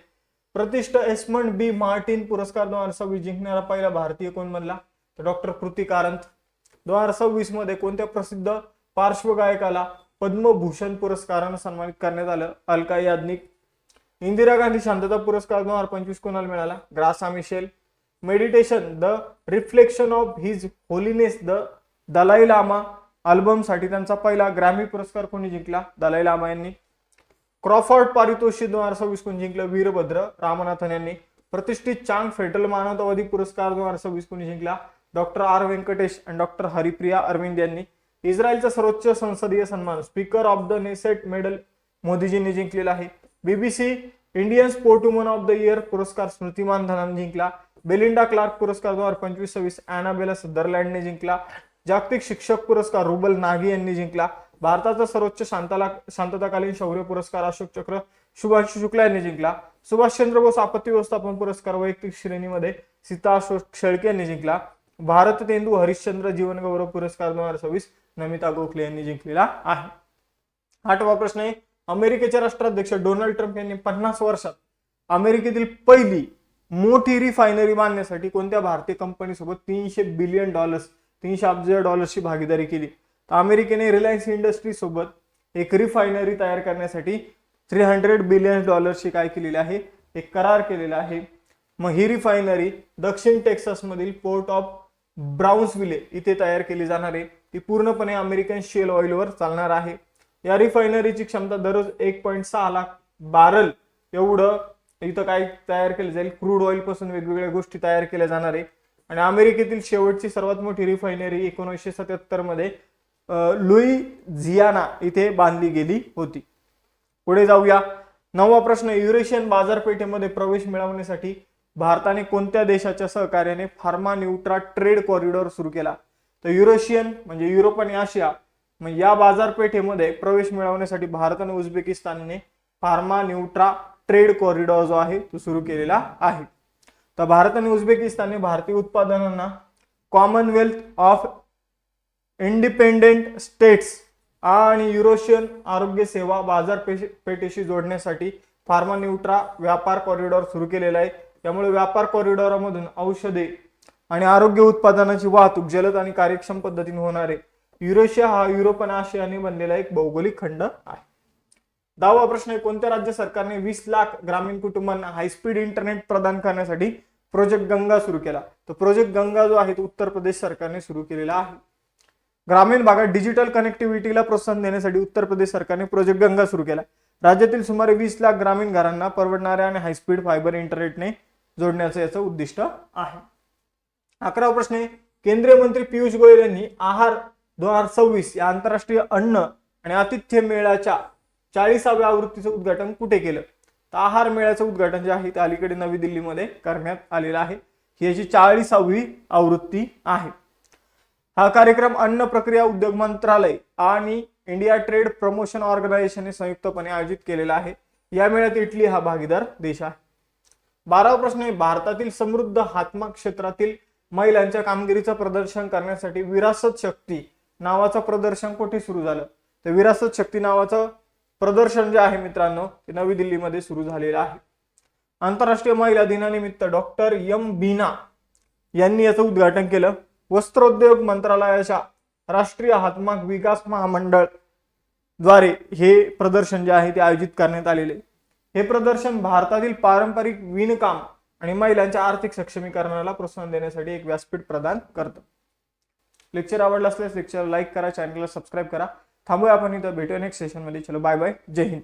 प्रतिष्ठ एस्मंड बी मार्टिन पुरस्कार 2026 जिंकणारा पहिला भारतीय कोण बनला? तर डॉक्टर कृती कारंत. 2026 मध्ये कोणत्या प्रसिद्ध पार्श्वगायकाला पद्मभूषण पुरस्काराने सन्मानित करण्यात आलं? अलका याज्ञिक. इंदिरा गांधी शांतता पुरस्कार 2025 कोणाला मिळाला? Graca Machel. Meditation the reflection of his holiness the Dalai Lama album साठी त्यांचा पहिला ग्रॅमी पुरस्कार कोणी जिंकला? दलाई लामा यांनी. क्रॉफर्ड पारितोषिक 2026 कोणी जिंकलं? वीरभद्र रामनाथन यांनी. प्रतिष्ठित चांग फेडरल मानवतावादी पुरस्कार 2026 कोणी जिंकला? डॉक्टर आर व्यंकटेश आणि डॉक्टर हरिप्रिया अरविंद यांनी. इस्रायलचा सर्वोच्च संसदीय सन्मान speaker of the Knesset medal मोदीजींनी जिंकलेला आहे. BBC Indian sportswoman of the year पुरस्कार स्मृती मानधनाने जिंकला. बेलिंडा क्लार्क पुरस्कार 2025-26 अॅनाबेला सदरलँडने जिंकला. जागतिक शिक्षक पुरस्कार रुबल नागी यांनी जिंकला. भारताचा सर्वोच्च शांतताकालीन शौर्य पुरस्कार अशोक चक्र शुभांशु शुक्ला यांनी जिंकला. सुभाषचंद्र बोस आपत्ती व्यवस्थापन पुरस्कार वैयक्तिक श्रेणीमध्ये सीता अशोक शेळके यांनी जिंकला. भारत तेंदू हरिश्चंद्र जीवन गौरव पुरस्कार 2026 नमिता गोखले यांनी जिंकलेला आहे. आठवा प्रश्न आहे, अमेरिकेचे राष्ट्राध्यक्ष डोनाल्ड ट्रम्प यांनी 50 वर्षात अमेरिकेतील पहिली मोठी रिफायनरी बांधण्यासाठी कोणत्या भारतीय कंपनीसोबत $300 बिलियन $300 अब्ज ची भागीदारी केली? तर अमेरिकेने रिलायन्स इंडस्ट्री सोबत एक रिफायनरी तयार करण्यासाठी $300 बिलियन काय केलेले आहे, एक करार केलेला आहे. मग ही रिफायनरी दक्षिण टेक्सासमधील पोर्ट ऑफ ब्राउन्सविले इथे तयार केली जाणार आहे. ती पूर्णपणे अमेरिकन शेल ऑइलवर चालणार आहे. या रिफायनरीची क्षमता दररोज 1.6 लाख बॅरल एवढं इथं काय तयार केलं जाईल, क्रूड ऑइल पासून वेगवेगळ्या गोष्टी तयार केल्या जाणार आहे. आणि अमेरिकेतील शेवटची सर्वात मोठी रिफायनरी 1977 मध्ये लुईझियाना इथे बांधली गेली होती. पुढे जाऊया. 9वा प्रश्न, युरेशियन बाजारपेठेमध्ये प्रवेश मिळवण्यासाठी भारताने कोणत्या देशाच्या सहकार्याने फार्मा न्यूट्रा ट्रेड कॉरिडॉर सुरू केला? तर युरेशियन म्हणजे युरोप आणि आशिया म्हणजे या बाजारपेठेमध्ये प्रवेश मिळवण्यासाठी भारत आणि उझबेकिस्तानने फार्मा न्यूट्रा ट्रेड कॉरिडॉर जो आहे तो सुरू केलेला आहे. तर भारत आणि उझबेकिस्तानने भारतीय उत्पादनांना कॉमनवेल्थ ऑफ इंडिपेंडेंट स्टेट्स आणि युरोशियन आरोग्य सेवा बाजारपेठेशी जोडण्यासाठी फार्मा न्यूट्रा व्यापार कॉरिडॉर सुरू केलेला आहे. त्यामुळे व्यापार कॉरिडॉरमधून औषधे आणि आरोग्य उत्पादनाची वाहतूक जलद आणि कार्यक्षम पद्धतीने होणार आहे. युरेशिया हा युरोप आणि आशियाने बनलेला एक भौगोलिक खंड आहे. 10वा प्रश्न आहे, कोणत्या राज्य सरकारने 20 लाख ग्रामीण कुटुंबांना हायस्पीड इंटरनेट प्रदान करण्यासाठी प्रोजेक्ट गंगा सुरू केला? तर प्रोजेक्ट गंगा जो आहे तो उत्तर प्रदेश सरकारने सुरू केलेला आहे. ग्रामीण भागात डिजिटल कनेक्टिव्हिटीला प्रोत्साहन देण्यासाठी उत्तर प्रदेश सरकारने प्रोजेक्ट गंगा सुरू केला. राज्यातील सुमारे 20 लाख ग्रामीण घरांना परवडणाऱ्या आणि हायस्पीड फायबर इंटरनेटने जोडण्याचं याचं उद्दिष्ट आहे. 11वा प्रश्न आहे, केंद्रीय मंत्री पियुष गोयल यांनी आहार 2026 या आंतरराष्ट्रीय अन्न आणि आतिथ्य मेळ्याच्या 40व्या आवृत्तीचं उद्घाटन कुठे केलं? तर आहार मेळ्याचं उद्घाटन जे आहे ते अलीकडे नवी दिल्लीमध्ये करण्यात आलेलं आहे. ही याची 40वी आवृत्ती आहे. हा कार्यक्रम अन्न प्रक्रिया उद्योग मंत्रालय आणि इंडिया ट्रेड प्रमोशन ऑर्गनायझेशनने संयुक्तपणे आयोजित केलेला आहे. या मेळ्यात इटली हा भागीदार देश आहे. 12वा प्रश्न आहे, भारतातील समृद्ध हातमाग क्षेत्रातील महिलांच्या कामगिरीचं प्रदर्शन करण्यासाठी विरासत शक्ती नावाचं प्रदर्शन कुठे सुरू झालं? तर विरासत शक्ती नावाचं प्रदर्शन जे आहे मित्रांनो ते नवी दिल्लीमध्ये सुरू झालेलं आहे. आंतरराष्ट्रीय महिला दिनानिमित्त डॉक्टर एम बीना यांनी याचं उद्घाटन केलं. वस्त्रोद्योग मंत्रालयाच्या राष्ट्रीय हातमाग विकास महामंडळ द्वारे हे प्रदर्शन जे आहे ते आयोजित करण्यात आलेले. हे प्रदर्शन भारतातील पारंपरिक विणकाम आणि महिलांच्या आर्थिक सक्षमीकरणाला प्रोत्साहन देण्यासाठी एक व्यासपीठ प्रदान करतं. लेक्चर आवडलं असल्यास लेक्चर लाईक करा, चॅनलला सबस्क्राईब करा. थांबूया आपण इथं, भेटूया नेक्स्ट सेशनमध्ये. चलो बाय बाय, जय हिंद.